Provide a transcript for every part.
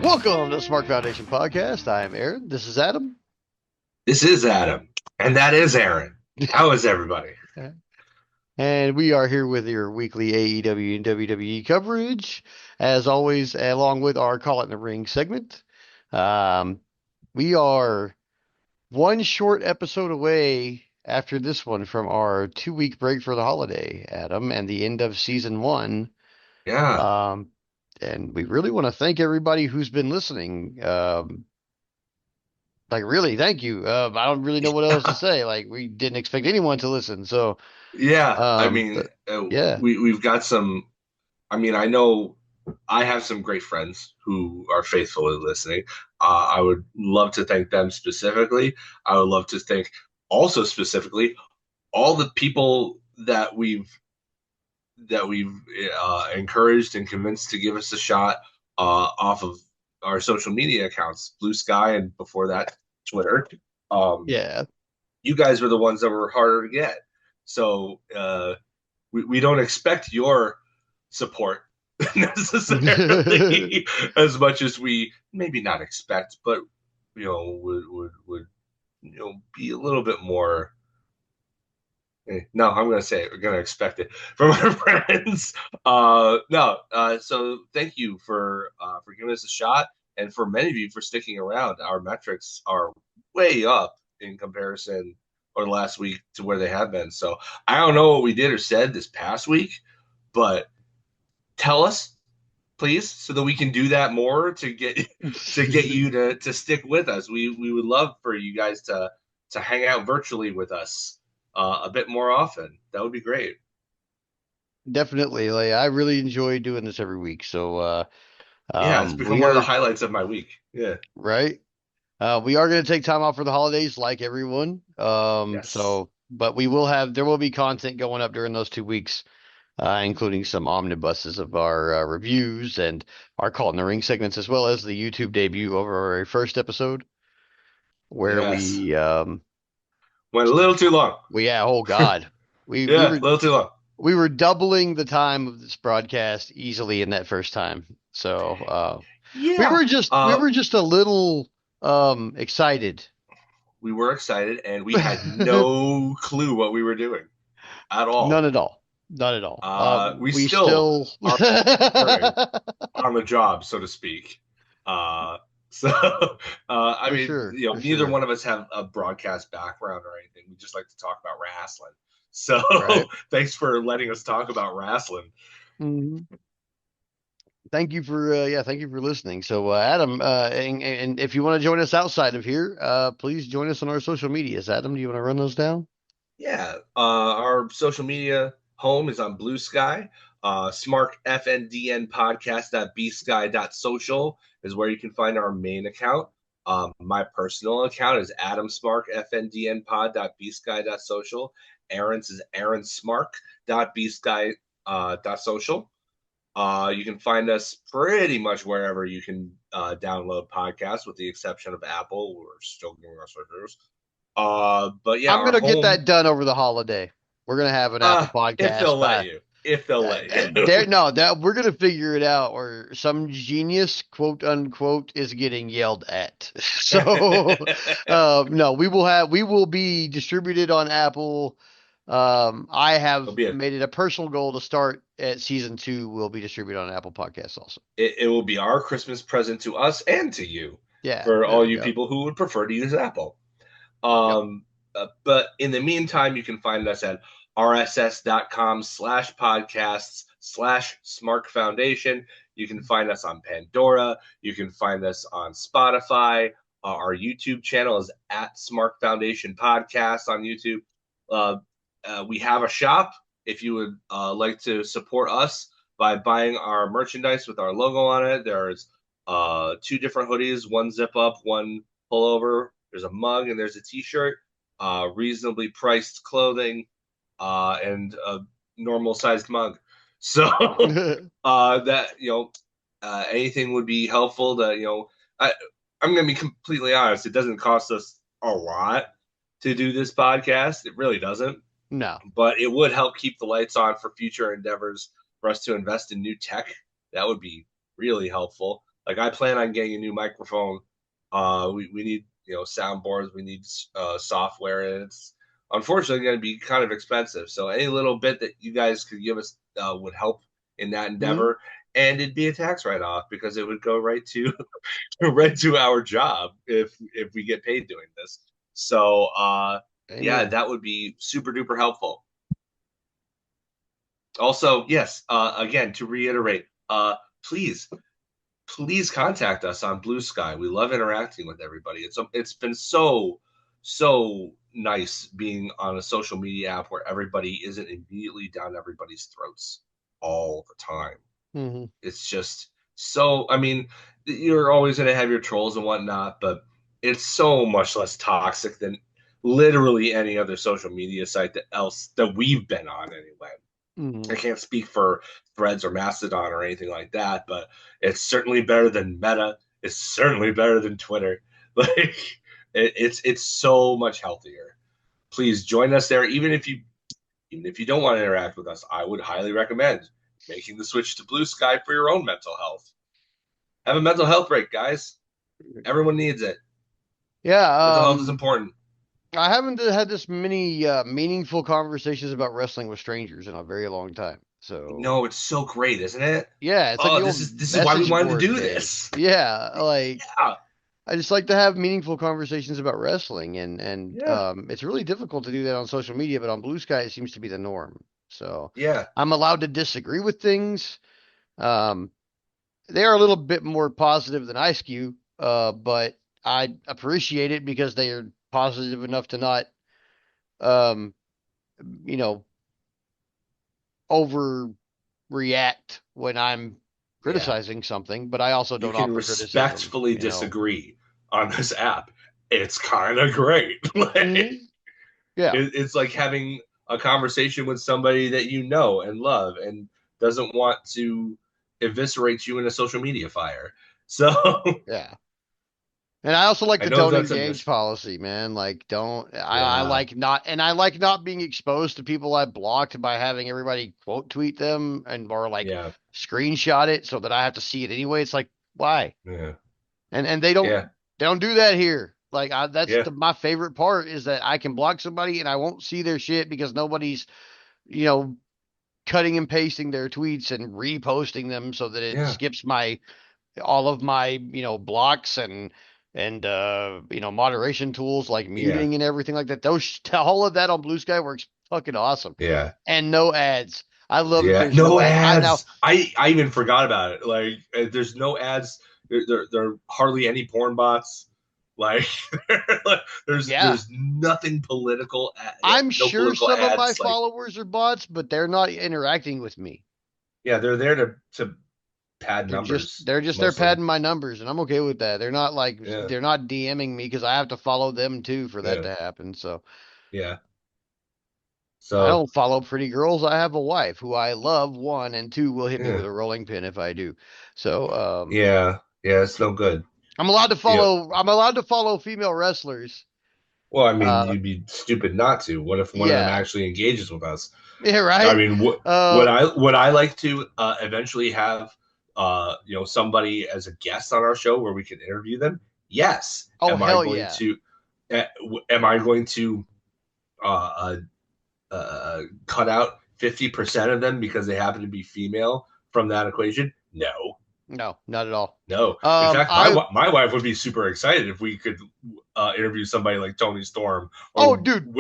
Welcome to the Smark Foundation podcast. I am Aaron. This is Adam. This is Adam, and that is Aaron. How is everybody? And we are here with your weekly AEW and WWE coverage, as always, along with our Call It in the Ring segment. Um, we are one short episode away after this one from our 2 week break for the holiday, Adam, and the end of season one. Yeah, Um, and we really want to thank everybody who's been listening. Like really, thank you. I don't really know what else to say. Like we didn't expect anyone to listen. So, yeah. but yeah, We've got some. I know I have some great friends who are faithfully listening. I would love to thank them specifically. I would love to thank also specifically all the people that we've encouraged and convinced to give us a shot off of our social media accounts, Blue Sky, and before that, Twitter. Um, yeah. you guys were the ones that were harder to get. So we don't expect your support necessarily as much as we maybe not expect, but would be a little bit more. No, I'm gonna say it. We're gonna expect it from our friends. No, so thank you for giving us a shot, and for many of you for sticking around. Our metrics are way up in comparison or the last week to where they have been. So I don't know what we did or said this past week, but tell us, please, so that we can do that more to get you to stick with us. We would love for you guys to hang out virtually with us a bit more often. That would be great. Definitely. Like I really enjoy doing this every week. So, Yeah, it's become we one of the are highlights of my week. Yeah. right. We are going to take time off for the holidays, like everyone. Yes. But there will be content going up during those 2 weeks, including some omnibuses of our reviews and our Call in the Ring segments, as well as the YouTube debut of our very first episode, where Yes. we Went a little too long. yeah, oh God, we we Yeah, were a little too long. we were doubling the time of this broadcast easily in that first time. So we Yeah. were just a little excited. We were excited and we had no clue what we were doing at all. None at all. None at all. We We still still are learning on the job, so to speak. Uh, so, for sure, for neither sure. one of us have a broadcast background or anything. We just like to talk about wrestling. So, Right. thanks for letting us talk about wrestling. Mhm. Thank you for listening. So Adam, and if you want to join us outside of here, please join us on our social medias. Adam, do you want to run those down? Yeah, our social media home is on Blue Sky. Smark FNDN podcast.bsky.social is where you can find our main account. My personal account is Adam Smark FNDN pod.bsky.social. Aaron's is Aaron Smark.bsky social. You can find us pretty much wherever you can download podcasts, with the exception of Apple. We're still giving us reviews. But yeah, I'm our gonna get home, that done over the holiday. We're gonna have an Apple if they'll podcast let by you, if they'll let there. you. No, that we're gonna figure it out, or some genius, quote unquote, is getting yelled at. So, no, we will be distributed on Apple. I have It'll be a, made it a personal goal to start at season two. Will be distributed on Apple Podcasts also. it will be our Christmas present to us and to you, Yeah, for there all we you go. people who would prefer to use Apple. Yep. But in the meantime, you can find us at rss.com/podcasts/Smark Foundation. You can find us on Pandora. You can find us on Spotify. Our YouTube channel is at Smark Foundation Podcast on YouTube. Uh, we have a shop if you would like to support us by buying our merchandise with our logo on it. There's two different hoodies, one zip up, one pullover. There's a mug and there's a t-shirt, reasonably priced clothing, and a normal sized mug. So that anything would be helpful. That I'm going to be completely honest. It doesn't cost us a lot to do this podcast. It really doesn't, No. but it would help keep the lights on for future endeavors for us to invest in new tech. That would be really helpful. Like I plan on getting a new microphone. We need soundboards. We need software, and it's unfortunately going to be kind of expensive. So any little bit that you guys could give us would help in that Hmm. endeavor, and it'd be a tax write off because it would go right to right to our job if we get paid doing this. So yeah, Amen. that would be super duper helpful. Also, yes, again to reiterate, please please contact us on Blue Sky. We love interacting with everybody. It's been so nice being on a social media app where everybody isn't immediately down everybody's throats all the time. Hmm. It's just so. I mean, you're always going to have your trolls and whatnot, but it's so much less toxic than literally any other social media site that we've been on anyway. Hmm. I can't speak for Threads or Mastodon or anything like that, but it's certainly better than Meta. It's certainly better than Twitter. Like it's so much healthier. Please join us there, even if you don't want to interact with us. I would highly recommend making the switch to Blue Sky for your own mental health. Have a mental health break, guys. Everyone needs it. Mental Yeah. health is important. I haven't had this many meaningful conversations about wrestling with strangers in a very long time. So No, it's so great, isn't it? yeah, it's like Oh, the this old is this is why we message wanted to board do days. this. Yeah, like Yeah, I just like to have meaningful conversations about wrestling, and yeah, it's really difficult to do that on social media, but on Blue Sky it seems to be the norm. So yeah, I'm allowed to disagree with things. Um, they are a little bit more positive than I skew, but I appreciate it because they are positive enough to not, um, you know, overreact when I'm yeah. criticizing something, but I also You don't can offer criticism, respectfully disagree on this app. It's kind of great. Like Mhm. Yeah, it's like having a conversation with somebody that you know and love and doesn't want to eviscerate you in a social media fire. So yeah. And I also like I the know don't that's a engage miss. policy, man. Like, don't I Yeah, like not, and I like not being exposed to people I blocked by having everybody quote tweet them and or like yeah, screenshot it so that I have to see it anyway. It's like, why? yeah, And yeah, they don't do that here. Like that's yeah, my favorite part is that I can block somebody and I won't see their shit because nobody's, you know, cutting and pasting their tweets and reposting them so that it yeah, skips my all of my, blocks and moderation tools like yeah, muting and everything like that. Those all of that on Blue Sky works fucking awesome. yeah. And no ads. I love that Yeah, there's no no ad. I now ads. I even forgot about it. Like, there's no ads. There are hardly any porn bots. Like, yeah. there's nothing political. I'm No sure political some of my ads. Like, followers are bots, but they're not interacting with me. yeah, they're there to pad They're just numbers they're just they're mostly. padding my numbers, and I'm okay with that. They're not like Yeah, they're not DMing me because I have to follow them too for that yeah, to happen. So yeah. I So, don't follow pretty girls. I have a wife who I love, one, and two will hit me with yeah, a rolling pin if I do. So yeah, yeah. It's no good. Yeah. I'm allowed to follow female wrestlers. Well, I mean, Uh you'd be stupid not to. What if one of them yeah. actually engages with us? Yeah, I right? mean, Uh would I like to eventually have somebody as a guest on our show where we can interview them? Yes. oh hell yeah. Am I going to uh, cut out 50% of them because they happen to be female from that equation? No, No, not at all. no. In fact, I my wife would be super excited if we could interview somebody like Tony Storm oh or dude,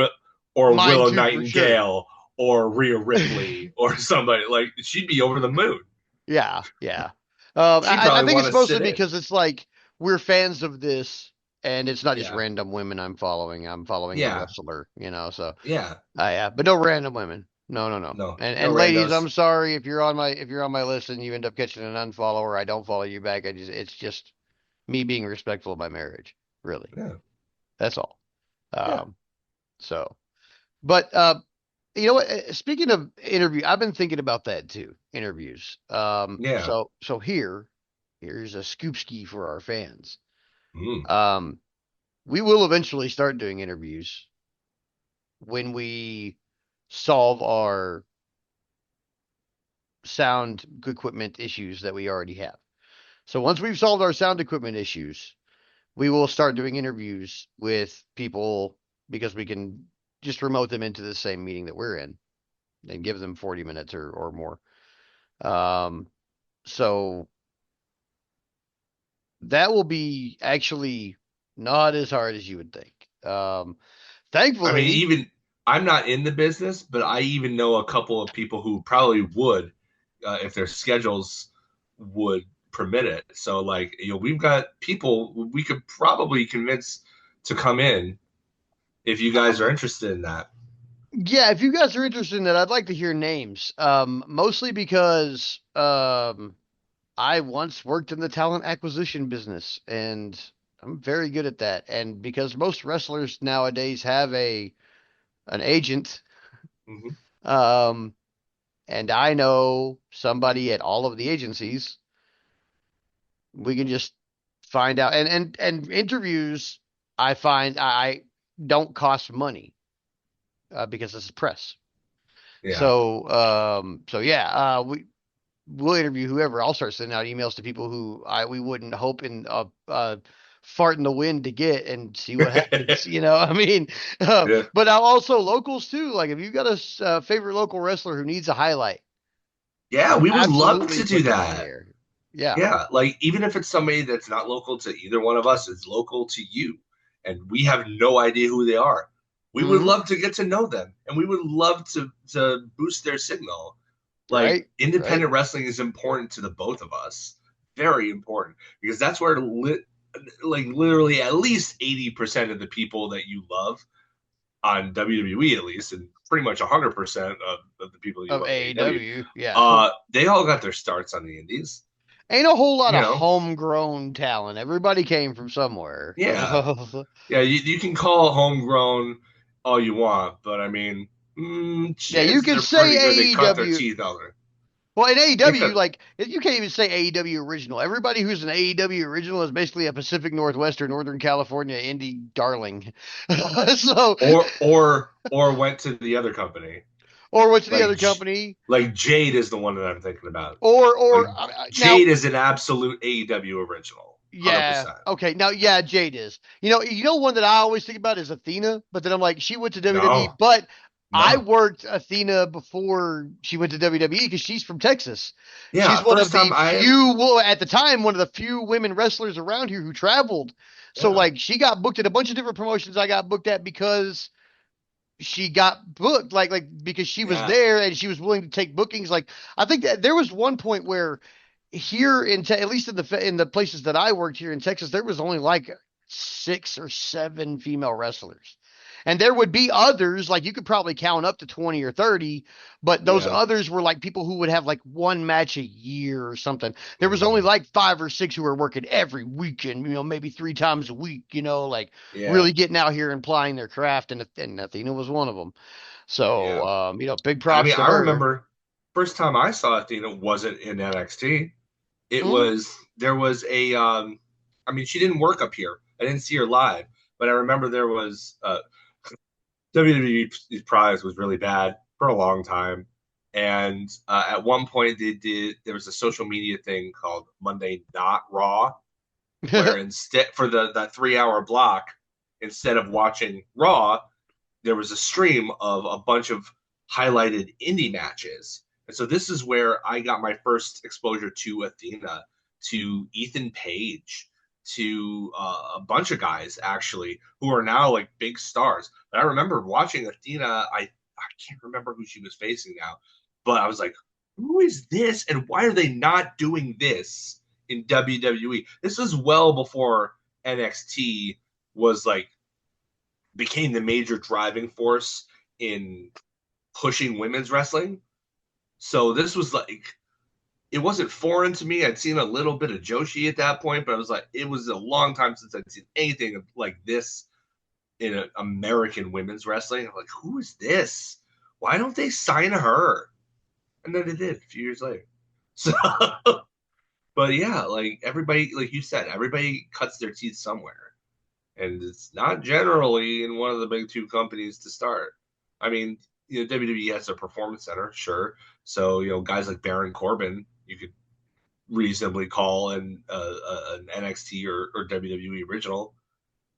or mine Willow too for sure. Nightingale or Rhea Ripley or somebody like she'd be over the moon. Yeah, yeah. She'd I probably think want it's to mostly sit in. because it's like we're fans of this, and it's not just Yeah, random women I'm following. I'm following the yeah, wrestler, So yeah. yeah, but no random women. No, no, no. No, no And ladies, I'm randos. sorry if you're on my list and you end up catching an unfollow or I don't follow you back. It's just me being respectful of my marriage, really. Yeah, That's all. yeah, Um, so, but you know what? Speaking of interview, I've been thinking about that too. Interviews. yeah. So here's a scoop ski for our fans. Mm. Um, we will eventually start doing interviews when we solve our sound equipment issues that we already have. So once we've solved our sound equipment issues, we will start doing interviews with people because we can just remote them into the same meeting that we're in and give them 40 minutes or more. Um, so that will be actually not as hard as you would think. I mean, Thankfully, even I'm not in the business, but I even know a couple of people who probably would, if their schedules would permit it. So, like, we've got people we could probably convince to come in if you guys are interested in that. yeah, if you guys are interested in that, I'd like to hear names. Mostly because I once worked in the talent acquisition business and I'm very good at that. And because most wrestlers nowadays have an agent, Hmm. um, and I know somebody at all of the agencies, we can just find out. And interviews, I find I don't cost money because this is press. Yeah. So yeah, we'll interview whoever. I'll start sending out emails to people who we wouldn't hope in fart in the wind to get and see what happens. You know, I mean, Yeah. but I'll also locals too. Like if you've got a favorite local wrestler who needs a highlight, Yeah, we'll we would love absolutely to do put them on that. here. Yeah. Yeah, like even if it's somebody that's not local to either one of us, it's local to you, and we have no idea who they are. We would Hmm. love to get to know them, and we would love to boost their signal. Like Right. Right. independent wrestling is important to the both of us, very important because that's where like literally at least 80% of the people that you love on WWE at least, and pretty much 100% of the people you Of love in AEW, AEW. Yeah. they all got their starts on the indies. Ain't a whole lot You of know, homegrown talent. Everybody came from somewhere, you yeah, know. yeah. You can call homegrown all you want, but I mean, Yeah, you chances can are pretty good they say cut their AEW. teeth on it. Well, in They AEW, cut, like you can't even say AEW original. Everybody who's an AEW original is basically a Pacific Northwest or Northern California indie darling. So, or went to the other company. or what's the Like other company? like Jade is the one that I'm thinking about. Like Now, Jade is an absolute AEW original, 100%. yeah, okay. Now, yeah, Jade is. You know one that I always think about is Athena, but then I'm like, she went to WWE, No, but I no. worked Athena before she went to WWE because she's from Texas. She's Yeah, one of first the time I few, well, at the time, one of the few women wrestlers around here who traveled. So, yeah, like, she got booked at a bunch of different promotions I got booked at because she got booked like because she was yeah, there and she was willing to take bookings. Like I think that there was one point where here at least in the places that I worked here in Texas, there was only like 6 or 7 female wrestlers. And there would be others, like you could probably count up to 20 or 30, but those yeah. others were like people who would have like one match a year or something. There was only Mm, like 5 or 6 who were working every weekend, maybe 3 times a week, like yeah, really getting out here and plying their craft. And Athena was one of them. So, yeah. big I props mean, to I her. remember first time I saw Athena wasn't in NXT. It Mm. was there was a I mean, she didn't work up here. I didn't see her live, but I remember there was WWE prize was really bad for a long time. And at one point, there was a social media thing called Monday Not Raw, where instead for that 3 hour block, instead of watching Raw, there was a stream of a bunch of highlighted indie matches. And so this is where I got my first exposure to Athena, to Ethan Page, to a bunch of guys actually who are now like big stars. But I remember watching Athena. I can't remember who she was facing now, but I was like, who is this, and why are they not doing this in WWE? This was well before NXT was like became the major driving force in pushing women's wrestling. So this was like it wasn't foreign to me. I'd seen a little bit of Joshi at that point, but I was like, it was a long time since I'd seen anything like this in American women's wrestling. I'm like, who is this? Why don't they sign her? And then they did a few years later. So, but yeah, like everybody, like you said, everybody cuts their teeth somewhere, and it's not generally in one of the big two companies to start. I mean, WWE has a performance center, sure. So guys like Baron Corbin, you could reasonably call an NXT or WWE original.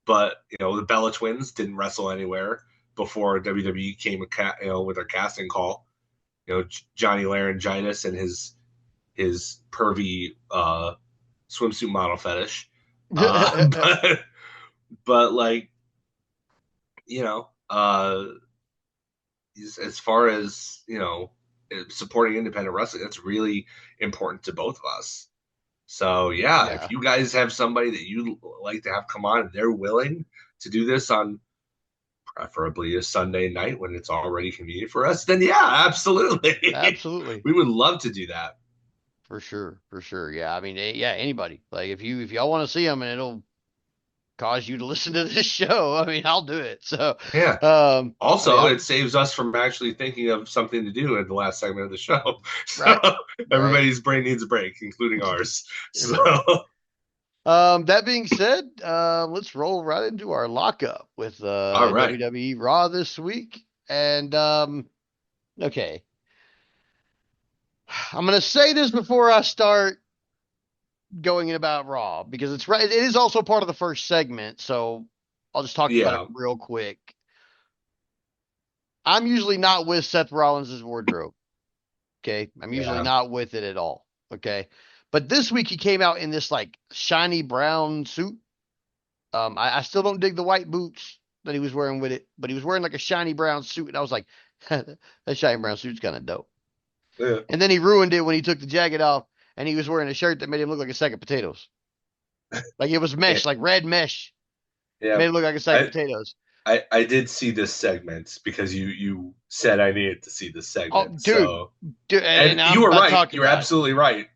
But the Bella Twins didn't wrestle anywhere before WWE came with their casting call. Johnny Laryngitis and his pervy swimsuit model fetish. But like you know, as far as supporting independent wrestling, that's really important to both of us. So yeah, if Yeah. you guys have somebody that you like to have come on and they're willing to do this on preferably a Sunday night when it's already convenient for us, then yeah, absolutely. Absolutely. We would love to do that. For sure. For sure. Yeah. I mean, yeah, anybody. Like if y'all want to see them and it'll cause you to listen to this show, I mean, I'll do it. So, Yeah. I mean, Also, it saves us from actually thinking of something to do in the last segment of the show. So right. Right. everybody's brain needs a break, including ours. So Right. That being said, let's roll right into our lockup with all right. WWE Raw this week. And okay, I'm gonna say this before I start going in about Raw because it's right. It is also part of the first segment, so I'll just talk about it Yeah. real quick. I'm usually not with Seth Rollins' wardrobe. Okay, I'm usually Yeah. not with it at all. Okay, but this week he came out in this like shiny brown suit. I still don't dig the white boots that he was wearing with it, but he was wearing like a shiny brown suit, and I was like, that shiny brown suit's kind of dope. Yeah. And then he ruined it when he took the jacket off, and he was wearing a shirt that made him look like a sack of potatoes. Like it was Yeah. mesh, like red mesh, Yeah. made him look like a sack of I, potatoes. I did see this segment because you said I needed to see this Oh, segment. dude, So and and you I'm were not right. talking You're about it. absolutely right.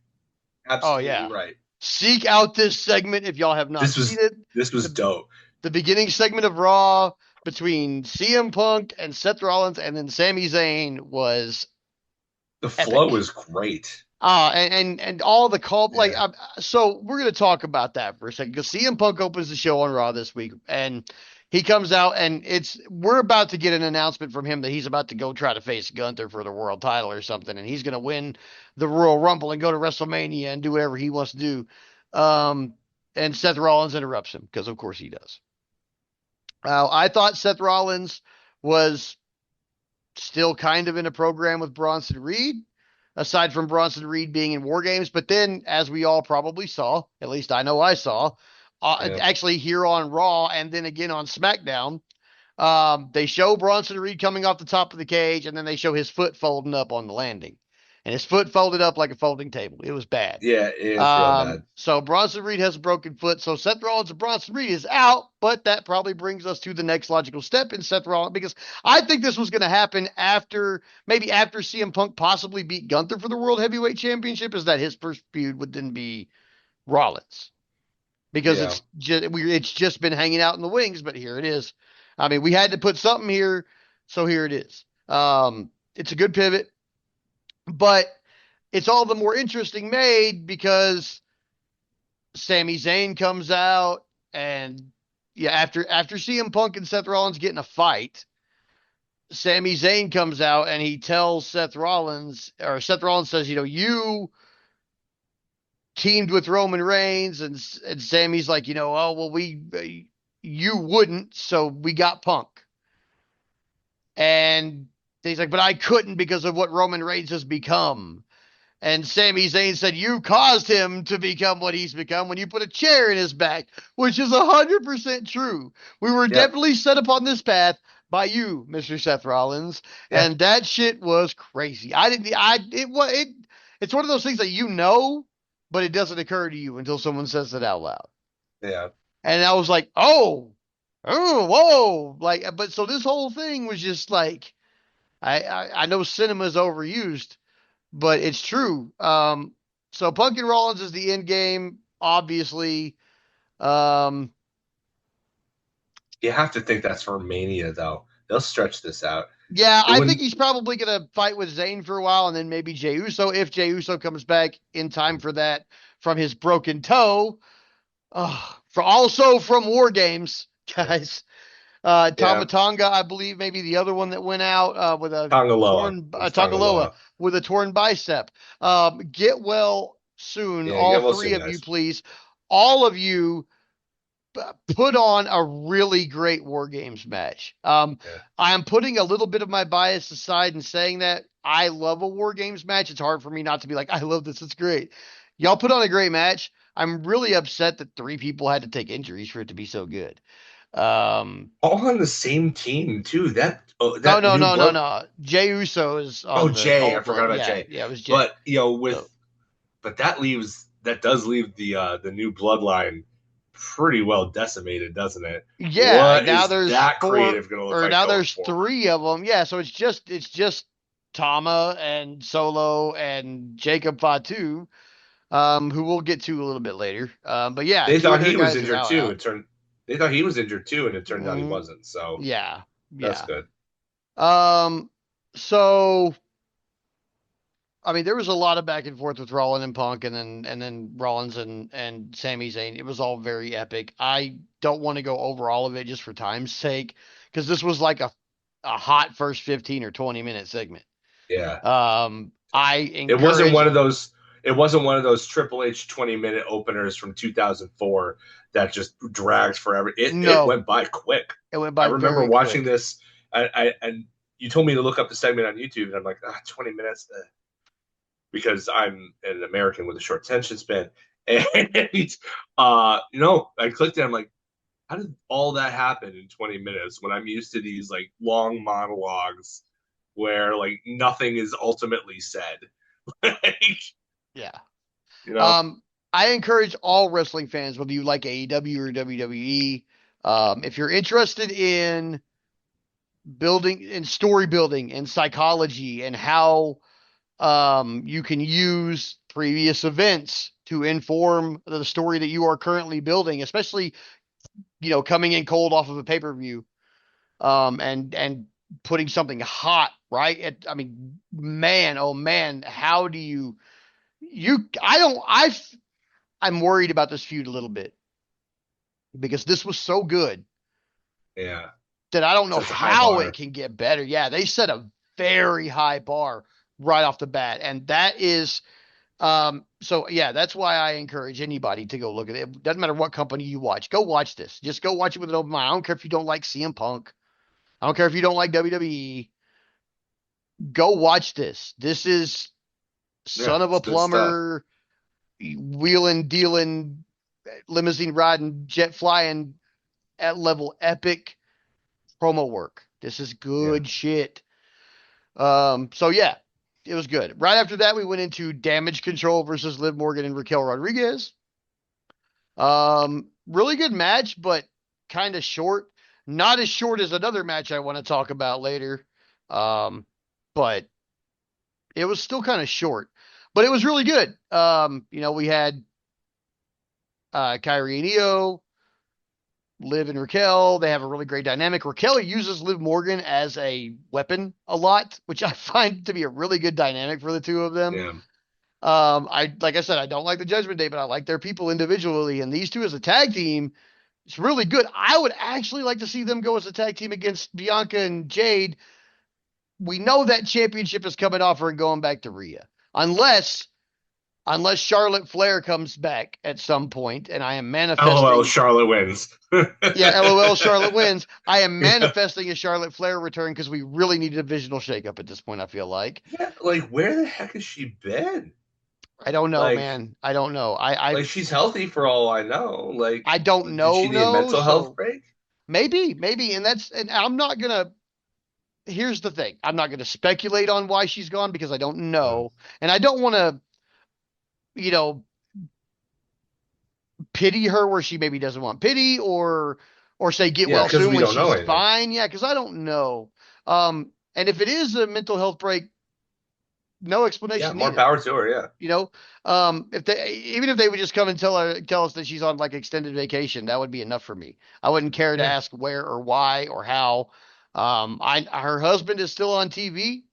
Oh Absolutely yeah, right. seek out this segment if y'all have not This seen was it. this was The dope. the beginning segment of Raw between CM Punk and Seth Rollins, and then Sami Zayn was The flow epic. was great. And all the call like Yeah. so we're gonna talk about that for a second because CM Punk opens the show on Raw this week and he comes out and we're about to get an announcement from him that he's about to go try to face Gunther for the world title or something and he's gonna win the Royal Rumble and go to WrestleMania and do whatever he wants to do. And Seth Rollins interrupts him because of course he does. I thought Seth Rollins was still kind of in a program with Bronson Reed, aside from Bronson Reed being in War Games. But then, as we all probably saw, at least I know I saw, Yeah. actually here on Raw and then again on SmackDown, they show Bronson Reed coming off the top of the cage, and then they show his foot folding up on the landing, and his foot folded up like a folding table. It was bad. Yeah, it is real bad. So Bronson Reed has a broken foot. So Seth Rollins and Bronson Reed is out, but that probably brings us to the next logical step in Seth Rollins because I think this was going to happen maybe after CM Punk possibly beat Gunther for the World Heavyweight Championship. Is that his first feud would then be Rollins because Yeah. it's just been hanging out in the wings, but here it is. I mean, we had to put something here, so here it is. It's a good pivot, but it's all the more interesting made because Sami Zayn comes out and yeah, after CM Punk and Seth Rollins get in a fight, Sami Zayn comes out and he tells Seth Rollins, or Seth Rollins says, you teamed with Roman Reigns, and Sammy's like, oh well, you wouldn't, so we got Punk, and he's like, but I couldn't because of what Roman Reigns has become. And Sami Zayn said, you caused him to become what he's become when you put a chair in his back, which is 100% true. We were Yep. definitely set upon this path by you, Mr. Seth Rollins. Yeah. And that shit was crazy. It's one of those things that but it doesn't occur to you until someone says it out loud. Yeah. And I was like, oh, whoa. But so this whole thing was just like, I know cinema's overused, but it's true. So Punk and Rollins is the end game, obviously. Um, You have to think that's for Mania though. They'll stretch this out. yeah, It I think wouldn't he's probably gonna fight with Zayn for a while, and then maybe Jey Uso if Jey Uso comes back in time for that from his broken toe. For also from War Games, guys. yeah. Tamatonga, I believe, maybe the other one that went out with a Tongaloa. torn It was Tongaloa Tongaloa. with a torn bicep. Get well soon, Yeah, get all well three soon, of you, guys. please. All of you put on a really great War Games match. Yeah. I am putting a little bit of my bias aside and saying that I love a War Games match. It's hard for me not to be like, I love this. It's great. Y'all put on a great match. I'm really upset that three people had to take injuries for it to be so good. Um, All on the same team too. oh That no, new no, no, blood. no. Jay Uso is Oh, on the Jay, I old forgot blood. about Yeah, Jay. yeah, it was Jay. But with So but that does leave the new bloodline pretty well decimated, doesn't it? yeah, What now is there's that four creative going to look or like now going there's forward? three of them. Yeah, so it's just Tama and Solo and Jacob Fatu, who we'll get to a little bit later. But yeah, They two of thought their he was guys are injured out too. out. They thought he was injured too, and it turned out he Hmm. wasn't. So Yeah, that's yeah. good. Um, so I mean, there was a lot of back and forth with Rollins and Punk, and then Rollins and Sami Zayn. It was all very epic. I don't want to go over all of it just for time's sake, because this was like a hot first 15 or 20 minute segment. Yeah, I it wasn't encourage. one of those. It wasn't one of those Triple H 20-minute openers from 2004 that just dragged forever. It No, went by quick. it went I by remember very watching quick. this, and you told me to look up the segment on YouTube, and I'm like, 20 minutes, because I'm an American with a short attention span, and no, I clicked it. I'm like, how did all that happen in 20 minutes when I'm used to these like long monologues where like nothing is ultimately said? Like, Yeah. you know, Um, I encourage all wrestling fans, whether you like AEW or WWE, if you're interested in building and story building and psychology and how you can use previous events to inform the story that you are currently building, especially coming in cold off of a pay per view, and putting something hot right. I mean, man, oh man, how do you? I don't. I'm worried about this feud a little bit because this was so good yeah, that I don't know sets a high how it bar. can get better. Yeah, they set a very high bar right off the bat, and that is so yeah, that's why I encourage anybody to go look at it. Doesn't matter what company you watch. Go watch this. Just go watch it with an open mind. I don't care if you don't like CM Punk. I don't care if you don't like WWE. Go watch this. This is Yeah, son of it's a good stuff. plumber, wheeling, dealing, limousine riding, jet flying at level epic promo work. This is Yeah, good shit. So yeah, it was good. Right after that, we went into Damage Control versus Liv Morgan and Raquel Rodriguez. Really good match, but kind of short. Not as short as another match I want to talk about later. Um, but it was still kind of short. But it was really good. We had Kyrie and Io, Liv and Raquel. They have a really great dynamic. Raquel uses Liv Morgan as a weapon a lot, which I find to be a really good dynamic for the two of them. yeah, I like I said, I don't like the Judgment Day, but I like their people individually, and these two as a tag team, it's really good. I would actually like to see them go as a tag team against Bianca and Jade. We know that championship is coming off her and going back to Rhea, unless Charlotte Flair comes back at some point, and I am LOL, manifesting. Charlotte wins. Yeah, LOL, Charlotte wins. I am manifesting a Charlotte Flair return because we really need a divisional shakeup at this point. I feel like Yeah, like where the heck has she been? I don't know, Like, man. I don't know. I she's healthy for all I know. Like, I don't did she know need a though. mental health So break? maybe, and I'm not gonna. Here's the thing. I'm not gonna speculate on why she's gone because I don't Mm. know, and I don't want to, you know, pity her where she maybe doesn't want pity or say get Yeah, well because soon we when don't know she's anything. fine. Yeah, because I don't know. And if it is a mental health break, no Yeah, explanation more needed. power to her. Yeah, You know, if they even if they would just come and tell us that she's on like extended vacation, that would be enough for me. I wouldn't care to yeah, ask where or why or how. I her husband is still on TV.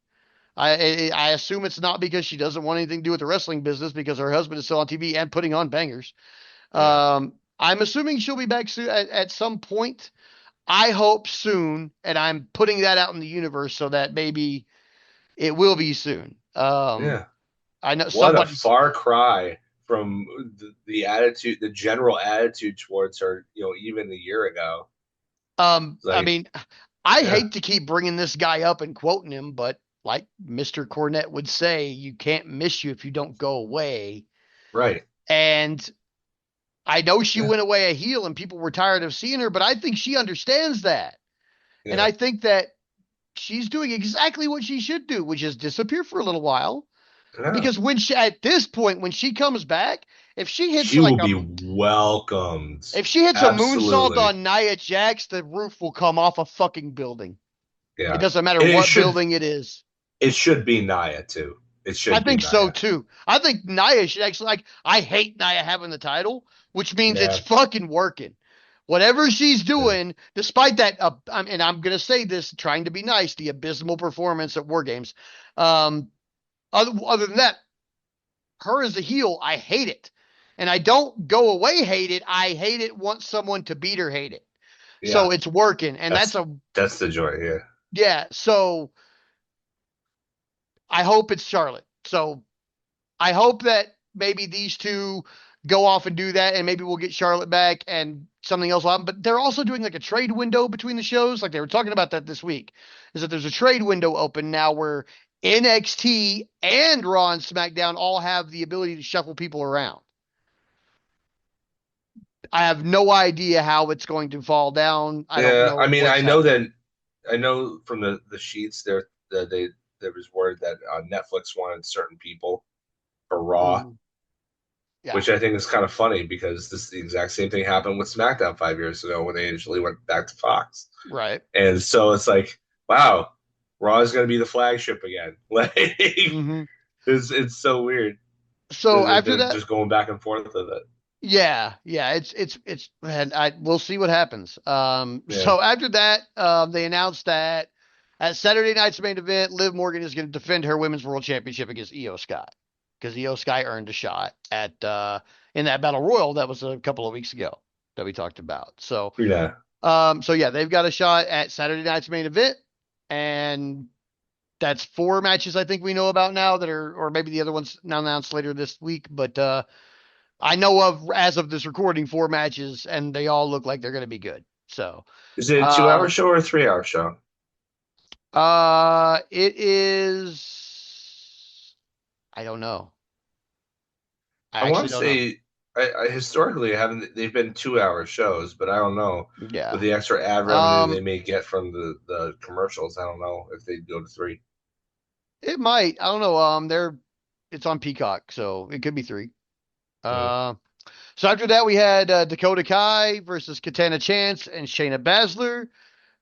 I assume it's not because she doesn't want anything to do with the wrestling business because her husband is still on TV and putting on bangers. yeah, I'm assuming she'll be back soon at some point. I hope soon, and I'm putting that out in the universe so that maybe it will be soon. yeah. I know What a somebody's far cry from the attitude, the general attitude towards her, even a year ago. I Like, mean, I yeah, hate to keep bringing this guy up and quoting him, but like Mr. Cornette would say, you can't miss you if you don't go away. right. And I know she Yeah, went away a heel and people were tired of seeing her, but I think she understands that. And yeah, I think that she's doing exactly what she should do, which is disappear for a little while. yeah. Because when she, at this point, when she comes back, if she hits She like will a be welcomed. if she hits a moonsault Absolutely. on Nia Jax, the roof will come off a fucking building. It Yeah. doesn't matter And what building it is. it should be Naya too. It I should be think so Naya. too. I think Nia should actually like. I hate Nia having the title, which means it's Yeah. fucking working. Whatever she's Yeah. doing, despite that, and I'm gonna say this, trying to be nice, the abysmal performance at War Games. Um, other than that, her as a heel, I hate it, and I don't go away hate it. I hate it. Want someone to beat her, hate it. Yeah. So it's working, and that's That's a that's the joy, yeah. yeah. So I hope it's Charlotte. So I hope that maybe these two go off and do that, and maybe we'll get Charlotte back and something else will happen. But they're also doing like a trade window between the shows. Like they were talking about that this week. Is that there's a trade window open now where NXT and Raw and SmackDown all have the ability to shuffle people around. I have no idea how it's going to fall down. I don't Yeah. know I mean, what's happening. I know from the sheets there that there was word that Netflix wanted certain people for Raw, Mm-hmm. Yeah, which I think is kind of funny because this the exact same thing happened with SmackDown 5 years ago when they initially went back to Fox. right. And so it's like, wow, Raw is going to be the flagship again. Like, Mm-hmm. it's so weird So that after they're that, just going back and forth with it. yeah, it's and I we'll see what happens. Yeah, So after that, they announced that at Saturday night's main event, Liv Morgan is going to defend her women's world championship against Io Sky because Io Sky earned a shot at in that battle royal that was a couple of weeks ago that we talked about. So yeah. so yeah, they've got a shot at Saturday night's main event, and that's four matches I think we know about now that are, or maybe the other ones now announced later this week, but I know of as of this recording four matches, and they all look like they're going to be good. So, Is it a 2 hour uh, show or a 3 hour show? it is. I don't know. I I want actually to don't know. say, I historically haven't. They've been 2 hour shows, but I don't know with Yeah. the extra ad revenue they Um, may get from the commercials. I don't know if they go to three. it might. I don't know. It's on Peacock, so it could be three. Mm. Uh, so after that we had Dakota Kai versus Katana Chance and Shayna Baszler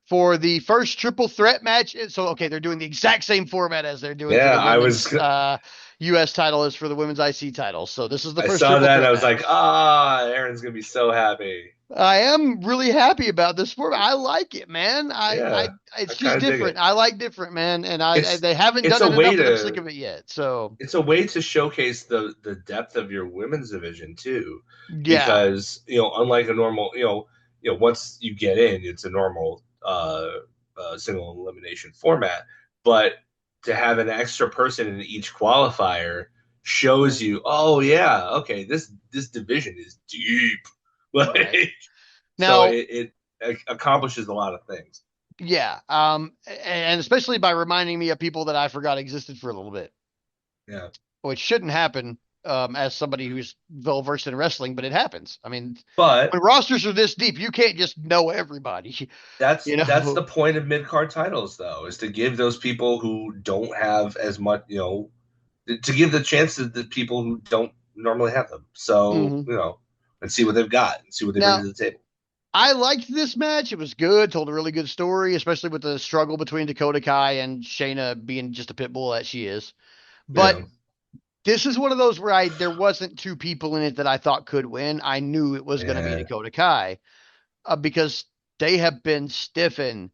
for the first triple threat match. So, okay, they're doing the exact same format as they're doing for Yeah, the women's U.S. title as for the women's IC title. So this is the I first saw triple that. And I threat was like, match. Aaron's gonna be so happy. I am really happy about this format. I like it, man. Yeah, I It's just kind of dig different. it. I like different, man, and It's they haven't it's done a it way enough, and I'm sick to of it yet. So, it's a way to showcase the depth of your women's division too, yeah, because unlike a normal once you get in, it's a normal single elimination format, but to have an extra person in each qualifier shows mhm, you, oh yeah, okay, this division is deep, right like so now, it accomplishes a lot of things. yeah, and especially by reminding me of people that I forgot existed for a little bit, Yeah, which shouldn't happen as somebody who's well versed in wrestling, but it happens. I mean, but when rosters are this deep, you can't just know everybody, that's you that's the know. point of mid card titles, though, is to give those people who don't have as much, to give the chance to the people who don't normally have them. So Hmm. and see what they've got and see what they bring Now, to the table. I liked this match. It was good, told a really good story, especially with the struggle between Dakota Kai and Shayna being just a pit bull that she is. But Yeah, this is one of those where there wasn't two people in it that I thought could win. I knew it was going to be yeah. Dakota Kai because they have been stiffing.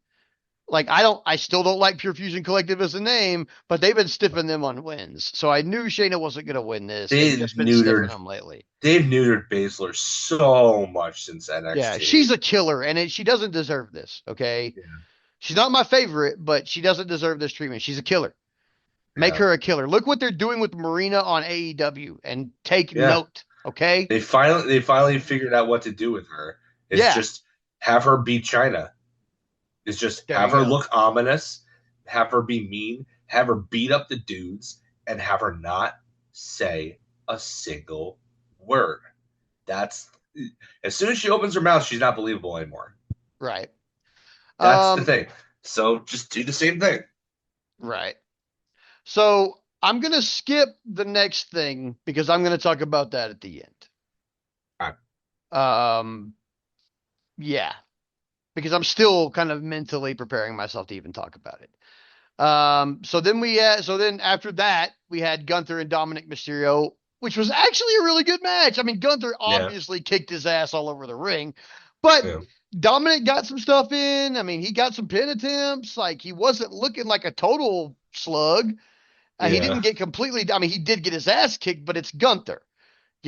Like I still don't like Pure Fusion Collective as a name, but they've been stiffing them on wins. So I knew Shayna wasn't going to win this. They've They've just been stiffing neutered them lately. they've neutered Baszler so much since Yeah, NXT. she's a killer, and she doesn't deserve this. Okay, Yeah, she's not my favorite, but she doesn't deserve this treatment. She's a killer. Make Yeah. her a killer. Look what they're doing with Marina on AEW and take Yeah. note, okay? They finally figured out what to do with her. It's Yeah, just have her beat China. It's just there have you her go. look ominous, have her be mean, have her beat up the dudes, and have her not say a single word. That's as soon as she opens her mouth, she's not believable anymore. Right. That's the Um, thing. So just do the same thing. right. So I'm gonna skip the next thing because I'm gonna talk about that at the end. All Um, yeah, because I'm still kind of mentally preparing myself to even talk about it. So then after that, we had Gunther and Dominic Mysterio, which was actually a really good match. I mean, Gunther Yeah, obviously kicked his ass all over the ring, but yeah, Dominic got some stuff in. I mean, he got some pin attempts. Like he wasn't looking like a total slug. He yeah, didn't get completely. I mean, he did get his ass kicked, but it's Gunther,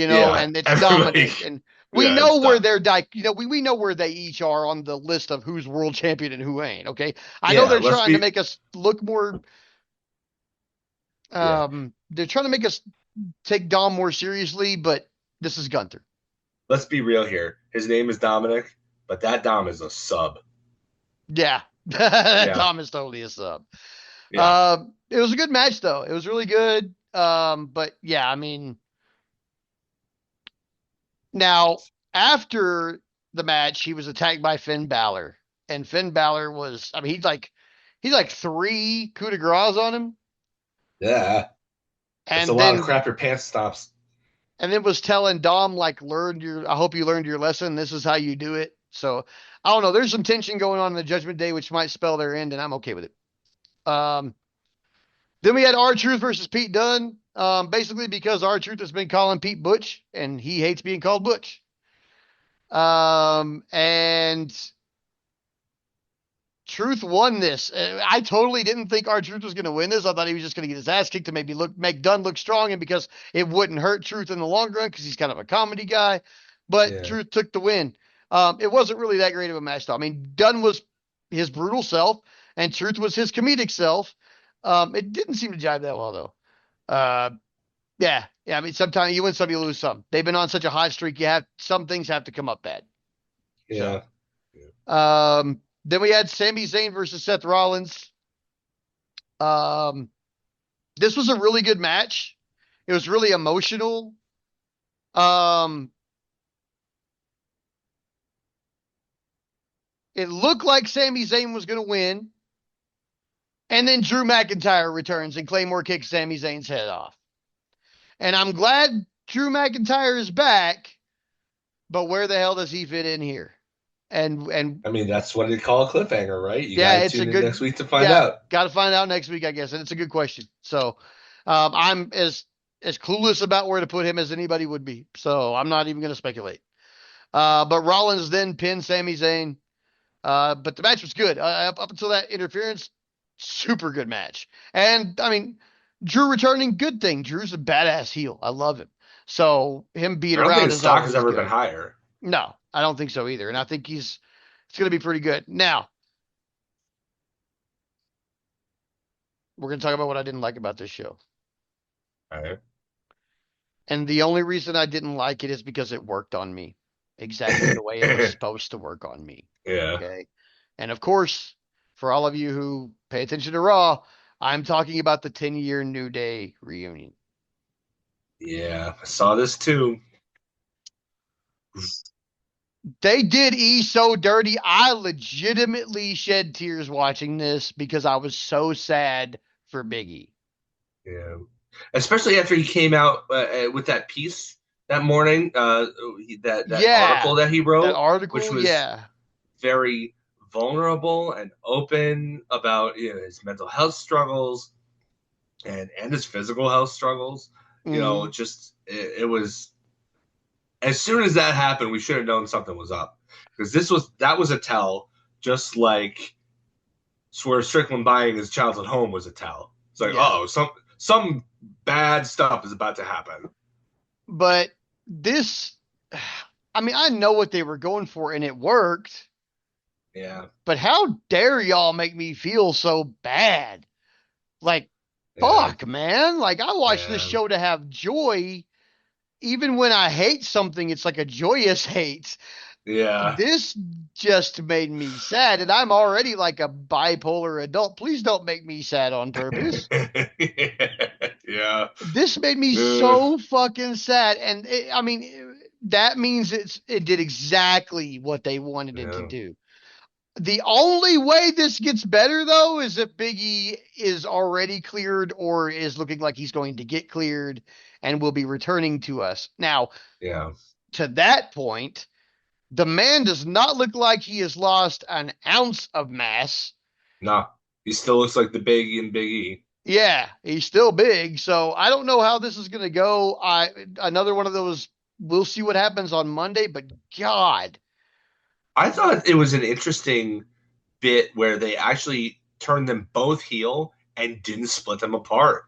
yeah. and it's Everybody, Dominic, and we yeah, know it's where done. they're we know where they each are on the list of who's world champion and who ain't. Okay, I know Yeah, they're let's trying to be. make us look more. Yeah, They're trying to make us take Dom more seriously, but this is Gunther. let's be real here. His name is Dominic, but that Dom is a sub. Yeah, Yeah, Dom is totally a sub. yeah, It was a good match though. It was really good. But yeah, I mean, now after the match, he was attacked by Finn Balor, and Finn Balor was. I mean, he's like three coup de grace on him, yeah. That's a and lot of then crap your pants stops. was telling Dom like, I hope you learned your lesson. This is how you do it. So I don't know. There's some tension going on in the Judgment Day, which might spell their end, and I'm okay with it. Um, then we had R-Truth versus Pete Dunne. Basically because R-Truth has been calling Pete Butch, and he hates being called Butch. And Truth won this. I totally didn't think R-Truth was going to win this. I thought he was just going to get his ass kicked to maybe make Dunn look strong, and because it wouldn't hurt Truth in the long run because he's kind of a comedy guy. But Yeah, Truth took the win. It wasn't really that great of a match, though. I mean, Dunn was his brutal self, and Truth was his comedic self. It didn't seem to jive that well, though. Uh, yeah. I mean, sometimes you win some, you lose some. They've been on such a hot streak. Some things have to come up bad. So, yeah, yeah. then we had Sami Zayn versus Seth Rollins. Um, this was a really good match. It was really emotional. Um, it looked like Sami Zayn was going to win, and then Drew McIntyre returns and Claymore kicks Sami Zayn's head off. And I'm glad Drew McIntyre is back, but where the hell does he fit in here? And I mean, that's what they call a cliffhanger, right? You got yeah, to it's a tune in next good week to find yeah, out. got to find out next week, I guess, and it's a good question. So, I'm as clueless about where to put him as anybody would be. So I'm not even going to speculate. But Rollins then pinned Sami Zayn. But the match was good up until that interference. Super good match. And I mean, Drew returning, good thing. Drew's a badass heel. I love him. So him being I don't think around his is stock has always ever been good. higher. No, I don't think so either. And I think it's going to be pretty good. Now we're going to talk about what I didn't like about this show. All right. And the only reason I didn't like it is because it worked on me exactly the way it was supposed to work on me. Yeah, Okay. And of course, for all of you who pay attention to Raw, I'm talking about the 10-year New Day reunion. yeah. I saw this too. They did E so dirty. I legitimately shed tears watching this because I was so sad for Biggie. Yeah, especially after he came out with that piece that morning, that Yeah. article that he That wrote, which article, was yeah. very vulnerable and open about his mental health struggles and his physical health struggles. Hmm. Just it was as soon as that happened, we should have known something was up because that was a tell, just like Swerve Strickland buying his childhood home was a tell. It's like, Yeah. oh, some bad stuff is about to happen. But this, I mean, I know what they were going for and it worked, Yeah, but how dare y'all make me feel so bad? Like, Yeah, Fuck, man. Like, I watch this yeah, show to have joy. Even when I hate something, it's like a joyous hate. yeah. This just made me sad, and I'm already like a bipolar adult. Please don't make me sad on purpose. Yeah. This made me Uh, so fucking sad, and I mean, that means it did exactly what they wanted it to yeah, do. The only way this gets better, though, is if Biggie is already cleared or is looking like he's going to get cleared and will be returning to us. Now, yeah. to that point, the man does not look like he has lost an ounce of mass. Nah, he still looks like the Big and Big E. Yeah, he's still big, so I don't know how this is going to go. I Another one of those. We'll see what happens on Monday, but God, I thought it was an interesting bit where they actually turned them both heel and didn't split them apart.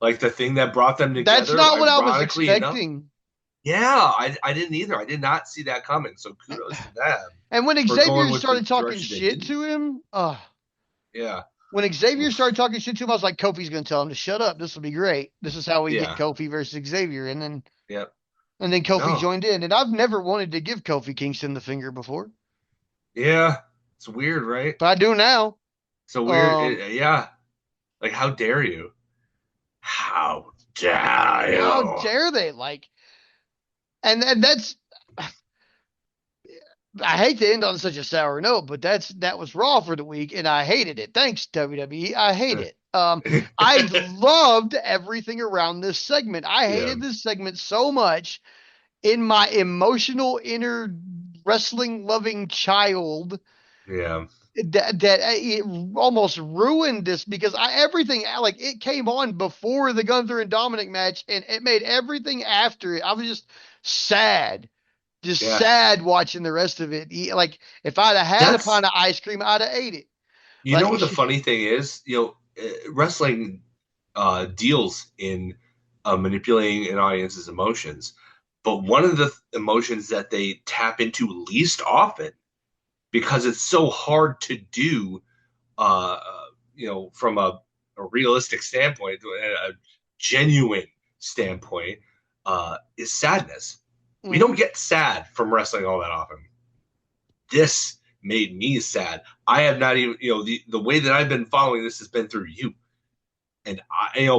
Like the thing that brought them that's together, not what I was ironically enough. expecting. Yeah, I didn't either. I did not see that coming. So kudos to them And when for going Xavier with the started talking direction they shit didn't. to him, Yeah. when Xavier Oof. started talking shit to him, I was like, Kofi's going to tell him to shut up. This will be great. This is how we get Yeah. Kofi versus Xavier, Yeah. and then Kofi No. joined in. And I've never wanted to give Kofi Kingston the finger before, Yeah. It's weird, right? but I do now. So weird. Um, Yeah. Like, how dare you? How dare how you? dare they? Like, and that's I hate to end on such a sour note, but that was Raw for the week, and I hated it. Thanks, WWE. I hate it. I loved everything around this segment. I Yeah. hated this segment so much in my emotional inner wrestling loving child Yeah. that it almost ruined this because everything like it came on before the Gunther and Dominic match, and it made everything after it. I was just Yeah. sad watching the rest of it. Like if I'd have had a That's pint of ice cream, I'd have ate it. You know Like what the funny thing is? Wrestling deals in manipulating an audience's emotions, but one of the emotions that they tap into least often because it's so hard to do, from a realistic standpoint, a genuine standpoint, is sadness. We don't mhm. get sad from wrestling all that often. This made me sad. I have not even, the way that I've been following this has been through you. And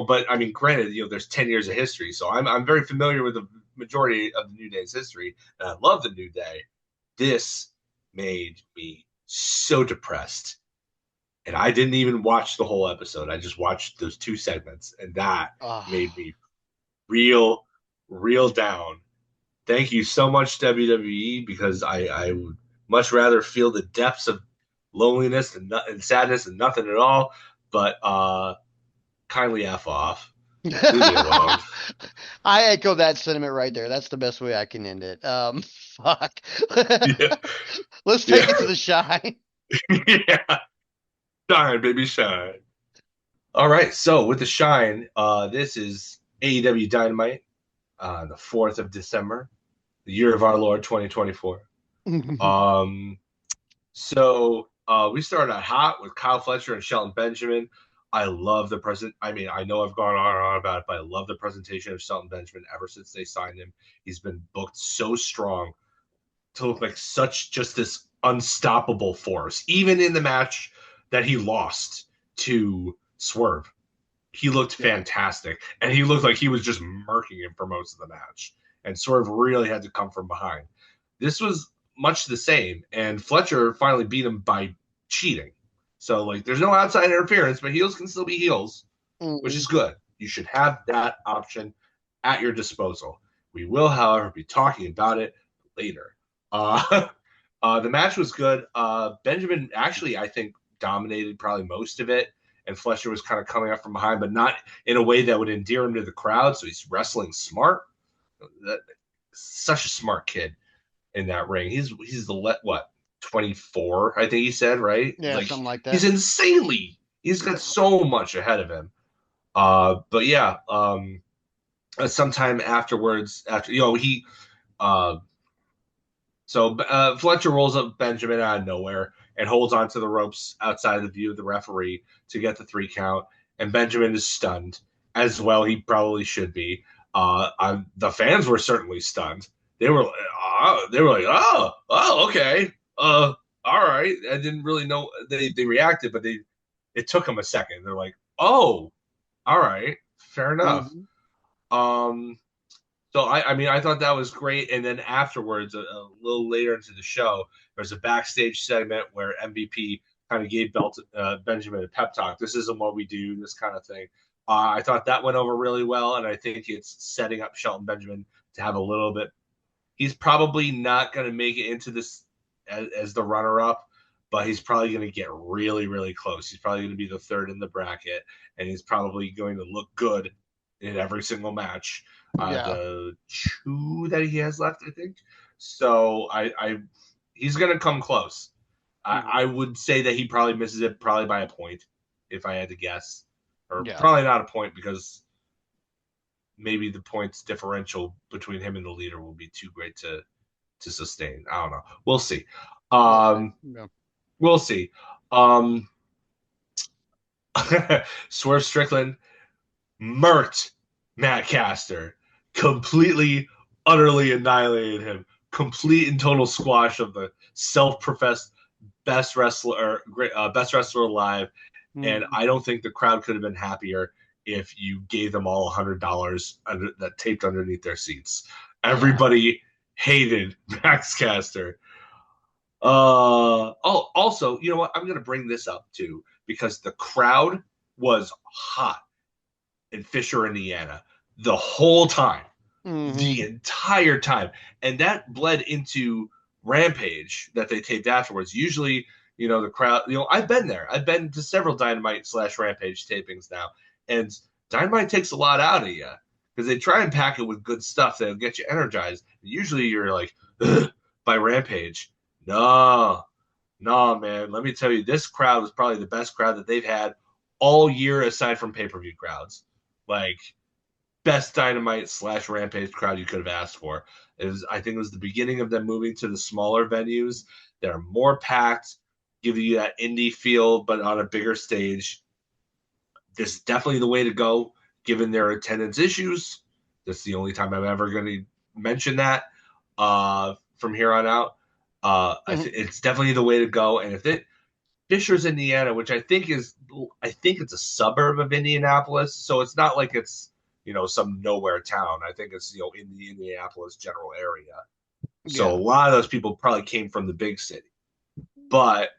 but I mean, granted, there's 10 years of history. So I'm very familiar with the majority of the New Day's history. And I love the New Day. This made me so depressed. And I didn't even watch the whole episode. I just watched those two segments. And that made Ah. me real, real down. Thank you so much, WWE, because I would much rather feel the depths of loneliness and sadness and nothing at all. But kindly F off. Leave me alone. I echo that sentiment right there. That's the best way I can end it. Fuck. Yeah. Let's take it to Yeah. the shine. Yeah. Shine, baby, shine. All right. So with the shine, this is AEW Dynamite, the 4th of December, the year of our Lord 2024. Um, we started out hot with Kyle Fletcher and Shelton Benjamin. I love the present. I mean, I know I've gone on and on about it, but I love the presentation of Shelton Benjamin ever since they signed him. He's been booked so strong to look like such just this unstoppable force. Even in the match that he lost to Swerve, he looked Yeah. fantastic, and he looked like he was just murking him for most of the match. And Swerve really had to come from behind. This was much the same, and Fletcher finally beat him by cheating. So like, there's no outside interference, but heels can still be heels, which Mm-mm. is good. You should have that option at your disposal. We will, however, be talking about it later. The match was good. Benjamin actually, I think, dominated probably most of it, and Fletcher was kind of coming up from behind, but not in a way that would endear him to the crowd. So he's wrestling smart. That, Such a smart kid in that ring. He's the what 24, I think he said, right? Yeah, Like, something like he's that. insanely. He's got so much ahead of him. But yeah, sometime afterwards, after he uh Fletcher rolls up Benjamin out of nowhere and holds onto the ropes outside of the view of the referee to get the 3 count. and Benjamin is stunned as well. He probably should be. The fans were certainly stunned. They were like, oh, okay, all right. I didn't really know they reacted, but it took them a second. They're like, oh, all right, fair enough. Hmm. Um, so I mean, I thought that was great. And then afterwards, a little later into the show, there's a backstage segment where MVP kind of gave Benjamin a pep talk. This isn't what we do, this kind of thing. I thought that went over really well, and I think it's setting up Shelton Benjamin to have a little bit. He's probably not going to make it into this as the runner up, but he's probably going to get really, really close. He's probably going to be the third in the bracket, and he's probably going to look good in every single match. Yeah. The two that he has left, I think. So he's going to come close. Hmm. I would say that he probably misses it probably by a point, if I had to guess, or Yeah. probably not a point because maybe the points differential between him and the leader will be too great to sustain. I don't know. We'll see. Yeah. Um, Yeah. we'll see. Um, Swerve Strickland murked Matt Caster, completely, utterly annihilated him. Complete and total squash of the self-professed best wrestler alive. And Hmm. I don't think the crowd could have been happier if you gave them all $100 that taped underneath their seats. Yeah. Everybody hated Max Caster. Also, you know what? I'm going to bring this up too because the crowd was hot in Fisher, Indiana, the whole time, Hmm. the entire time, and that bled into Rampage that they taped afterwards. Usually, the crowd. I've been there. I've been to several Dynamite/Rampage tapings now, and Dynamite takes a lot out of you because they try and pack it with good stuff that'll get you energized. Usually, you're like, ugh, by Rampage. No, no, man. Let me tell you, this crowd was probably the best crowd that they've had all year, aside from pay-per-view crowds. Like best Dynamite/Rampage crowd you could have asked for. I think it was the beginning of them moving to the smaller venues. They're more packed, give you that indie feel, but on a bigger stage. This is definitely the way to go, given their attendance issues. That's the only time I'm ever going to mention that from here on out. It's definitely the way to go. And if it Fishers, Indiana, which I think it's a suburb of Indianapolis, so it's not like it's some nowhere town. I think it's in the Indianapolis general area. So a Yeah. lot of those people probably came from the big city. But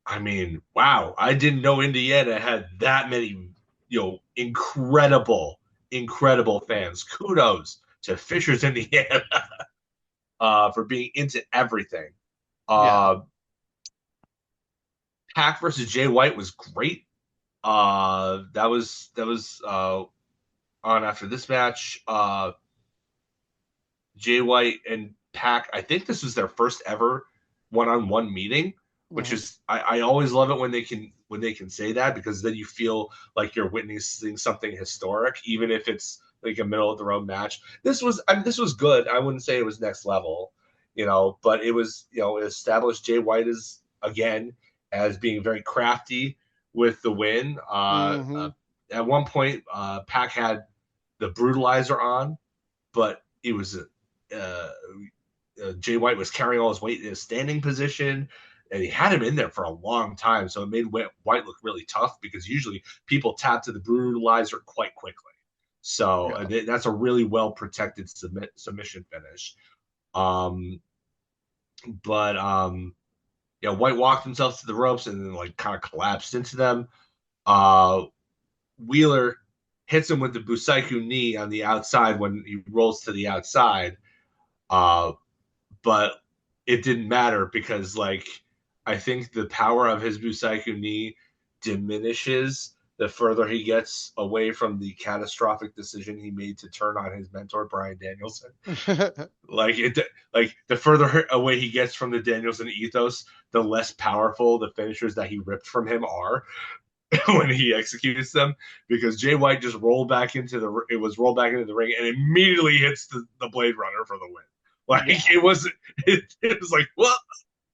I mean, wow, I didn't know Indiana had that many incredible, incredible fans. Kudos to Fishers, Indiana, for being into everything. Yeah. Uh, Pac versus Jay White was great. That was on after this match. Jay White and Pac. I think this was their first ever one-on-one meeting, which Hmm. is I always love it when they can say that because then you feel like you're witnessing something historic, even if it's like a middle of the road match. This was good. I wouldn't say it was next level, but it was it established Jay White as being very crafty with the win. Hmm. At one point, Pac had the brutalizer on, but it was Jay White was carrying all his weight in his standing position, and he had him in there for a long time. So it made White look really tough because usually people tap to the brutalizer quite quickly. So Yeah. that's a really well protected submission finish. Um, but White walked himself to the ropes and then like kind of collapsed into them. Uh, Wheeler hits him with the Busaiku knee on the outside when he rolls to the outside. Uh, but it didn't matter because like I think the power of his Busaiku knee diminishes the further he gets away from the catastrophic decision he made to turn on his mentor Brian Danielson. Like like the further away he gets from the Danielson ethos, the less powerful the finishers that he ripped from him are when he executes them. Because Jay White just rolled back into the ring and immediately hits the Blade Runner for the win. Like Yeah. it was like, well,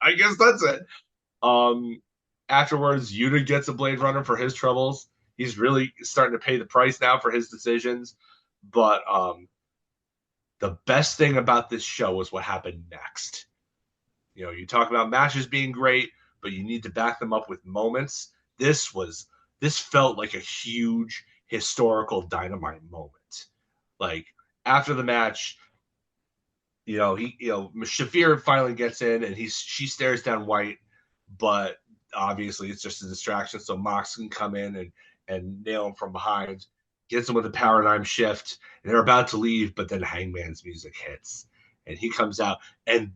I guess that's it. Um, Afterwards, Yuta gets a Blade Runner for his troubles. he's really starting to pay the price now for his decisions. But the best thing about this show was what happened next. You talk about matches being great, but you need to back them up with moments. This felt like a huge historical Dynamite moment. Like after the match, Shafir finally gets in and she stares down White, but obviously it's just a distraction. So Mox can come in and nail him from behind, gets him with a paradigm shift, and they're about to leave, but then Hangman's music hits, and he comes out, and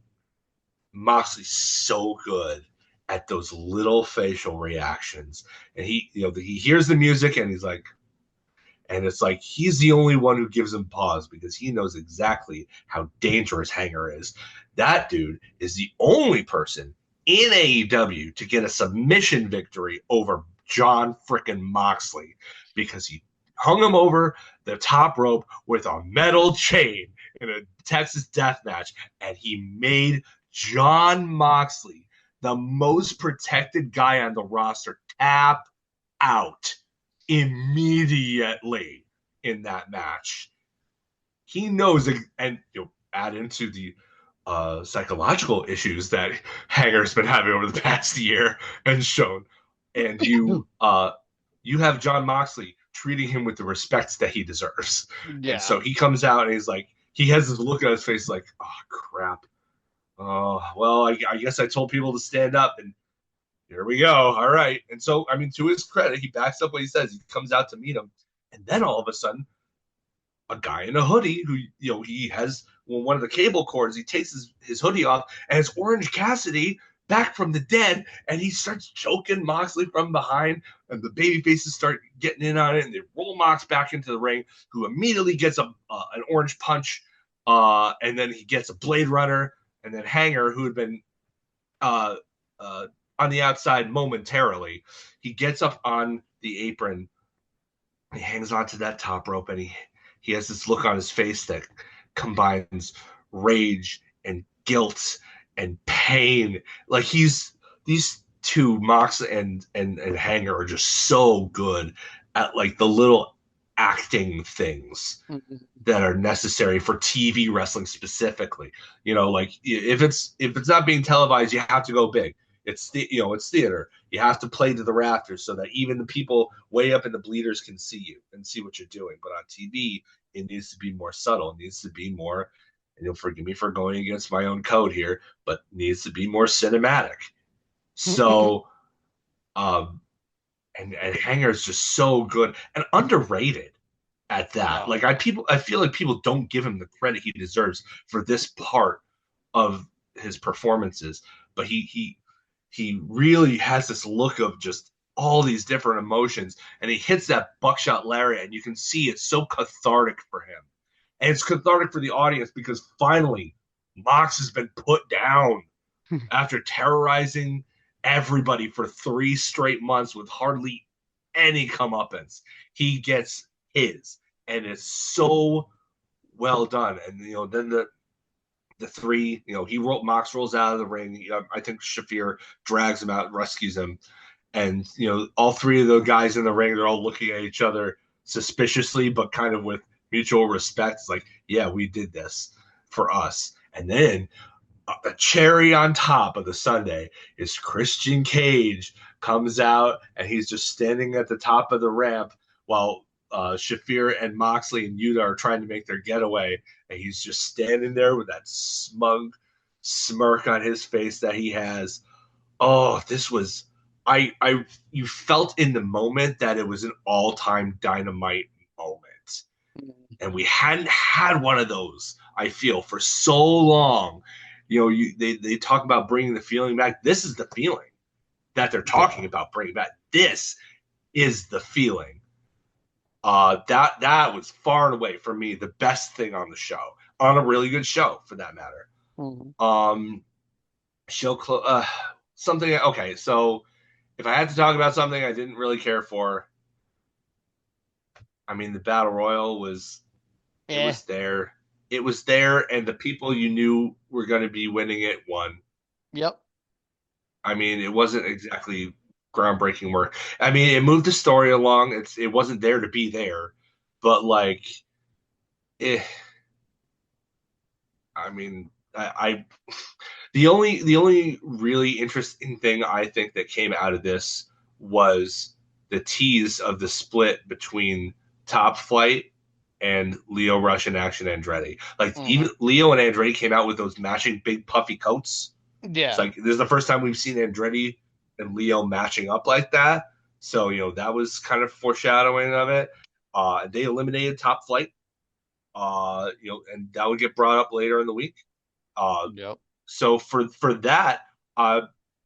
Moxley's so good at those little facial reactions, and he hears the music and he's like, and it's like he's the only one who gives him pause because he knows exactly how dangerous Hanger is. That dude is the only person in AEW to get a submission victory over John frickin' Moxley because he hung him over the top rope with a metal chain in a Texas death match, and he made John Moxley, the most protected guy on the roster, tap out immediately in that match. He knows, and add into the psychological issues that Hanger's been having over the past year and shown, and you have John Moxley treating him with the respect that he deserves, and Yeah. so he comes out and he's like, he has this look on his face like, oh crap, oh well, I guess I told people to stand up, and here we go. All right. And so, I mean, to his credit, he backs up what he says. He comes out to meet him. And then all of a sudden, a guy in a hoodie who, he has one of the cable cords, he takes his hoodie off, and it's Orange Cassidy back from the dead. And he starts choking Moxley from behind. And the baby faces start getting in on it. And they roll Mox back into the ring, who immediately gets an orange punch. And then he gets a Blade Runner. And then Hanger, who had been on the outside momentarily, he gets up on the apron, he hangs onto that top rope, and he has this look on his face that combines rage and guilt and pain. Like these two, Mox and Hanger, are just so good at like the little acting things that are necessary for TV wrestling specifically. Like if it's not being televised, you have to go big. It's theater. You have to play to the rafters so that even the people way up in the bleeders can see you and see what you're doing. But on TV, it needs to be more subtle. It needs to be more, and you'll forgive me for going against my own code here, but needs to be more cinematic. So, and Hanger is just so good and underrated at that. Yeah. Like I feel like people don't give him the credit he deserves for this part of his performances, but he really has this look of just all these different emotions, and he hits that buckshot lariat, and you can see it's so cathartic for him, and it's cathartic for the audience because finally Mox has been put down after terrorizing everybody for 3 straight months with hardly any comeuppance. He gets his, and it's so well done. And then the three, Mox rolls out of the ring. I think Shafir drags him out, rescues him, and all three of the guys in the ring, they're all looking at each other suspiciously, but kind of with mutual respect. It's like, yeah, we did this for us. And then a cherry on top of the Sunday is Christian Cage comes out, and he's just standing at the top of the ramp while Shafir and Moxley and Yuta are trying to make their getaway, and he's just standing there with that smug smirk on his face that he has. Oh, this was you felt in the moment that it was an all-time Dynamite moment, and we hadn't had one of those. I feel for so long. They talk about bringing the feeling back. This is the feeling that they're talking about bringing back. This is the feeling. That was far and away for me the best thing on the show, on a really good show for that matter. Something. Okay, so if I had to talk about something I didn't really care for, I mean the battle royal was it was there. It was there, and the people you knew were going to be winning it won. Yep. I mean, it wasn't exactly. groundbreaking work. I mean, it moved the story along. It wasn't there to be there, but like, eh, I mean, I the only really interesting thing I think that came out of this was the tease of the split between Top Flight and Leo Rush and Action Andretti. Like even Hmm. Leo and Andretti came out with those matching big puffy coats. It's Yeah. like this is the first time we've seen Andretti and Leo matching up like that. So that was kind of foreshadowing of it. They eliminated Top Flight. And that would get brought up later in the week. Uh, Yep. so for that, uh,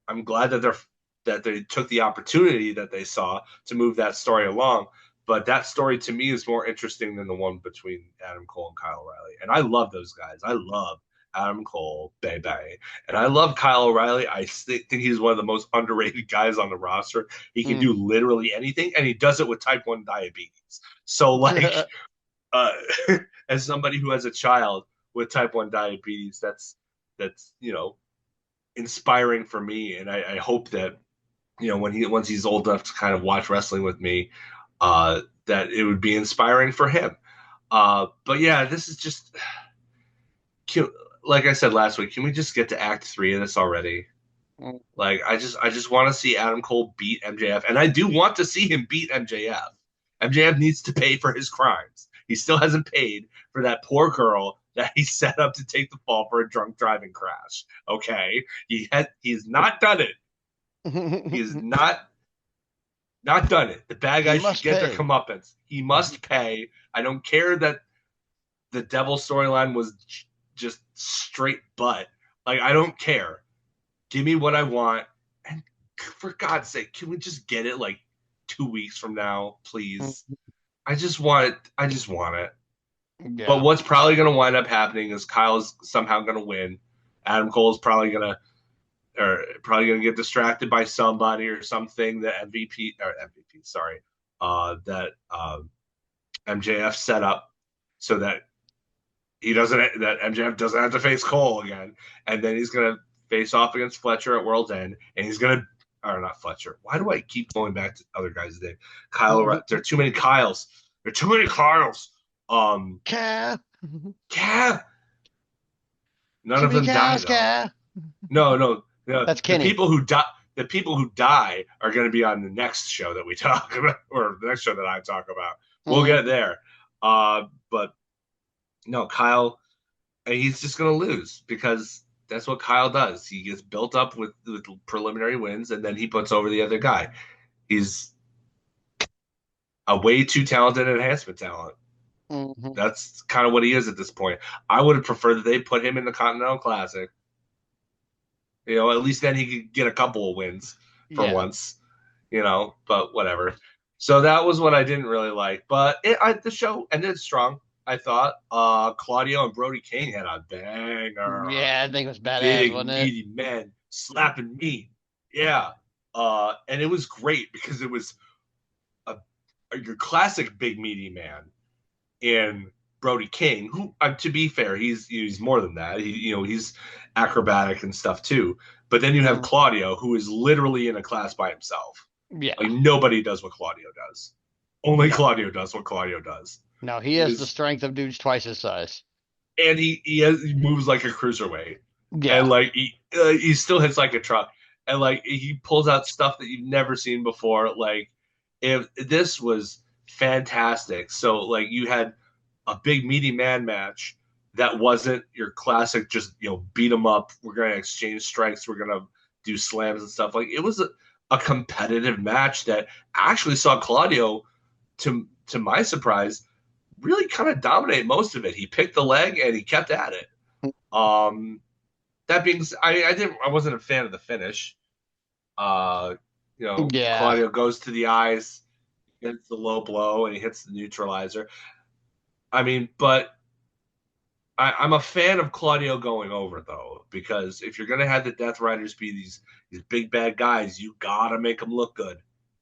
I'm glad that they took the opportunity that they saw to move that story along. But that story to me is more interesting than the one between Adam Cole and Kyle O'Reilly. And I love those guys. I love Adam Cole, baby, and I love Kyle O'Reilly. I think he's one of the most underrated guys on the roster. He can do Mm. literally anything, and he does it with type 1 diabetes. So, like, uh, as somebody who has a child with type 1 diabetes, that's inspiring for me, and I hope that once he's old enough to kind of watch wrestling with me, that it would be inspiring for him. But yeah, this is just can, like I said last week. Can we just get to Act 3 of this already? Like I just want to see Adam Cole beat MJF, and I do want to see him beat MJF. MJF needs to pay for his crimes. He still hasn't paid for that poor girl that he set up to take the fall for a drunk driving crash. Okay, he's not done it. He is not done it. The bad He guys should must get their pay. comeuppance. He must pay. I don't care that the devil storyline was just straight butt. Like I don't care. Give me what I want. And for God's sake, can we just get it like 2 weeks from now, please? I just want it. I just want it. But Yeah. what's probably going to wind up happening is Kyle's somehow going to win. Adam Cole's probably gonna get distracted by somebody or something that MVP, sorry, that MJF set up so that MJF doesn't have to face Cole again, and then he's gonna face off against Fletcher at World's End, and he's gonna or not Fletcher. Why do I keep going back to other guys' name? Kyle. There are too many Kyles. There are too many Kyles. Cal. Yeah, none of Jimmy them die though. Casca. No, no, no. That's The Kenny. people who die, are going to be on the next show that we talk about, or the next show that I talk about. We'll Hmm. get there. But no, Kyle, he's just going to lose because that's what Kyle does. He gets built up with preliminary wins, and then he puts over the other guy. He's a way too talented enhancement talent. Hmm. That's kind of what he is at this point. I would have preferred that they put him in the Continental Classic. At least then he could get a couple of wins for Yeah. once. But whatever. So that was what I didn't really like. But the show ended strong, I thought. Claudio and Brody King had a banger. Yeah, I think it was badass, Big, wasn't it? meaty men slapping meat. Yeah. And it was great because it was a, your classic big, meaty man in Brody King, who, to be fair, he's more than that. He's acrobatic and stuff too. But then you have Mm. Claudio, who is literally in a class by himself. Yeah. Like nobody does what Claudio does. Only No. Claudio does what Claudio does. No, he It has the is, strength of dudes twice his size. and he moves like a cruiserweight, and Yeah. like he still hits like a truck, and like he pulls out stuff that you've never seen before. Like if this was fantastic. So like you had a big meaty man match that wasn't your classic just beat them up. We're gonna exchange strikes. We're gonna do slams and stuff. Like it was a competitive match that actually saw Claudio, to my surprise, really kind of dominate most of it. He picked the leg and he kept at it. Um, that being, I wasn't a fan of the finish. Uh, Yeah. Claudio goes to the eyes, hits the low blow, and he hits the neutralizer. I mean, but I'm a fan of Claudio going over though, because if you're gonna have the Death Riders be these big bad guys, you gotta make them look good.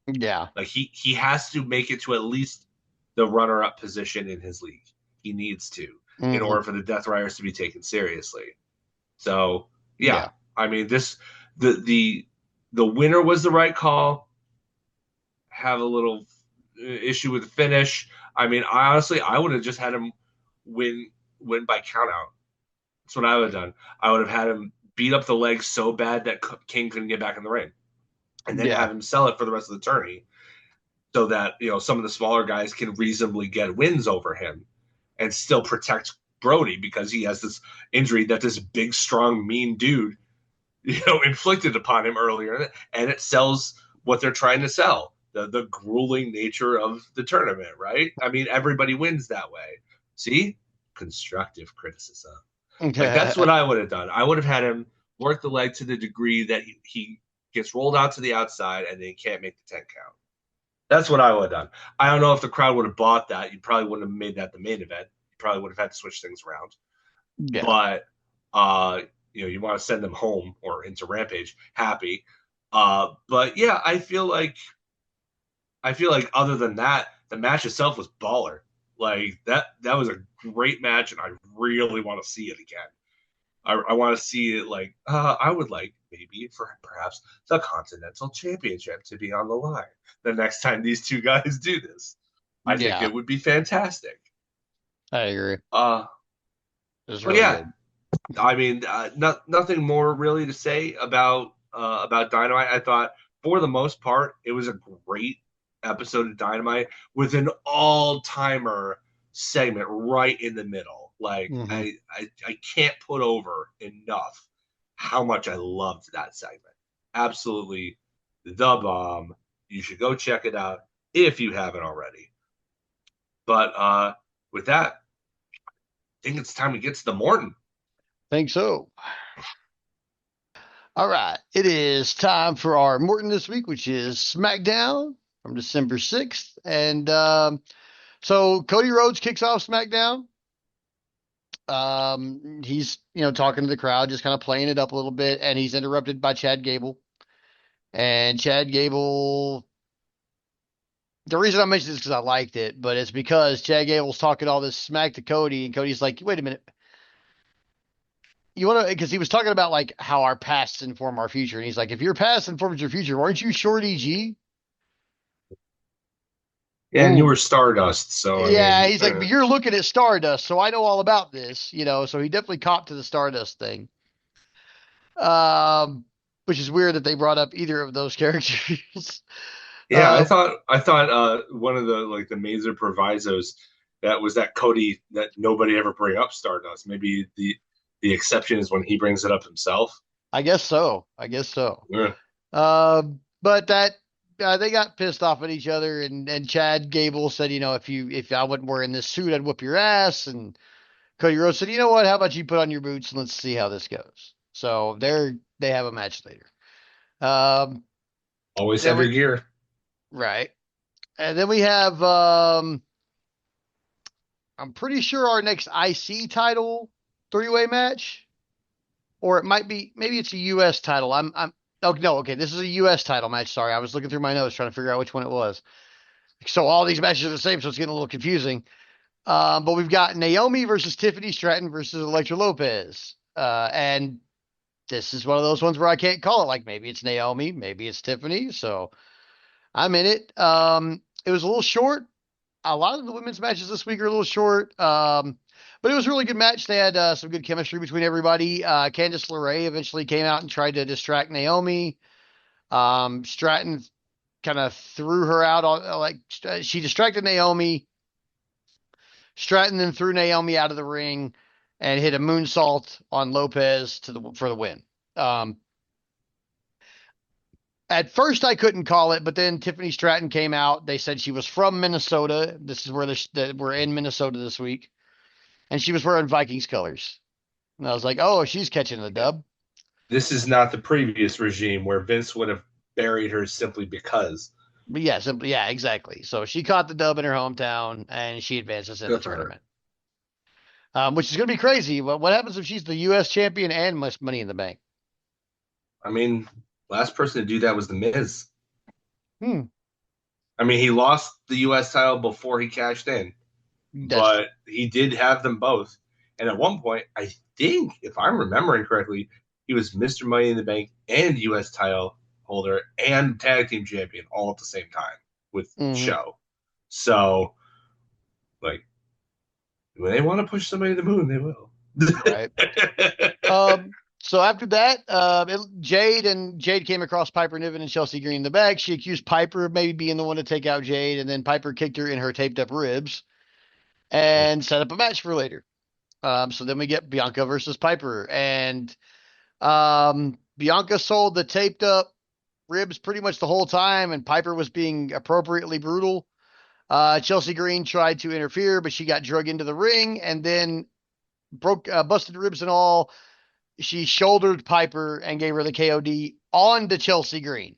Yeah. Like he has to make it to at least the runner up position in his league. He needs to in Hmm. order for the Death Riders to be taken seriously. So yeah, Yeah. I mean the the winner was the right call. have a little issue with the finish. I mean, I would have just had him win by countout. That's what I would have done. I would have had him beat up the leg so bad that King couldn't get back in the ring, and then Yeah. have him sell it for the rest of the tourney, so that some of the smaller guys can reasonably get wins over him, and still protect Brody because he has this injury that this big, strong, mean dude inflicted upon him earlier, and it sells what they're trying to sell. The grueling nature of the tournament, right? I mean, everybody wins that way. See? Constructive criticism. Like, that's what I would have done. I would have had him work the leg to the degree that he gets rolled out to the outside and then he can't make the 10 count. That's what I would have done. I don't know if the crowd would have bought that. You probably wouldn't have made that the main event. You probably would have had to switch things around. Yeah. But you want to send them home or into Rampage happy. But yeah, I feel like other than that, the match itself was baller. Like that was a great match, and I really want to see it again. I want to see it like I would like maybe for perhaps the Continental Championship to be on the line the next time these two guys do this. I think Yeah. it would be fantastic. I agree. Uh, It was but really yeah, good. I mean, nothing more really to say about Dynamite. I thought for the most part it was a great episode of Dynamite with an all timer segment right in the middle. Like Hmm. I can't put over enough how much I loved that segment. Absolutely the bomb. You should go check it out if you haven't already. But with that, I think it's time to get to the Morton. Think so. All right. It is time for our Morton this week, which is SmackDown from December 6th. And so Cody Rhodes kicks off SmackDown. He's, talking to the crowd, just kind of playing it up a little bit, and he's interrupted by Chad Gable. And Chad Gable, the reason I mentioned this is because I liked it, but it's because Chad Gable's talking all this smack to Cody, and Cody's like, wait a minute. You want to, because he was talking about like how our pasts inform our future. And he's like, if your past informs your future, aren't you Shorty G? Yeah, and you were Ooh. Stardust, so I Yeah, mean, he's like, but you're looking at Stardust, so I know all about this. So he definitely copped to the Stardust thing. Um, which is weird that they brought up either of those characters. yeah, I uh, thought I thought one of the major provisos that was that Cody that nobody ever bring up Stardust. Maybe the exception is when he brings it up himself. I guess so. I guess so. Yeah. But that they got pissed off at each other, and Chad Gable said, if I wasn't wearing this suit, I'd whoop your ass. And Cody Rhodes said, you know what? How about you put on your boots and let's see how this goes. So they have a match later. Um, Always then have your we gear. right, and then we have I'm pretty sure our next IC title three-way match, or it might be maybe it's a US title. I'm oh no, okay, this is a US title match. Sorry, I was looking through my notes trying to figure out which one it was. So all these matches are the same, so it's getting a little confusing. But we've got Naomi versus Tiffany Stratton versus Elektra Lopez. And this is one of those ones where I can't call it. Like maybe it's Naomi, maybe it's Tiffany. So I'm in it. It was a little short. A lot of the women's matches this week are a little short. But it was a really good match. They had some good chemistry between everybody. Candice LeRae eventually came out and tried to distract Naomi. Stratton kind of threw her out on she distracted Naomi. Stratton then threw Naomi out of the ring and hit a moonsault on Lopez for the win. Um, at first, I couldn't call it, but then Tiffany Stratton came out. They said she was from Minnesota. This is where we're in Minnesota this week, and she was wearing Vikings colors. And I was like, oh, she's catching the Yeah. dub. This is not the previous regime where Vince would have buried her simply because. But yeah, simply, yeah, exactly. So she caught the dub in her hometown, and she advances in the Good for her. tournament, which is going to be crazy. What happens if she's the U.S. champion and Money in the Bank? I mean, last person to do that was The Miz. Hmm, I mean, he lost the U.S. title before he cashed in, that's true. but he did have them both. And at one point, I think, if I'm remembering correctly, he was Mr. Money in the Bank and U.S. title holder and tag team champion all at the same time. with Hmm. show. So like when they want to push somebody to the moon, they will. Right. So after that, Jade came across Piper Niven and Chelsea Green in the back. She accused Piper of maybe being the one to take out Jade, and then Piper kicked her in her taped up ribs and set up a match for later. So then we get Bianca versus Piper, and Bianca sold the taped up ribs pretty much the whole time, and Piper was being appropriately brutal. Chelsea Green tried to interfere, but she got drug into the ring and then busted ribs and all. She shouldered Piper and gave her the KOD on to Chelsea Green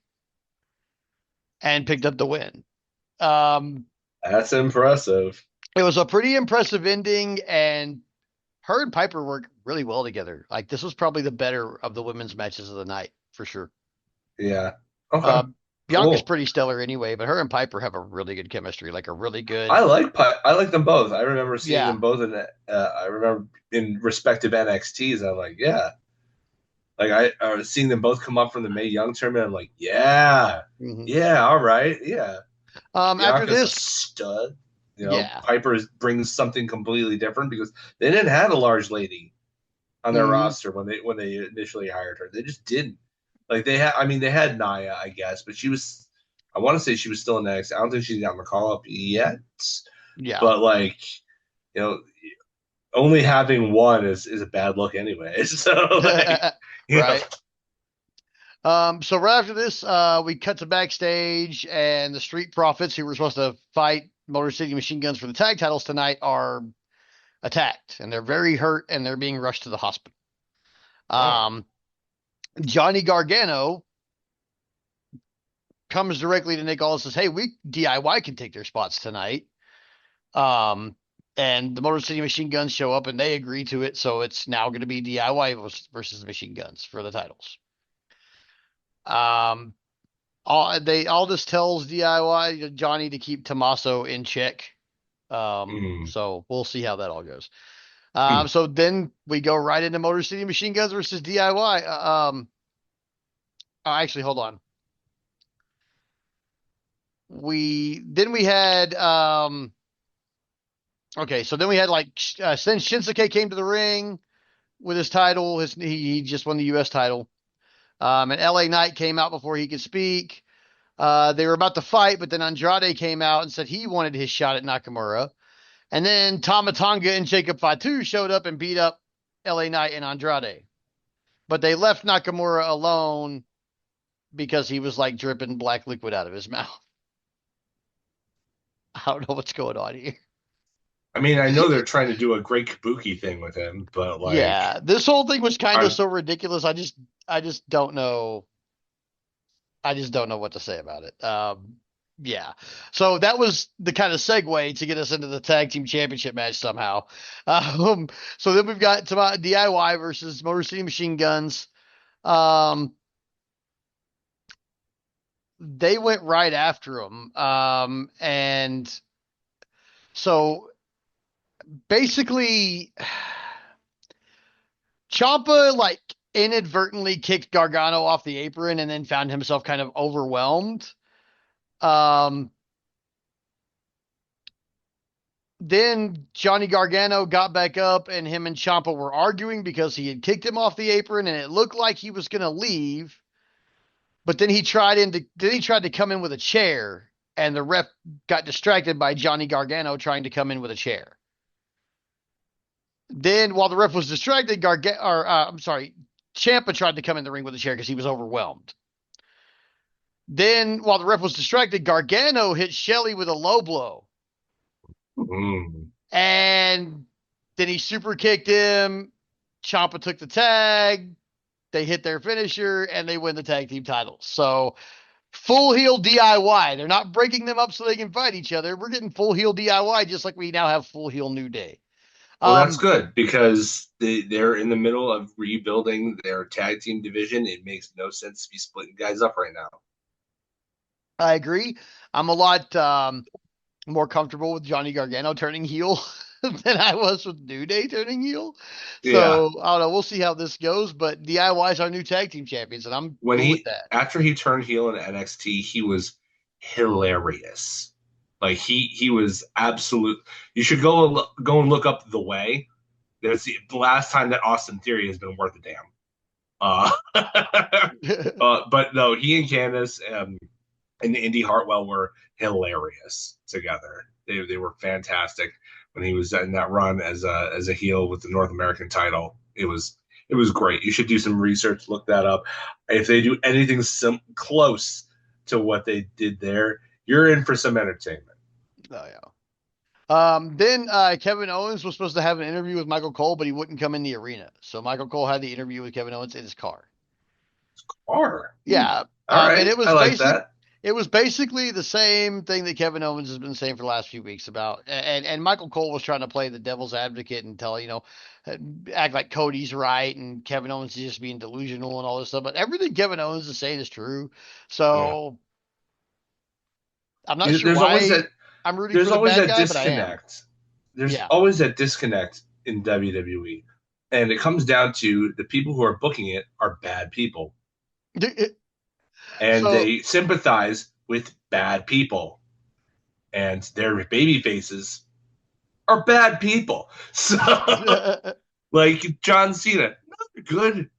and picked up the win. Um, That's impressive. it was a pretty impressive ending, and her and Piper worked really well together. Like this was probably the better of the women's matches of the night for sure. Yeah. Okay. Uh, Bianca's Cool. pretty stellar anyway, but her and Piper have a really good chemistry, like a really good, I like them both. I remember seeing yeah. them both in I remember in respective NXTs. I'm like, yeah. Like I was seeing them both come up from the Mae Young tournament. I'm like, yeah, Hmm. yeah, all right, yeah. After Bianca's a this, stud. yeah. Piper brings something completely different because they didn't have a large lady on their Hmm. roster when they initially hired her. They just didn't. Like they had, I mean, they had Naya, I guess, but she was. I want to say she was still in NXT. I don't think she's gotten the call up yet. Yeah. But like, you know, only having one is a bad look anyway. So like, you know, Right. So right after this, we cut to backstage, and the Street Profits, who were supposed to fight Motor City Machine Guns for the tag titles tonight, are attacked, and they're very hurt, and they're being rushed to the hospital. oh, Um, Johnny Gargano comes directly to Nick Aldis and says, "Hey, we DIY can take their spots tonight." Um, and the Motor City Machine Guns show up, and they agree to it, so it's now going to be DIY versus Machine Guns for the titles. Um, Aldis tells DIY Johnny to keep Tommaso in check. mm, So we'll see how that all goes. mm. So then we go right into Motor City Machine Guns versus DIY. Actually, hold on. We had okay, so then we had like since Shinsuke came to the ring with his title, he just won the U.S. title. And LA Knight came out before he could speak. They were about to fight, but then Andrade came out and said he wanted his shot at Nakamura. And then Tama Tonga and Jacob Fatu showed up and beat up LA Knight and Andrade. But they left Nakamura alone because he was like dripping black liquid out of his mouth. I don't know what's going on here. I mean, I know they're trying to do a great Kabuki thing with him, but like, Yeah, this whole thing was kind of I so ridiculous. I just don't know. I just don't know what to say about it. Yeah. So that was the kind of segue to get us into the tag team championship match somehow. Um, so then we've got DIY versus Motor City Machine Guns. Um, they went right after them. And so basically, Ciampa like inadvertently kicked Gargano off the apron and then found himself kind of overwhelmed. Um, then Johnny Gargano got back up and him and Ciampa were arguing because he had kicked him off the apron and it looked like he was going to leave. But then he tried to come in with a chair and the ref got distracted by Johnny Gargano trying to come in with a chair. Then while the ref was distracted, Ciampa tried to come in the ring with a chair because he was overwhelmed. Then while the ref was distracted, Gargano hit Shelley with a low blow. mm. And then he super kicked him. Ciampa took the tag. They hit their finisher and they win the tag team titles. So full heel DIY. They're not breaking them up so they can fight each other. We're getting full heel DIY just like we now have full heel New Day. Well, that's Um, good because they're in the middle of rebuilding their tag team division. It makes no sense to be splitting guys up right now. I agree. I'm a lot more comfortable with Johnny Gargano turning heel than I was with New Day turning heel. Yeah, So I don't know. We'll see how this goes. But DIY is our new tag team champions, and I'm when cool with he that. after he turned heel in NXT, he was hilarious. Like he was absolute. You should go and look up The Way. That's the last time that Austin Theory has been worth a damn. Uh, but no, he and Candace and Indy Hartwell were hilarious together. They were fantastic when he was in that run as a heel with the North American title. It was great. You should do some research, look that up. If they do anything close to what they did there, you're in for some entertainment. Oh yeah. Then Kevin Owens was supposed to have an interview with Michael Cole, but he wouldn't come in the arena. So Michael Cole had the interview with Kevin Owens in his car. Or Yeah. all And right, it was I like basic. that. It was basically the same thing that Kevin Owens has been saying for the last few weeks about, and Michael Cole was trying to play the devil's advocate and tell, act like Cody's right and Kevin Owens is just being delusional and all this stuff. But everything Kevin Owens is saying is true. Yeah. So I'm not sure There's always why that. I'm rooting There's for the always bad that guy, but I am. disconnect. There's Yeah. always that disconnect in WWE, and it comes down to the people who are booking it are bad people, and So they sympathize with bad people, and their baby faces are bad people. So, like John Cena, not a good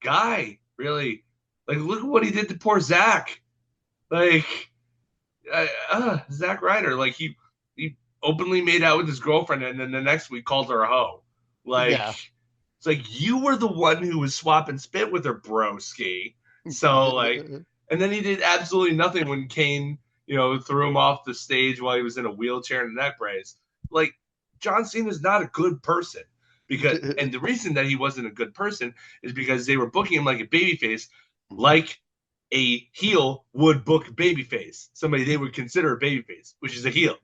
guy, really. Like, look at what he did to poor Zach. Like, Zack Ryder, like he openly made out with his girlfriend, and then the next week called her a hoe. Like, yeah. it's like you were the one who was swapping spit with her, broski. So like, and then he did absolutely nothing when Kane, threw him off the stage while he was in a wheelchair and a neck brace. Like, John Cena's not a good person and the reason that he wasn't a good person is because they were booking him like a babyface, like a heel would book babyface, somebody they would consider a babyface, which is a heel.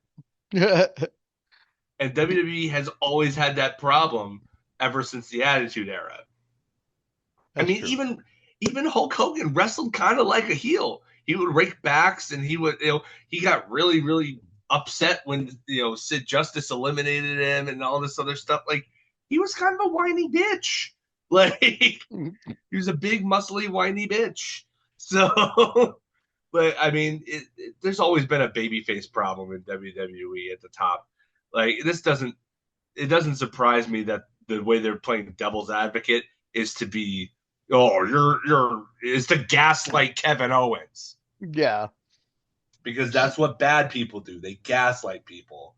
And WWE has always had that problem ever since the Attitude Era. I That's mean, true. even Hulk Hogan wrestled kind of like a heel. He would rake backs, and he got really really upset when Sid Justice eliminated him and all this other stuff. Like, he was kind of a whiny bitch. Like, he was a big muscly whiny bitch. So, but I mean, there's always been a babyface problem in WWE at the top. Like, it doesn't surprise me that the way they're playing devil's advocate is to be, oh, is to gaslight Kevin Owens, Yeah. because that's what bad people do. They gaslight people,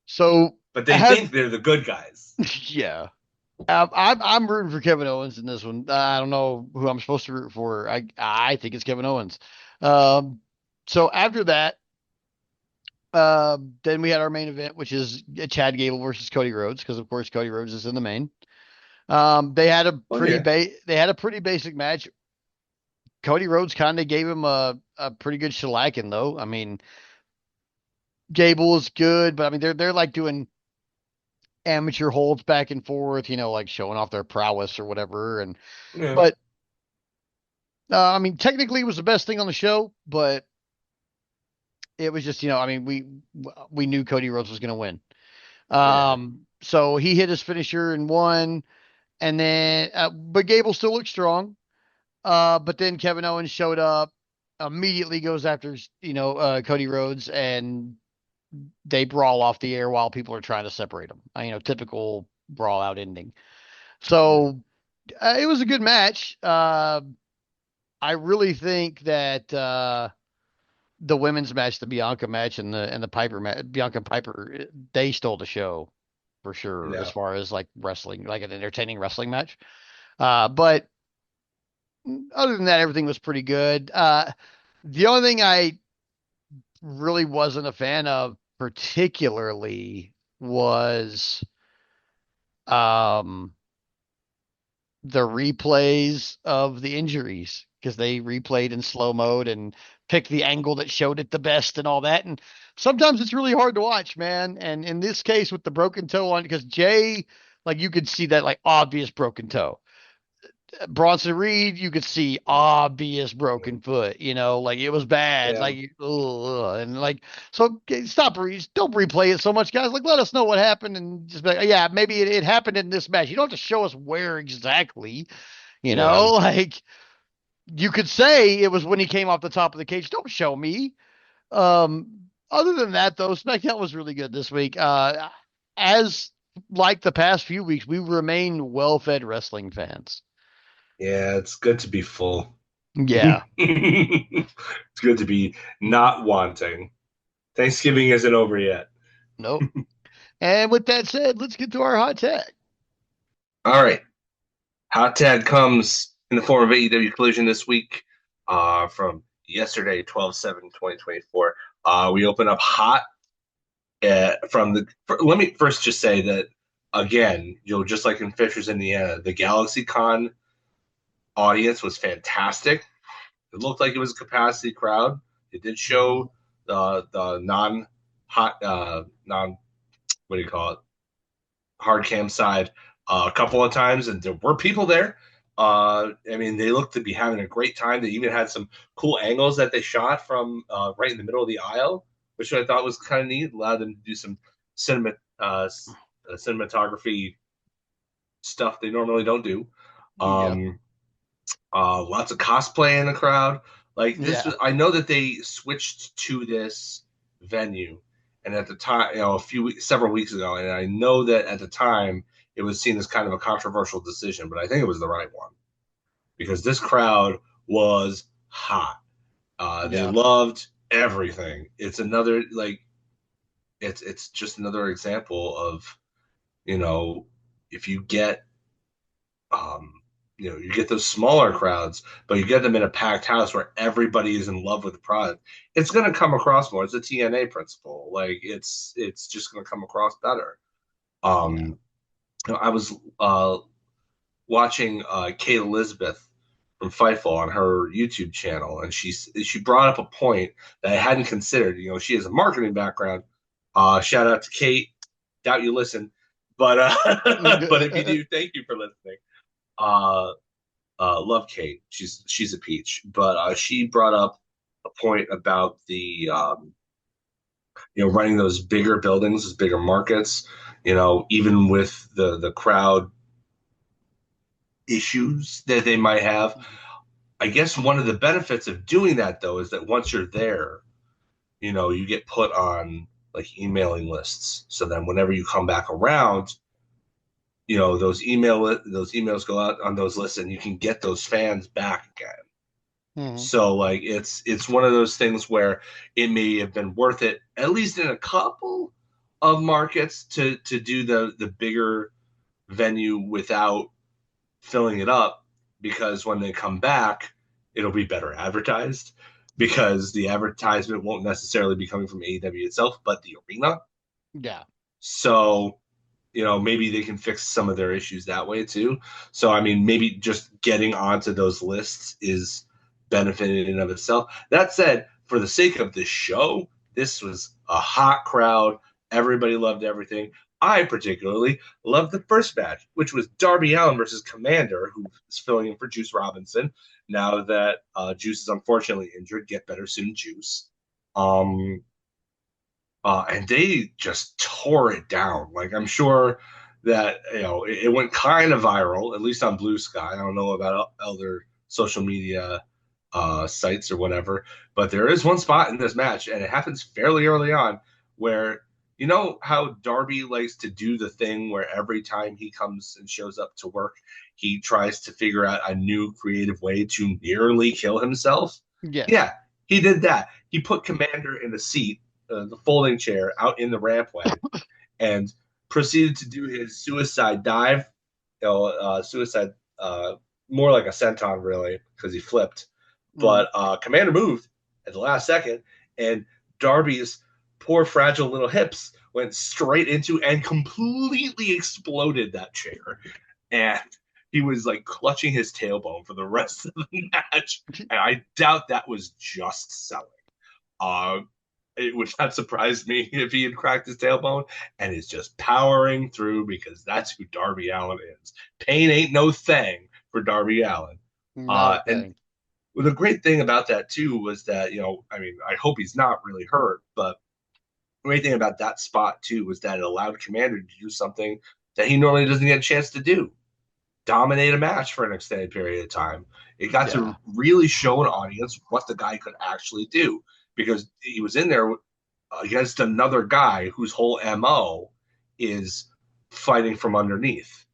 So but they have think they're the good guys. yeah. I'm rooting for Kevin Owens in this one. I don't know who I'm supposed to root for. I think it's Kevin Owens. Um, so after that, then we had our main event, which is Chad Gable versus Cody Rhodes, because of course Cody Rhodes is in the main. Oh yeah, They had a pretty basic match. Cody Rhodes kind of gave him a pretty good shellacking though. I mean, Gable is good, but I mean they're like doing amateur holds back and forth, like showing off their prowess or whatever. And yeah, but I mean, technically, it was the best thing on the show, but it was just, I mean, we knew Cody Rhodes was going to win. yeah, So he hit his finisher and won, and then but Gable still looked strong. But then Kevin Owens showed up, immediately goes after Cody Rhodes, and they brawl off the air while people are trying to separate them. Typical brawl out ending. So it was a good match. I really think that the women's match, the Bianca match, and the Piper match, Bianca and Piper, they stole the show for sure as yeah. far as like wrestling, like an entertaining wrestling match. But other than that, everything was pretty good. The only thing I really wasn't a fan of particularly was um the replays of the injuries, because they replayed in slow mode and picked the angle that showed it the best and all that. And sometimes it's really hard to watch, man. And in this case, with the broken toe on, because Jay, like you could see that like obvious broken toe. Bronson Reed, you could see obvious broken foot. Like it was bad. Yeah. Like, ugh, and like, so stop, don't replay it so much, guys. Like, let us know what happened and just be like, yeah, maybe it happened in this match. You don't have to show us where exactly. Yeah. Like You could say it was when he came off the top of the cage. Don't show me. Other than that, though, SmackDown was really good this week. As like the past few weeks, we remain well-fed wrestling fans. Yeah, it's good to be full. Yeah. It's good to be not wanting. Thanksgiving isn't over yet. Nope. And with that said, let's get to our hot tag. All right. Hot tag comes in the form of AEW Collision this week from yesterday, 12/7/2024. We open up hot let me first just say that, again, just like in Fishers, Indiana, the GalaxyCon audience was fantastic. It looked like it was a capacity crowd. It did show the non hot non what do you call it, hard cam side a couple of times, and there were people there. I mean, they looked to be having a great time. They even had some cool angles that they shot from right in the middle of the aisle, which I thought was kind of neat. Allowed them to do some cinema, cinematography stuff they normally don't do. Yeah. Um, Lots of cosplay in the crowd. Like this Yeah. was, I know that they switched to this venue, and at the time, several weeks ago, and I know that at the time it was seen as kind of a controversial decision, but I think it was the right one because this crowd was hot. They Yeah. loved everything. It's another like it's just another example of you know if you get um, you get those smaller crowds, but you get them in a packed house where everybody is in love with the product. It's going to come across more. It's a TNA principle. Like it's just going to come across better. Yeah. Um, I was watching Kate Elizabeth from Fightful on her YouTube channel, and she brought up a point that I hadn't considered. She has a marketing background. Shout out to Kate. Doubt you listen, but but if you do, thank you for listening. Uh, love Kate. She's a peach. But she brought up a point about the running those bigger buildings, those bigger markets. Even with the crowd issues that they might have. I guess one of the benefits of doing that though is that once you're there, you get put on like emailing lists. So then whenever you come back around, those emails go out on those lists, and you can get those fans back again. Mhm. So like it's one of those things where it may have been worth it, at least in a couple of markets, to do the bigger venue without filling it up, because when they come back, it'll be better advertised because the advertisement won't necessarily be coming from AEW itself, but the arena. Yeah. So maybe they can fix some of their issues that way too. So, I mean, maybe just getting onto those lists is benefiting in and of itself. That said, for the sake of this show, this was a hot crowd. Everybody loved everything. I particularly loved the first match, which was Darby Allin versus Commander, who is filling in for Juice Robinson. Now that Juice is unfortunately injured, get better soon, Juice. Um, and they just tore it down. Like, I'm sure that it went kind of viral, at least on Blue Sky. I don't know about other social media sites or whatever, but there is one spot in this match, and it happens fairly early on, where how Darby likes to do the thing where every time he comes and shows up to work, he tries to figure out a new creative way to nearly kill himself. Yes. Yeah, he did that. He put Commander in the seat, the folding chair, out in the rampway, and proceeded to do his suicide dive. Suicide, more like a senton, really, because he flipped. Mhm. But Commander moved at the last second, and Darby's poor, fragile little hips went straight into and completely exploded that chair. And he was like clutching his tailbone for the rest of the match. And I doubt that was just selling. Uh, it would not surprise me if he had cracked his tailbone and is just powering through, because that's who Darby Allin is. Pain ain't no thing for Darby Allin. Not a And thing. the great thing about that too was that, I mean, I hope he's not really hurt, but the great thing about that spot too was that it allowed Commander to do something that he normally doesn't get a chance to do. dominate a match for an extended period of time. It got Yeah. to really show an audience what the guy could actually do because he was in there against another guy whose whole MO is fighting from underneath.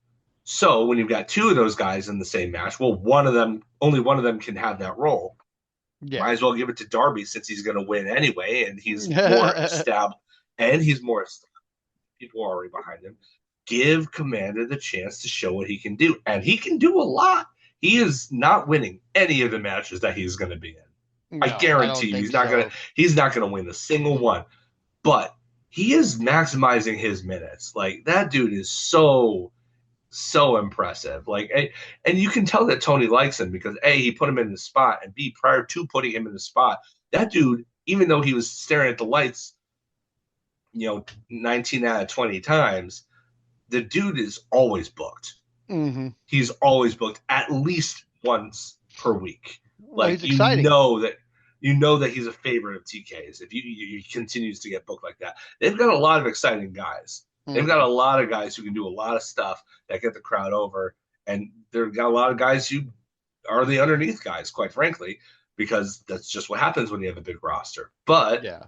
So when you've got two of those guys in the same match, well, only one of them can have that role. Yeah. Might as well give it to Darby since he's going to win anyway, and he's more established. People are already behind him. Give Commander the chance to show what he can do, and he can do a lot. He is not winning any of the matches that he's going to be in. I No, I don't guarantee you, think so. he's not gonna win a single one. But he is maximizing his minutes. Like that dude is so impressive. Like, and you can tell that Tony likes him because A, he put him in the spot, and B, prior to putting him in the spot, that dude, even though he was staring at the lights, 19 out of 20 times, the dude is always booked. Hmm. He's always booked at least once per week. Well, Like he's exciting. you know that he's a favorite of TK's if he continues to get booked like that. They've got a lot of exciting guys. They've got Hmm. a lot of guys who can do a lot of stuff that get the crowd over, and they've got a lot of guys who are the underneath guys, quite frankly, because that's just what happens when you have a big roster. But Yeah.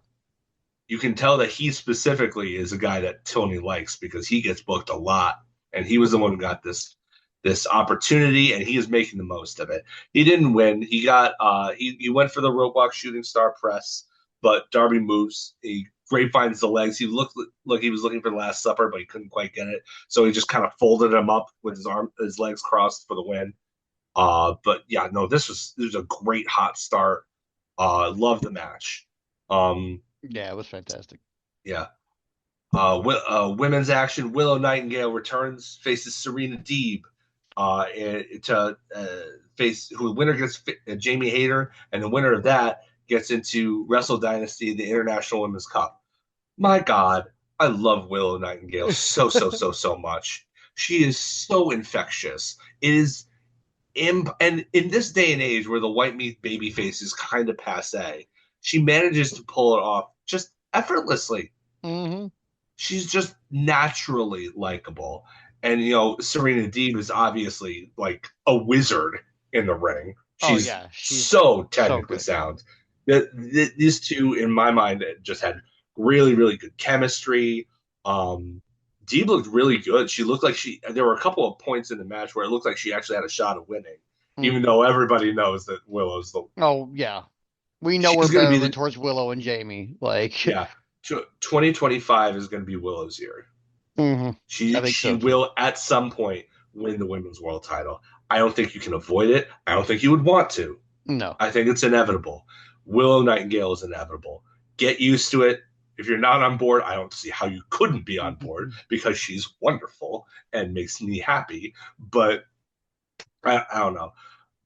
you can tell that he specifically is a guy that Tony likes because he gets booked a lot, and he was the one who got this opportunity, and he is making the most of it. He didn't win. He got he went for the roadblock shooting star press, but Darby moves. He grapevines the legs. He looked like he was looking for the Last Supper, but he couldn't quite get it. So he just kind of folded him up with his legs crossed for the win. But yeah, no, this was a great hot start. Love the match. Um, Yeah, it was fantastic. yeah. Women's action. Willow Nightingale returns, faces Serena Deeb. To face who the winner gets Jamie Hayter, and the winner of that gets into Wrestle Dynasty, the International Women's Cup. My God, I love Willow Nightingale so much. She is so infectious. It is and in this day and age where the white meat baby face is kind of passe, she manages to pull it off just effortlessly. Hmm. She's just naturally likable. And Serena Deeb is obviously like a wizard in the ring. Oh She's yeah, she's so so technically good. sound. These two, in my mind, just had really good chemistry. Deeb looked really good. She looked like there were a couple of points in the match where it looked like she actually had a shot of winning, even Hmm. though everybody knows that Willow's the Oh yeah, we know we're she's going to be better the towards Willow and Jamie. Like, yeah. 2025 is going to be Willow's year. hmm, I She think she so too. will at some point win the women's world title. I don't think you can avoid it. I don't think you would want to. No. I think it's inevitable. Willow Nightingale is inevitable. Get used to it. If you're not on board, I don't see how you couldn't be on board because she's wonderful and makes me happy. But I don't know.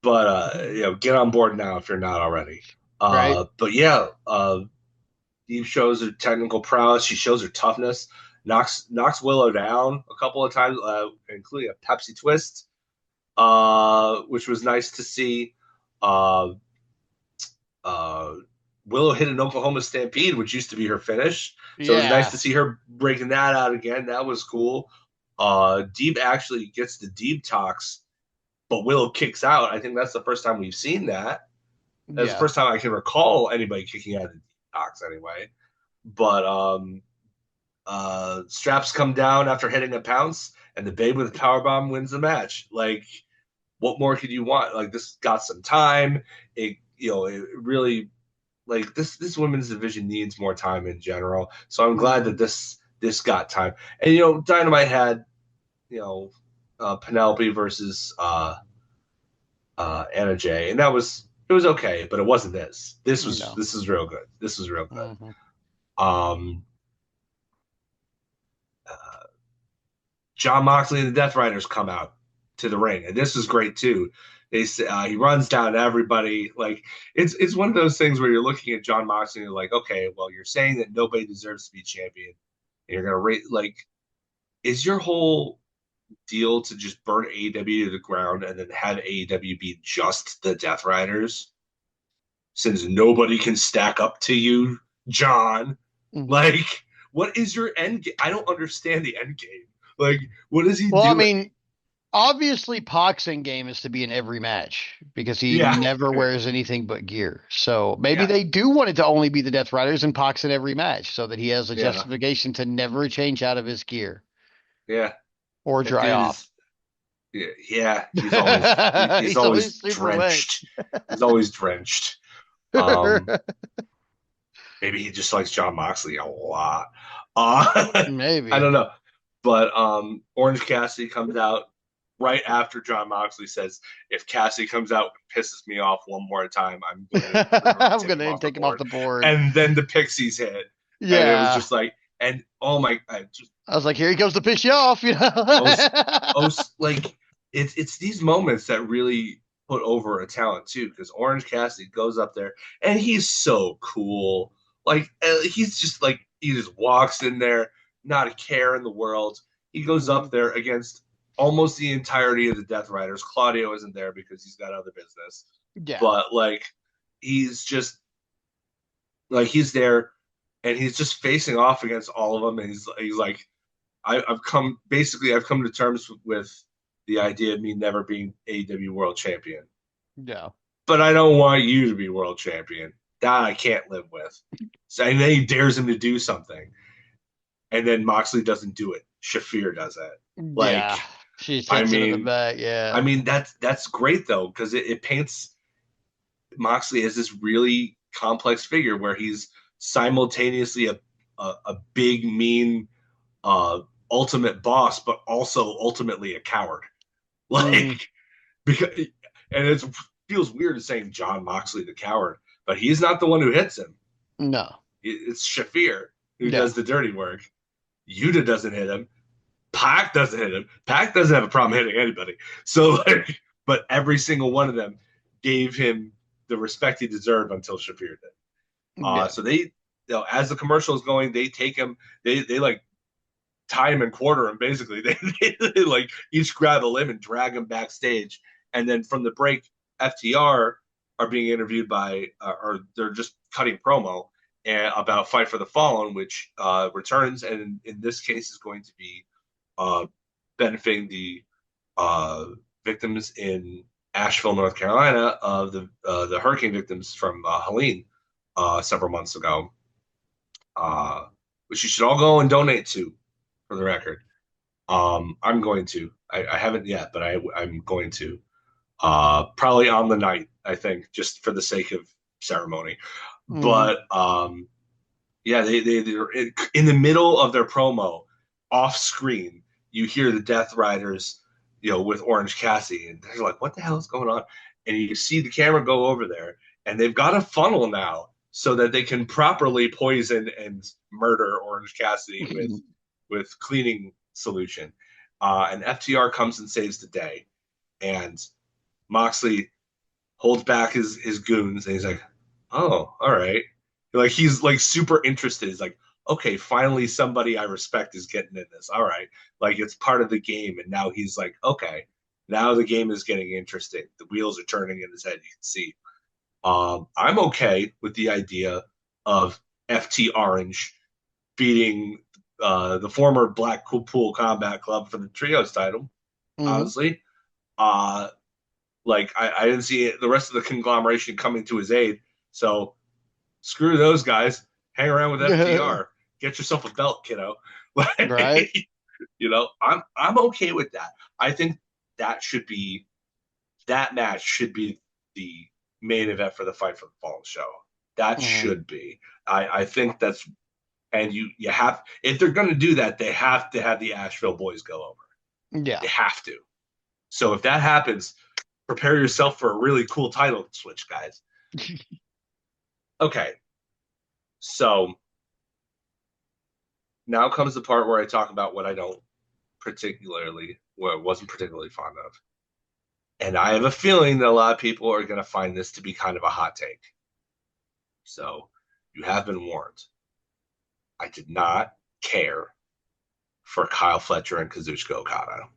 But get on board now if you're not already. Right? But yeah, Eve shows her technical prowess. She shows her toughness. Knocks Willow down a couple of times, including a Pepsi twist, which was nice to see. Uh, uh, Willow hit an Oklahoma Stampede, which used to be her finish. So it was nice Yeah. to see her breaking that out again. That was cool. Deeb actually gets the Deeb talks, but Willow kicks out. I think that's the first time we've seen that. That's the Yeah. first time I can recall anybody kicking out of Deeb talks anyway. But straps come down after hitting a pounce, and the Babe with the power bomb wins the match. Like, what more could you want? Like, this got some time. It really like this women's division needs more time in general. So I'm glad that Hmm. this got time. And Dynamite had Penelope versus Anna Jay, and it was okay, but it wasn't this. No. This is real good. This is real good. Hmm. Um, uh, John Moxley and the Death Riders come out to the ring, and this is great too. He runs down everybody. Like it's one of those things where you're looking at John Moxley and you're like, okay, well, you're saying that nobody deserves to be champion, and you're gonna rate like, is your whole deal to just burn AEW to the ground and then have AEW be just the Death Riders, since nobody can stack up to you, John? Hmm. Like, what is your end game? I don't understand the end game. Like, what is he Well, I doing? mean, obviously Pac's end game is to be in every match because he Yeah, never wears anything but gear. So maybe yeah, they do want it to only be the Death Riders and Pac's in every match so that he has a yeah, justification to never change out of his gear yeah. or That dry dude off. is, yeah, yeah. He's He's always always super wet. drenched. He's always drenched. Um, Maybe he just likes John Moxley a lot. I Maybe. don't know. But Orange Cassidy comes out right after John Moxley says, if Cassidy comes out and pisses me off one more time, I'm going to I'm take him gonna off the take him off board. the board. And then the Pixies hit. And it was Yeah. just like, and oh my, I just, I was like, here he comes to piss you off, you oh, know? oh, like, it's these moments that really put over a talent too, because Orange Cassidy goes up there and he's so cool. Like he's just like he just walks in there, not a care in the world. He goes up Mhm. there against almost the entirety of the Death Riders. Claudio isn't there because he's got other business, Yeah. but like he's just like he's there and he's just facing off against all of them, and he's like I've come to terms with the idea of me never being AEW World Champion, Yeah. but I don't want you to be World Champion. That I can't live with. So, and then he dares him to do something, and then Moxley doesn't do it. Shafir does it. Like, Yeah. She I hits him in the mean, back. Yeah. that's great though because it paints Moxley as this really complex figure where he's simultaneously a big mean uh, ultimate boss, but also ultimately a coward. Hmm. Like because and it feels weird saying John Moxley the coward, but he's not the one who hits him. No. It's Shafir who Yeah. does the dirty work. Yuta doesn't hit him. Pac doesn't hit him. Pac doesn't have a problem hitting anybody. So, like, but every single one of them gave him the respect he deserved until Shafir did. Yeah. So as the commercial is going, they take him. They like tie him and quarter him. Basically, they like each grab a limb and drag him backstage, and then from the break, FTR are being interviewed by, or they're just cutting promo and about Fight for the Fallen, which returns, and in this case is going to be uh, benefiting the victims in Asheville, North Carolina, of the hurricane victims from Helene several months ago, uh, which you should all go and donate to, for the record. I'm going to. I haven't yet, but I'm going to. Probably on the night, I think, just for the sake of ceremony. Hmm. But yeah, they're in the middle of their promo, off screen. You hear the Death Riders, with Orange Cassidy, and they're like, "What the hell is going on?" And you see the camera go over there, and they've got a funnel now so that they can properly poison and murder Orange Cassidy with cleaning solution. And FTR comes and saves the day, and Moxley holds back his goons, and he's like, "Oh, all right." Like he's like super interested. He's like, "Okay, finally somebody I respect is getting in this. All right." Like it's part of the game, and now he's like, "Okay, now the game is getting interesting. The wheels are turning in his head. You can see." I'm okay with the idea of FT Orange beating the former Blackpool Combat Club for the trios title. Hmm. Honestly, uh, like I didn't see the rest of the conglomeration coming to his aid. So screw those guys. Hang around with FTR. Get yourself a belt, kiddo. Right. Like, I'm okay with that. I think that should be that match should be the main event for the Fight for the Fallen show. That Hmm. should be. I think that's and you have if they're going to do that, they have to have the Asheville boys go over. Yeah. They have to. So if that happens, prepare yourself for a really cool title switch, guys. Okay, so now comes the part where I talk about what I wasn't particularly fond of. And I have a feeling that a lot of people are going to find this to be kind of a hot take. So you have been warned. I did not care for Kyle Fletcher and Kazuchika Okada.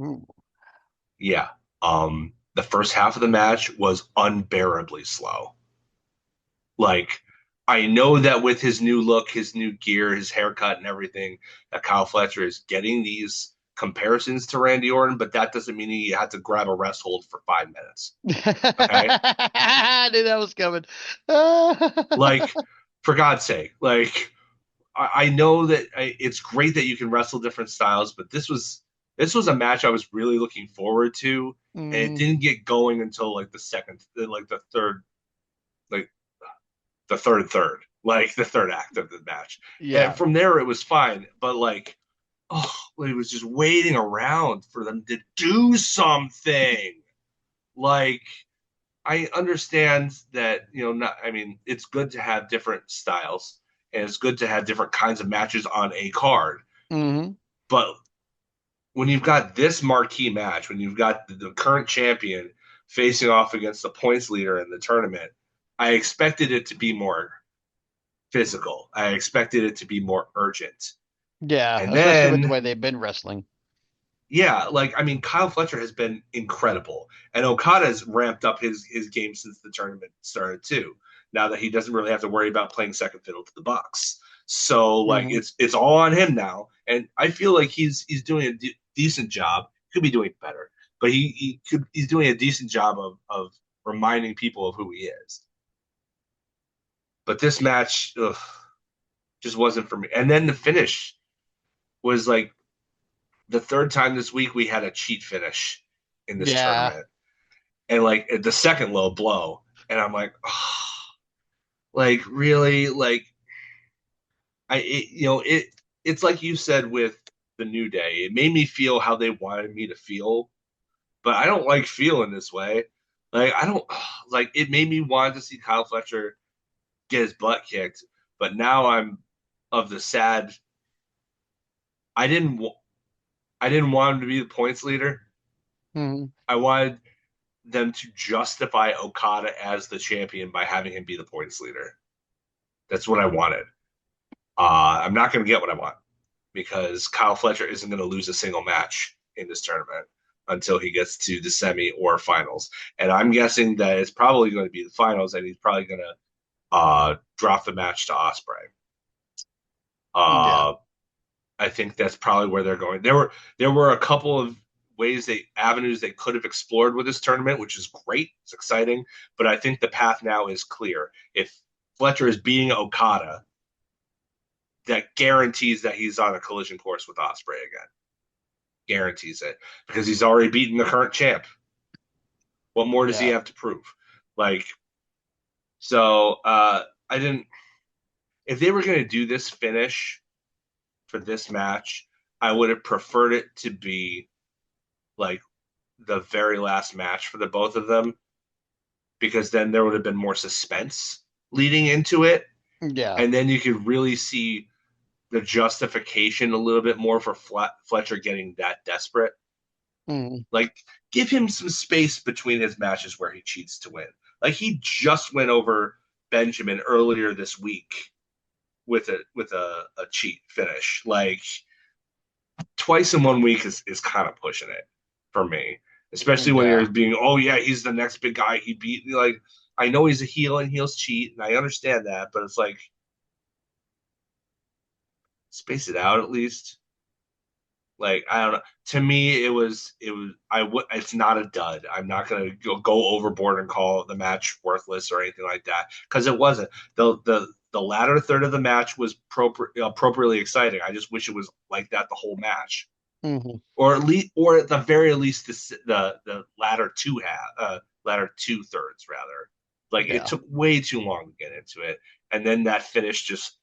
Ooh. Yeah. The first half of the match was unbearably slow. Like, I know that with his new look, his new gear, his haircut, and everything, that Kyle Fletcher is getting these. comparisons to Randy Orton, but that doesn't mean he had to grab a rest hold for 5 minutes. Okay, I knew that was coming. like for God's sake, like I know that it's great that you can wrestle different styles, but this was a match I was really looking forward to, and it Mm, didn't get going until like the second, like like the third act of the match, and yeah. from there it was fine. But like, oh, it was just waiting around for them to do something. Like, I understand that, not, I mean, it's good to have different styles and it's good to have different kinds of matches on a card. Hmm. But when you've got this marquee match, when you've got the current champion facing off against the points leader in the tournament, I expected it to be more physical. I expected it to be more urgent. Yeah, And especially with the then, way they've been wrestling. yeah, like I mean, Kyle Fletcher has been incredible, and Okada's ramped up his game since the tournament started too. Now that he doesn't really have to worry about playing second fiddle to the Bucks, so like Hmm. it's all on him now, and I feel like he's doing a decent job. Could be doing better, but he's doing a decent job of reminding people of who he is. But this match just wasn't for me. And then the finish was like the third time this week we had a cheat finish in this Yeah. tournament, and like the second low blow, and I'm like, oh, like really, like it's like you said with the New Day. It made me feel how they wanted me to feel, but I don't like feeling this way. Like I don't like it made me want to see Kyle Fletcher get his butt kicked, but now I'm of the sad. I didn't. I didn't want him to be the points leader. Hmm. I wanted them to justify Okada as the champion by having him be the points leader. That's what I wanted. I'm not going to get what I want because Kyle Fletcher isn't going to lose a single match in this tournament until he gets to the semi or finals. And I'm guessing that it's probably going to be the finals, and he's probably going to drop the match to Osprey. Yeah. Uh, I think that's probably where they're going. There were a couple of avenues they could have explored with this tournament, which is great. It's exciting, but I think the path now is clear. If Fletcher is beating Okada, that guarantees that he's on a collision course with Osprey again. Guarantees it because he's already beaten the current champ. What more does he Yeah. have to prove? Like, so I didn't. If they were going to do this finish for this match, I would have preferred it to be like the very last match for the both of them because then there would have been more suspense leading into it, Yeah. and then you could really see the justification a little bit more for Fletcher getting that desperate. Hmm. Like, give him some space between his matches where he cheats to win. Like he just went over Benjamin earlier this week with a cheat finish. Like twice in 1 week is kind of pushing it for me, especially when you're Yeah. being, oh yeah, he's the next big guy he beat. Like I know he's a heel and heels cheat, and I understand that, but it's like space it out at least. Like I don't know. To me, it was it's not a dud. I'm not gonna go overboard and call the match worthless or anything like that because it wasn't. The latter third of the match was appropriately exciting. I just wish it was like that the whole match, Hmm. or at the very least the latter two thirds rather. Like it Yeah. took way too long to get into it, and then that finish just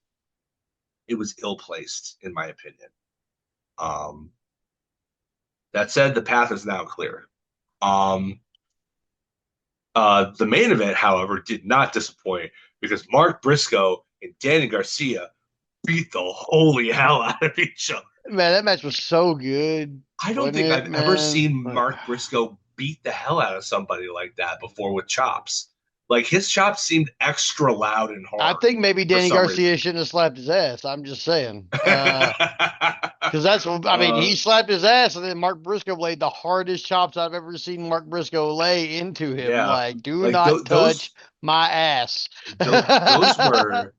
it was ill placed in my opinion. Um, that said, the path is now clear. Um, the main event, however, did not disappoint because Mark Briscoe and Danny Garcia beat the holy hell out of each other. Man, that match was so good, I don't wasn't think it, I've ever man? seen Like, Mark Briscoe beat the hell out of somebody like that before with chops. Like his chops seemed extra loud and I hard think maybe for Danny some reason. Garcia shouldn't have slapped his ass. I'm just saying. Because that's what I mean. uh, He slapped his ass, and then Mark Briscoe laid the hardest chops I've ever seen Mark Briscoe lay into him. yeah, Like, do like not touch those my ass. those were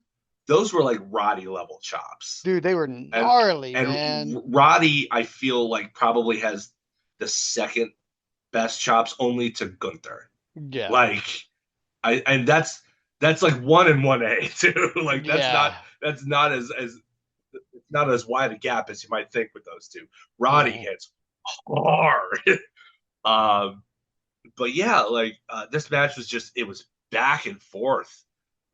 those were like Roddy level chops. Dude, they were and gnarly, and man. Roddy, I feel like probably has the second best chops, only to Gunther. Yeah. Like and that's like 1 and 1A too. Like Yeah. that's not as not as wide a gap as you might think with those two. Roddy Mhm. hits hard. um, but yeah, like this match was just, it was back and forth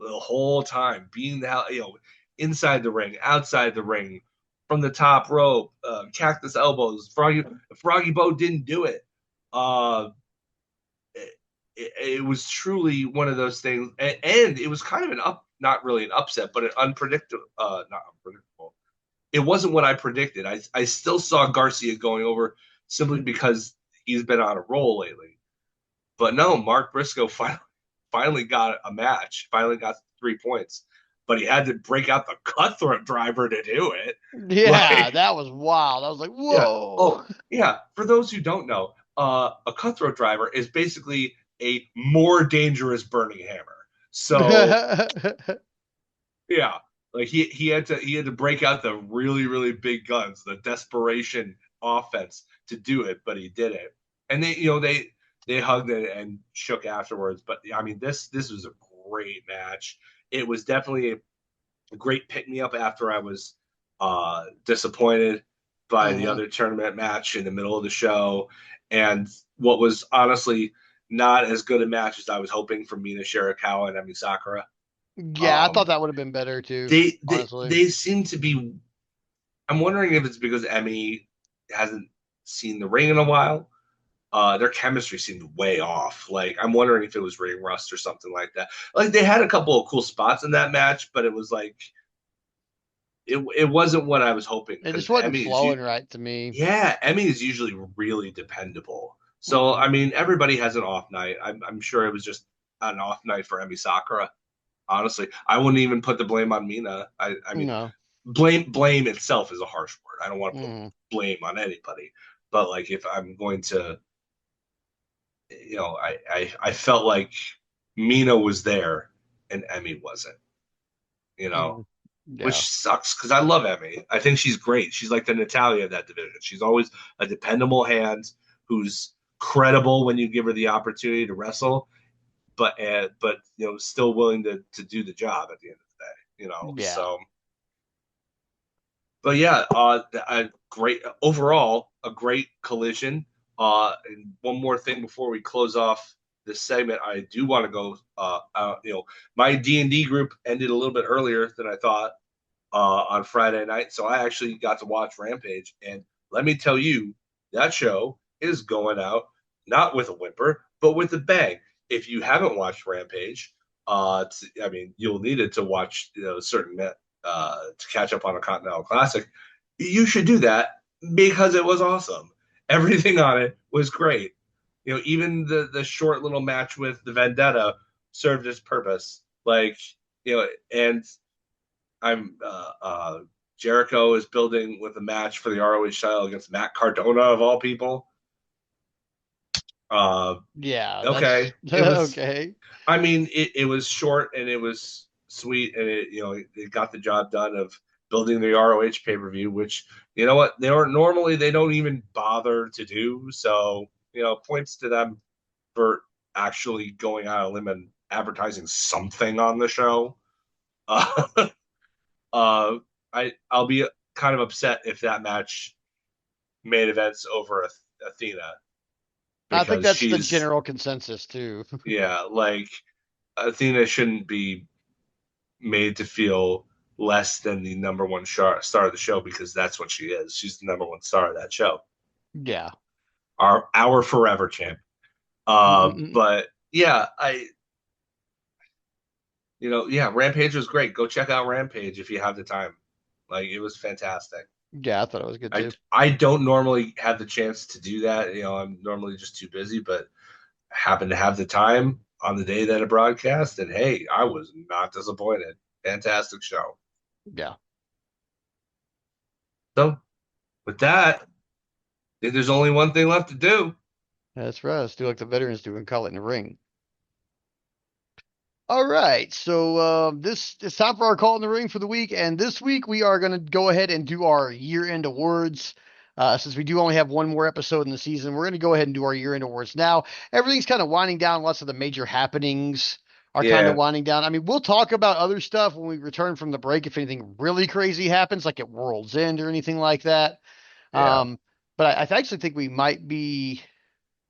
the whole time, being the, inside the ring, outside the ring, from the top rope, cactus elbows. Froggy Bow didn't do it. Uh, it was truly one of those things, and it was kind of not really an upset, but an unpredictable, not unpredictable. It wasn't what I predicted. I still saw Garcia going over simply because he's been on a roll lately. But no, Mark Briscoe finally got a match, finally got 3 points, but he had to break out the cutthroat driver to do it. Yeah, Like, that was wild. I was like, yeah. whoa. Oh, yeah. For those who don't know, a cutthroat driver is basically a more dangerous burning hammer. So yeah, like he had to break out the really really big guns, the desperation offense to do it, but he did it. And they hugged and shook afterwards. But I mean, this was a great match. It was definitely a great pick me up after I was disappointed by the Mhm. other tournament match in the middle of the show, and what was honestly not as good a match as I was hoping for Mina Shirakawa and Emi Sakura. Yeah, I thought Um, that would have been better too, they they honestly. they seem to be. I'm wondering if it's because Emmy hasn't seen the ring in a while. Their chemistry seemed way off. Like, I'm wondering if it was ring rust or something like that. Like, they had a couple of cool spots in that match, but it was like it wasn't what I was hoping, It just because wasn't flowing right to me. Emmy is usually really dependable. So I Mhm. mean, everybody has an off night. I'm sure it was just an off night for Emmy Sakura. Honestly, I wouldn't even put the blame on Mina. I mean, No. blame itself is a harsh word. I don't want to put Mhm. blame on anybody, but like, if I'm going to, I felt like Mina was there and Emmy wasn't. You know, Mhm. Yeah. which sucks because I love Emmy. I think she's great. She's like the Natalia of that division. She's always a dependable hand who's credible when you give her the opportunity to wrestle, but still willing to do the job at the end of the day. Yeah. So, but yeah, a great overall, a great collision. And one more thing before we close off this segment, I do want to go. My D&D group ended a little bit earlier than I thought on Friday night, so I actually got to watch Rampage, and let me tell you, that show is going out not with a whimper, but with a bang. If you haven't watched Rampage, I mean, you'll need it to watch certain to catch up on a Continental Classic. You should do that because it was awesome. Everything on it was great. Even the short little match with the Vendetta served its purpose. Like, and I'm Jericho is building with a match for the ROH title against Matt Cardona of all people. Uh, Yeah, okay, that's it was. okay. I mean, it was short and it was sweet, and it got the job done of building the ROH pay per view, which, what, they don't even bother to do. So, points to them for actually going out on a limb and advertising something on the show. Uh, Uh, I'll be kind of upset if that match main events over Athena, I think because that's the she's, general consensus too. yeah, like, Athena shouldn't be made to feel less than the number one star of the show, because that's what she is. She's the number one star of that show, Yeah. our forever champ. But yeah, yeah, Rampage was great. Go check out Rampage if you have the time. Like, it was fantastic. Yeah, I thought it was good I too. I don't normally have the chance to do that. I'm normally just too busy, but I happen to have the time on the day that it broadcast, and hey, I was not disappointed. Fantastic show. Yeah. So with that, I think there's only one thing left to do. That's right. Let's do like the veterans do and call it in the ring. All right, so this it's time for our call in the ring for the week, and this week we are going to go ahead and do our year-end awards. Since we do only have one more episode in the season, we're going to go ahead and do our year-end awards now. Everything's kind of winding down. Lots of the major happenings are kind of Yeah, winding down. I mean, we'll talk about other stuff when we return from the break if anything really crazy happens, like at World's End or anything like that. yeah, Um, but I actually think we might be.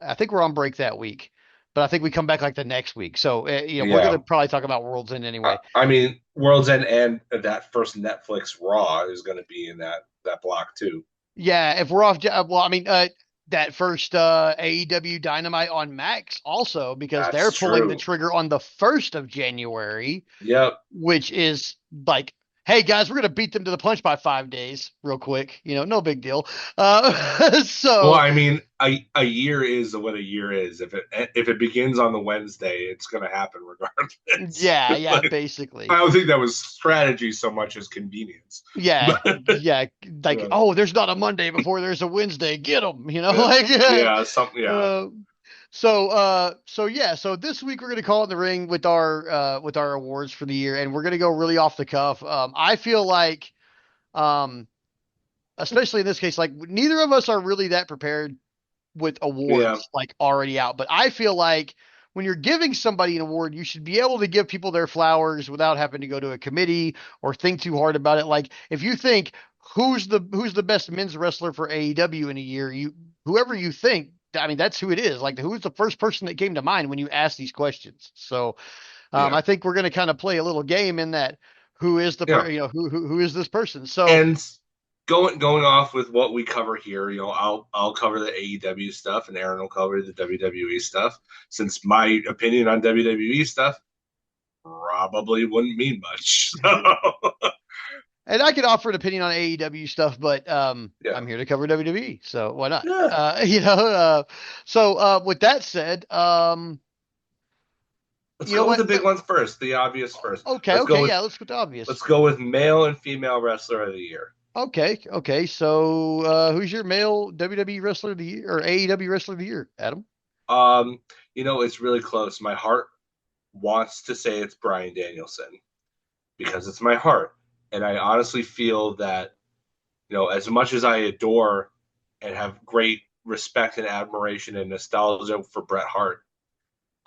I think we're on break that week, but I think we come back like the next week. So, we're going to yeah. probably talk about World's End anyway. I mean, World's End and that first Netflix Raw is going to be in that block too. Yeah, if we're off, well, I mean, that first AEW Dynamite on Max also because they're That's pulling the true. trigger on the 1st of January, Yep. which is like, hey guys, we're gonna beat them to the punch by 5 days, real quick. No big deal. Well, So I mean, a year is what a year is. If it begins on the Wednesday, it's going to happen regardless. yeah, Like, I basically. don't think that was strategy so much as convenience. Yeah, But yeah, like, uh, oh, there's not a Monday before there's a Wednesday. Get them, like, yeah, something. Yeah, uh, so yeah, so this week we're gonna call it the ring with our awards for the year, and we're gonna go really off the cuff. I feel like, um, especially in this case, like neither of us are really that prepared with yeah, awards like already out. But I feel like when you're giving somebody an award, you should be able to give people their flowers without having to go to a committee or think too hard about it. Like if you think who's the best men's wrestler for AEW in a year, you whoever you think, I mean that's who it is. Like who's the first person that came to mind when you ask these questions. So yeah, I think we're going to kind of play a little game in that who is the yeah. who is this person. So And going off with what we cover here, I'll cover the AEW stuff, and Aaron will cover the WWE stuff. Since my opinion on WWE stuff probably wouldn't mean much. So, And I could offer an opinion on AEW stuff, but yeah, I'm here to cover WWE, so why not? yeah. With that said, Let's you know go with what? the big ones first, the obvious first. Okay, Let's go okay, with yeah, let's go to let's obvious. go with male and female wrestler of the year. Okay, okay. So, who's your male WWE wrestler of the year or AEW wrestler of the year, Adam? Um, it's really close. My heart wants to say it's Bryan Danielson because it's my heart, and I honestly feel that as much as I adore and have great respect and admiration and nostalgia for Bret Hart,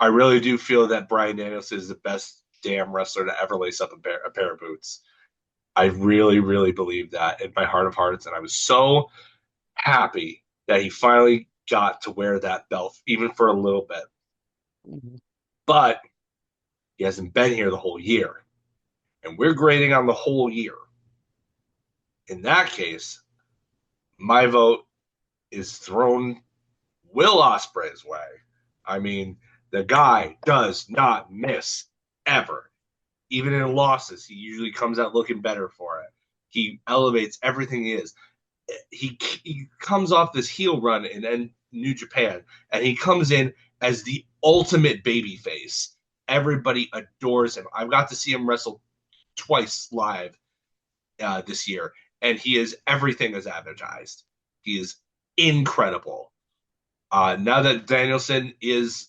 I really do feel that Bryan Danielson is the best damn wrestler to ever lace up a pair of boots. I really, really believe that in my heart of hearts, and I was so happy that he finally got to wear that belt, even for a little bit. Mhm. But he hasn't been here the whole year, and we're grading on the whole year. In that case, my vote is thrown Will Ospreay's way. I mean, the guy does not miss ever. Even in losses, he usually comes out looking better for it. He elevates everything he is. He comes off this heel run in New Japan, and he comes in as the ultimate baby face. Everybody adores him. I've got to see him wrestle twice live this year, and he is everything as advertised. He is incredible. Now that Danielson is,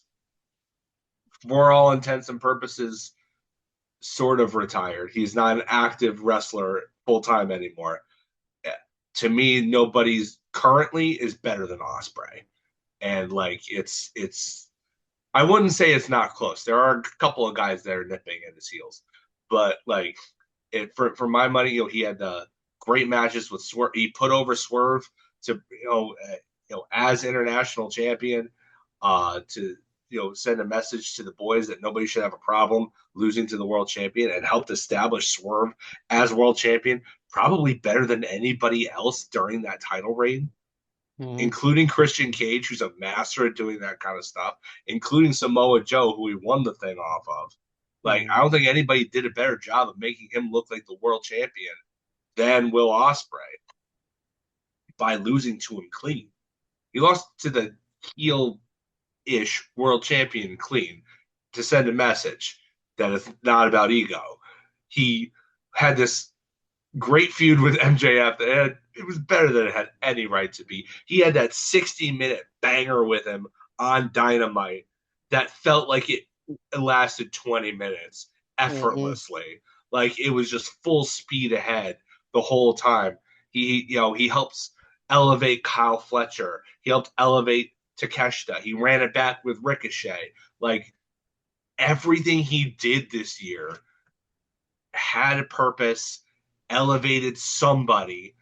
for all intents and purposes, sort of retired, he's not an active wrestler full time anymore. To me, nobody's currently is better than Osprey, and like it's. I wouldn't say it's not close. There are a couple of guys that are nipping at his heels, but like for my money, he had the great matches with Swerve. He put over Swerve to as international champion, to send a message to the boys that nobody should have a problem losing to the world champion, and helped establish Swerve as world champion, probably better than anybody else during that title reign, Mhm. including Christian Cage, who's a master at doing that kind of stuff, including Samoa Joe, who he won the thing off of. Like, I Mhm. don't think anybody did a better job of making him look like the world champion than Will Ospreay by losing to him clean. He lost to the heel-ish world champion clean to send a message that it's not about ego. He had this great feud with MJF. It was better than it had any right to be. He had that 60-minute banger with him on Dynamite that felt like it it lasted 20 minutes Mm-hmm. effortlessly. Like it was just full speed ahead the whole time. He helps elevate Kyle Fletcher. He helped elevate Takeshita. He ran it back with Ricochet. Like everything he did this year had a purpose, elevated somebody,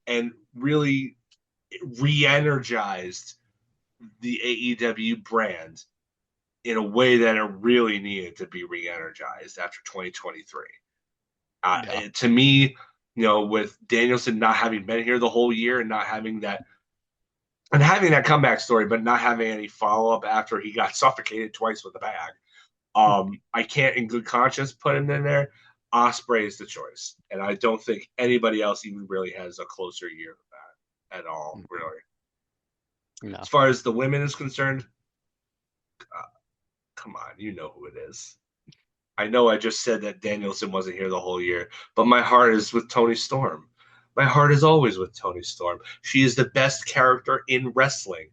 and really re-energized the AEW brand in a way that it really needed to be re-energized after 2023. Yeah. To me, with Danielson not having been here the whole year and not having that and having that comeback story, but not having any follow up after he got suffocated twice with a bag, I can't, in good conscience, put him in there. Osprey is the choice, and I don't think anybody else even really has a closer year than that at all. Really, as No. far as the women is concerned, uh, come on, you know who it is. I know I just said that Danielson wasn't here the whole year, but my heart is with Toni Storm. My heart is always with Toni Storm. She is the best character in wrestling.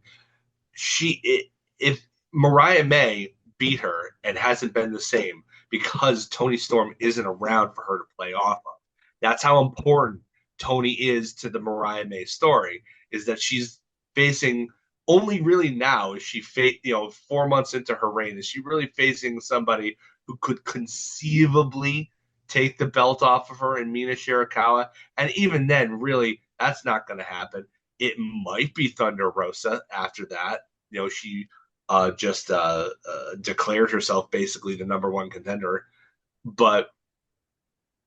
If Mariah May beat her and hasn't been the same because Toni Storm isn't around for her to play off of. That's how important Toni is to the Mariah May story. Is that she's facing only really now is she 4 months into her reign is she really facing somebody who could conceivably take the belt off of her in Mina Shirakawa, and even then, really, that's not going to happen. It might be Thunder Rosa after that. She just declared herself basically the number one contender. But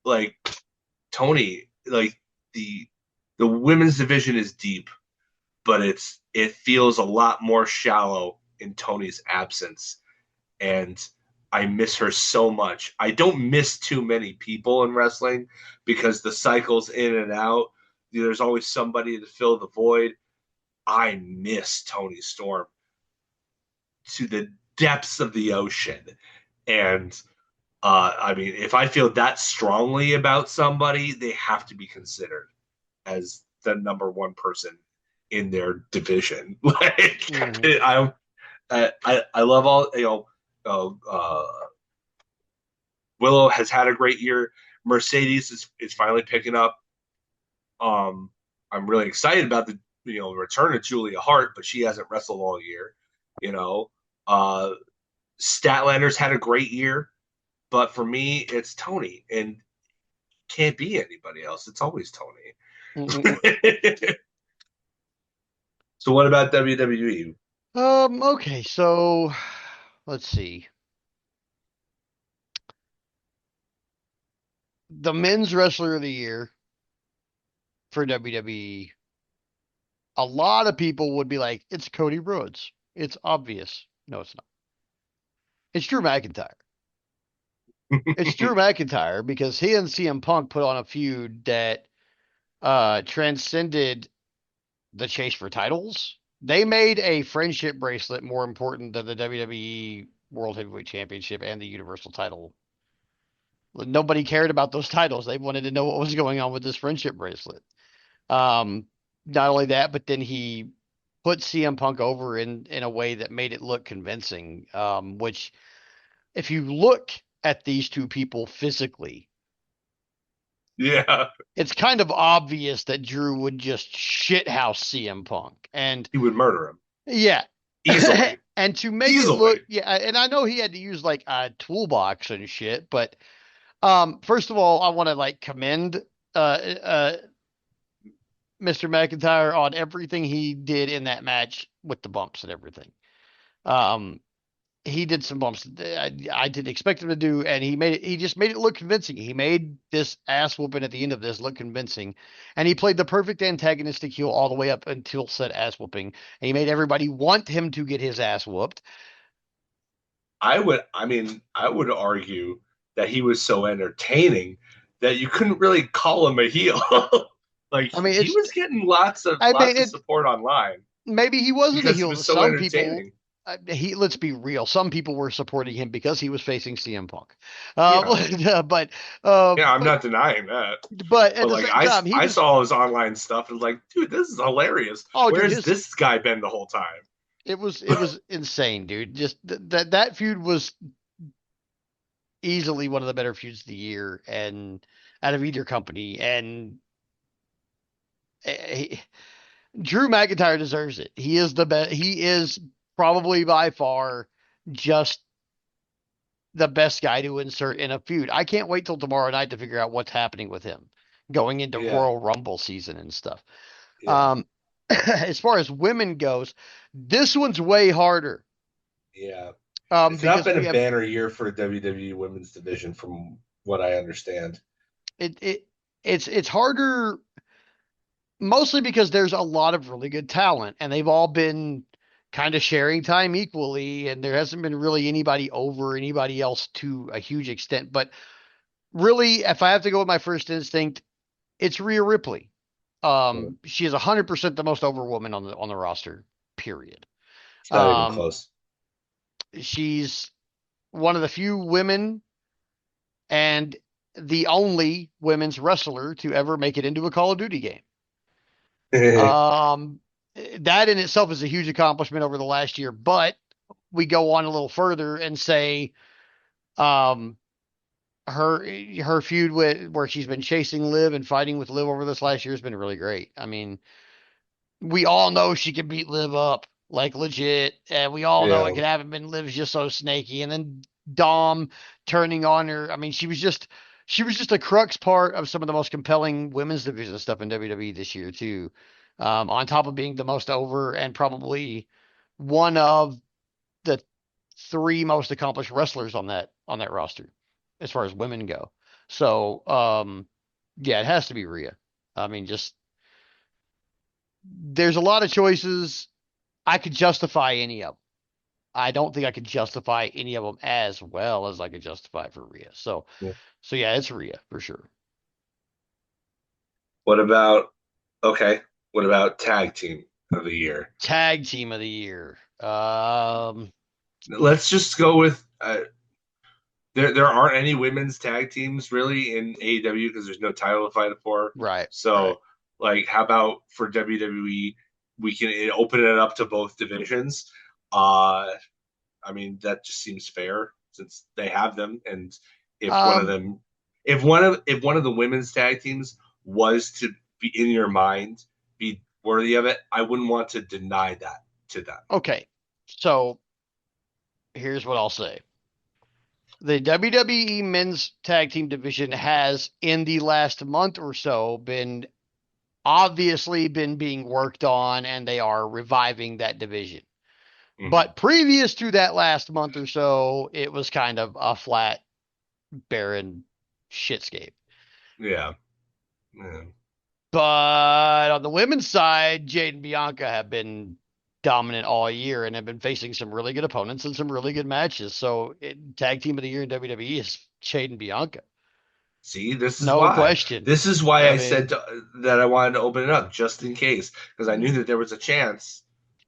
like Toni, like the the women's division is deep, but it feels a lot more shallow in Toni's absence, and I miss her so much. I don't miss too many people in wrestling because the cycles in and out. There's always somebody to fill the void. I miss Toni Storm to the depths of the ocean. And I mean, if I feel that strongly about somebody, they have to be considered as the number one person in their division. Like Mm-hmm. I love all Willow has had a great year. Mercedes is finally picking up. Um, I'm really excited about the return of Julia Hart, but she hasn't wrestled all year. You know, uh, Statlander's had a great year, but for me, it's Toni, and can't be anybody else. It's always Toni. Mm-mm. So what about WWE? Okay, so let's see. The men's wrestler of the year for WWE, a lot of people would be like, it's Cody Rhodes. It's obvious. No, it's not. It's Drew McIntyre. It's Drew McIntyre because he and CM Punk put on a feud that transcended the chase for titles. They made a friendship bracelet more important than the WWE World Heavyweight Championship and the Universal title. Nobody cared about those titles. They wanted to know what was going on with this friendship bracelet. Um, Not only that, but then he put CM Punk over in a way that made it look convincing. Which, if you look at these two people physically, Yeah, it's kind of obvious that Drew would just shithouse CM Punk. And he would murder him yeah. easily, And to make it look, easily. yeah, and I know he had to use like a toolbox and shit, but first of all, I want to like commend Mr. McIntyre on everything he did in that match with the bumps and everything. Um, he did some bumps that I didn't expect him to do, and he made it. He just made it look convincing. He made this ass whooping at the end of this look convincing, and he played the perfect antagonistic heel all the way up until said ass whooping. And he made everybody want him to get his ass whooped. I would argue that he was so entertaining that you couldn't really call him a heel. Like I mean, he it's. was getting lots of I mean, support online maybe he wasn't a because he heel was to so some people. entertaining. Let's be real. Some people were supporting him because he was facing CM Punk. Yeah, But yeah, I'm not denying that. at But the like same time, he I was. saw his online stuff and was like, dude, this is hilarious. Oh, dude, Where's his this guy been the whole time? it was insane, dude. Just that feud was easily one of the better feuds of the year, and out of either company. And he, Drew McIntyre deserves it. He is the best. He is probably by far just the best guy to insert in a feud. I can't wait till tomorrow night to figure out what's happening with him going into Yeah, Royal Rumble season and stuff. yeah, Um, as far as women goes, this one's way harder. yeah. It's not Because been we a have banner year for WWE women's division, from what I understand. it it's harder mostly because there's a lot of really good talent and they've all been kind of sharing time equally, and there hasn't been really anybody over anybody else to a huge extent. But really, if I have to go with my first instinct, it's Rhea Ripley. She is 100% the most over woman on the roster, period. It's not even Um, close. she's one of the few women and the only women's wrestler to ever make it into a Call of Duty game. Um, that in itself is a huge accomplishment over the last year. But we go on a little further and say, um, her her feud with where she's been chasing Liv and fighting with Liv over this last year has been really great. I mean, we all know she can beat Liv up like legit, and we all know it Yeah, could happen. Been Liv's just so snaky, and then Dom turning on her. I mean, she was just a crux part of some of the most compelling women's division stuff in WWE this year too. On top of being the most over and probably one of the three most accomplished wrestlers on that roster as far as women go. So, yeah, it has to be Rhea. I mean, just there's a lot of choices. I could justify any of them. I don't think I could justify any of them as well as I could justify for Rhea. yeah. So yeah, it's Rhea for sure. What about okay? What about tag team of the year? Tag team of the year. Let's just go with there aren't any women's tag teams really in AEW because there's no title to fight for. Right, right. So, like, how about for WWE, we can open it up to both divisions? Uh, I mean, that just seems fair since they have them, and if one of Um, them, if one of the women's tag teams was to be in your mind, be worthy of it, I wouldn't want to deny that to them. okay. So here's what I'll say. The WWE men's tag team division has in the last month or so been being worked on, and they are reviving that division. Mm-hmm. But previous to that last month or so, it was kind of a flat, barren shitscape. Yeah. Yeah. But on the women's side, Jade and Bianca have been dominant all year and have been facing some really good opponents and some really good matches. So, tag team of the year in WWE is Jade and Bianca. See, this is No why. question. This is why I I said mean, that I wanted to open it up just in case, because I knew that there was a chance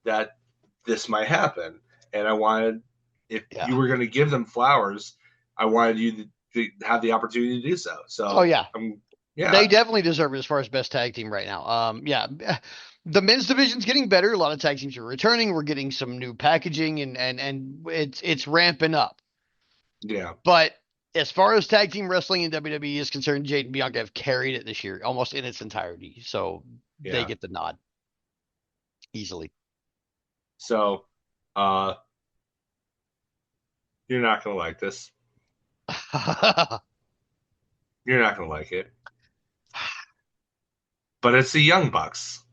that this might happen, and I wanted, if yeah. you were going to give them flowers, I wanted you to have the opportunity to do so. Oh, So yeah. yeah, They definitely deserve it as far as best tag team right now. Yeah. The men's division's getting better. A lot of tag teams are returning. We're getting some new packaging and it's ramping up. yeah, But as far as tag team wrestling in WWE is concerned, Jade and Bianca have carried it this year almost in its entirety. So they yeah. get the nod easily. So, uh, you're not going to like this. You're not going to like it, but it's the Young Bucks.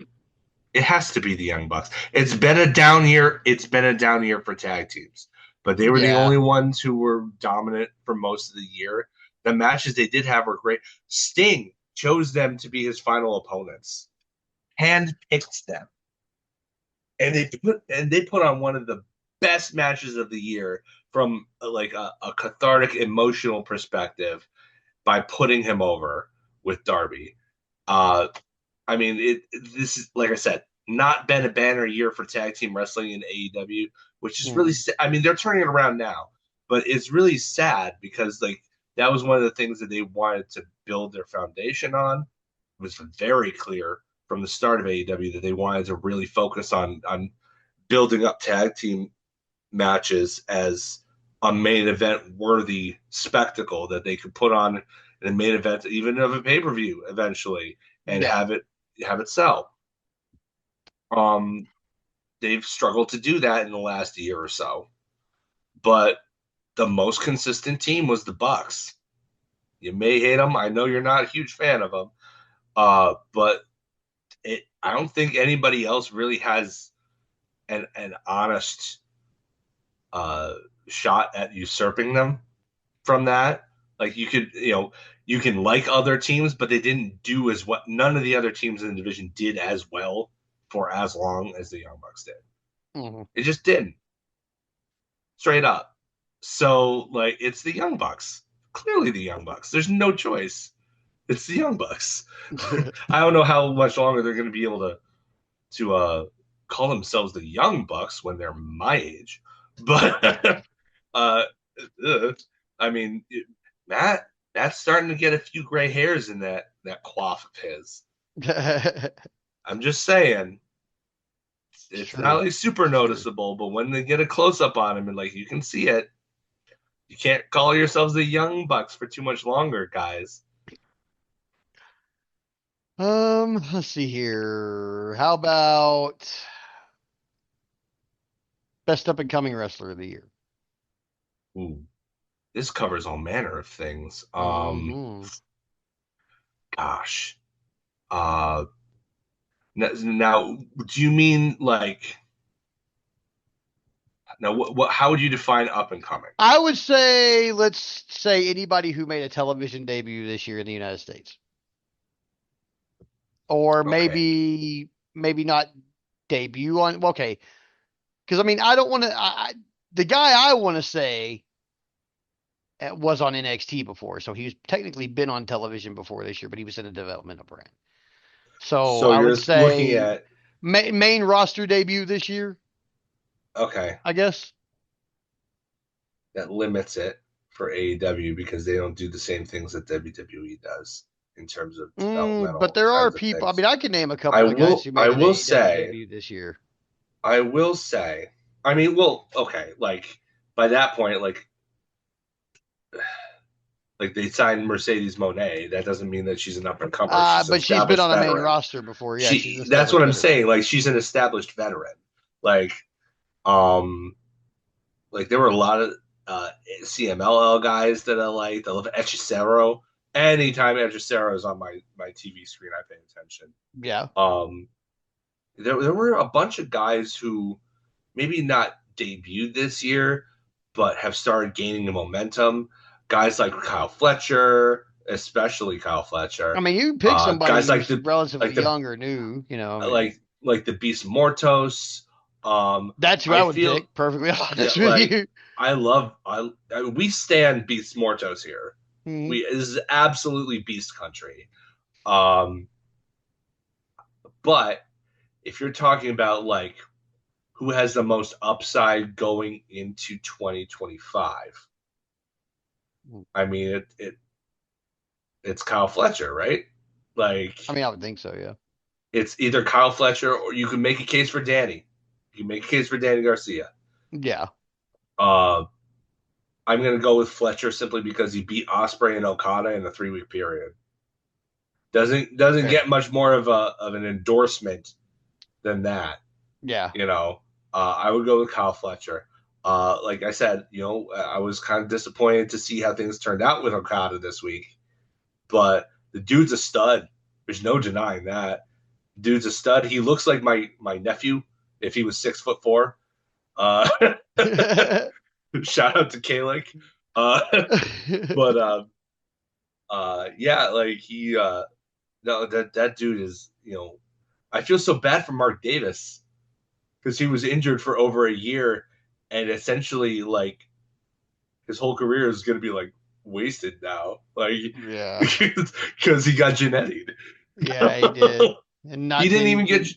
It has to be the Young Bucks. It's been a down year. It's been a down year for tag teams, but they were the Yeah. only ones who were dominant for most of the year. The matches they did have were great. Sting chose them to be his final opponents, handpicked them, and they put on one of the best matches of the year from like a cathartic emotional perspective by putting him over with Darby. Uh, I mean, this is like I said, not been a banner year for tag team wrestling in AEW, which is really. Mm. I mean, they're turning it around now, but it's really sad because like that was one of the things that they wanted to build their foundation on. It was very clear from the start of AEW that they wanted to really focus on building up tag team matches as a main event worthy spectacle that they could put on in a main event, even of a pay per view eventually, and Yeah. have it sell. Um, they've struggled to do that in the last year or so, but the most consistent team was the Bucks. You may hate them. I know you're not a huge fan of them, but I don't think anybody else really has an honest uh, shot at usurping them from that. Like you can like other teams, but they didn't do as what none of the other teams in the division did as well for as long as the Young Bucks did. Hmm. It just didn't, straight up. So like it's the Young Bucks. Clearly the Young Bucks. There's no choice. It's the Young Bucks. I don't know how much longer they're going to be able to call themselves the Young Bucks when they're my age. But uh, I mean, Matt's starting to get a few gray hairs in that coif of his. I'm just saying, It's it's not true. like super It's true. noticeable, but when they get a close up on him and like you can see it, you can't call yourselves the Young Bucks for too much longer, guys. Let's see here. How about best up and coming wrestler of the year? Ooh, this covers all manner of things. Hmm. Gosh, uh, now do you mean like now what? How would you define up and coming? I would say, let's say anybody who made a television debut this year in the United States, or Okay, maybe not debut on. Well, okay, because I mean, I don't want to. The guy I want to say was on NXT before, so he's technically been on television before this year, but he was in a developmental brand. So so I would you're looking say at main roster debut this year, okay, I guess. that limits it for AEW because they don't do the same things that WWE does in terms of But developmental there are kinds of people. I things. mean, I can name a couple of guys who I made an will AEW say debut this year. I will say I mean well okay like by that point like they signed Mercedes Monet that doesn't mean that she's an up and comer, she's an But she's been established on a main veteran. roster before. Yeah, she's an She that's established what I'm veteran. saying, like she's an established veteran. Like um like there were a lot of CMLL guys that I liked. I love Hechicero. Anytime Hechicero is on my TV screen, I pay attention. Yeah. Um, there were a bunch of guys who maybe not debuted this year, but have started gaining the momentum. Guys like Kyle Fletcher, especially Kyle I Fletcher. mean, you can pick somebody Guys who's relatively like the young or new. I mean, like the Beast Mortos. that's who I I would feel pick. Perfectly yeah, honest with like you. I we stand Beast Mortos here. Hmm. We This is absolutely beast country. Um, but if you're talking about like who has the most upside going into 2025, I mean it's Kyle Fletcher, right? Like I mean, I would think so. Yeah. it's either Kyle Fletcher or you can make a case for Danny. You can make a case for Danny Garcia. Yeah. Uh, I'm gonna go with Fletcher simply because he beat Osprey and Okada in a 3 week period. Doesn't Fair. get much more of an endorsement than that. Yeah. You know, I would go with Kyle Fletcher. Like I said, I was kind of disappointed to see how things turned out with Okada this week, but the dude's a stud. There's no denying that. Dude's a stud. He looks like my nephew if he was 6'4". Uh, Shout out to Kalik. Uh, but yeah, like he no that dude is I feel so bad for Mark Davis because he was injured for over a year and essentially like his whole career is going to be like wasted now, like Yeah. because he got Genetti'd. Yeah, he did. And he not didn't to, even get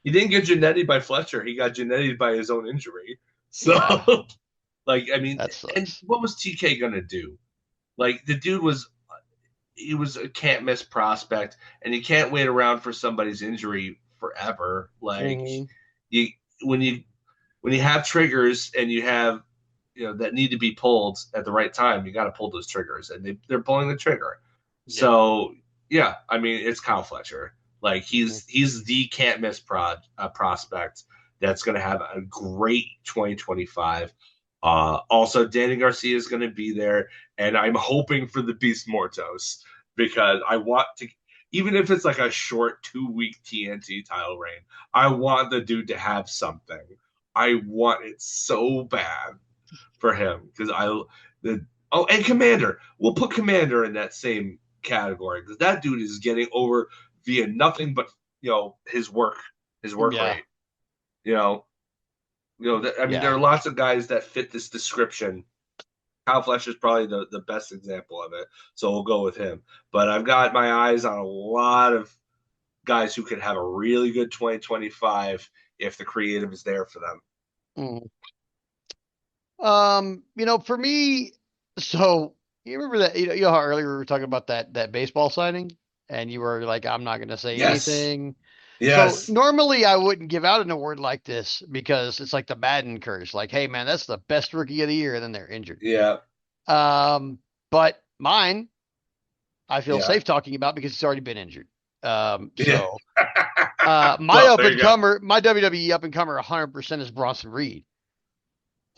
he didn't get Genetti'd by Fletcher. He got Genetti'd by his own injury. So yeah, like I mean, that and sucks. what was TK gonna do? Like the dude was he was a can't miss prospect, and you can't wait around for somebody's injury forever. Like Hmm. you when you when you have triggers and you have that need to be pulled at the right time, you got to pull those triggers, and they're pulling the trigger. Yeah. So yeah, I mean, it's Kyle Fletcher. Like Mhm. he's the can't miss prospect that's going to have a great 2025. Also, Danny Garcia is going to be there, and I'm hoping for the Beast Mortos because I want to, even if it's like a short 2 week TNT title reign, I want the dude to have something. I want it so bad for him because the oh, and Commander. We'll put Commander in that same category because that dude is getting over via nothing but his work Yeah. rate. You know, I mean, there Yeah. are lots of guys that fit this description. Kyle Fletcher is probably the best example of it, so we'll go with him. But I've got my eyes on a lot of guys who could have a really good 2025 if the creative is there for them. Mhm. For me, so you remember that you know how earlier we were talking about that baseball signing, and you were like, I'm not gonna say Yes, anything. So yes, normally I wouldn't give out an award like this because it's like the Madden curse. Like, hey man, that's the best rookie of the year, and then they're injured. yeah, But mine, I feel yeah, safe talking about because he's already been injured. yeah. So my Well, up there and you go. comer, my WWE up and comer 100% is Bronson Reed.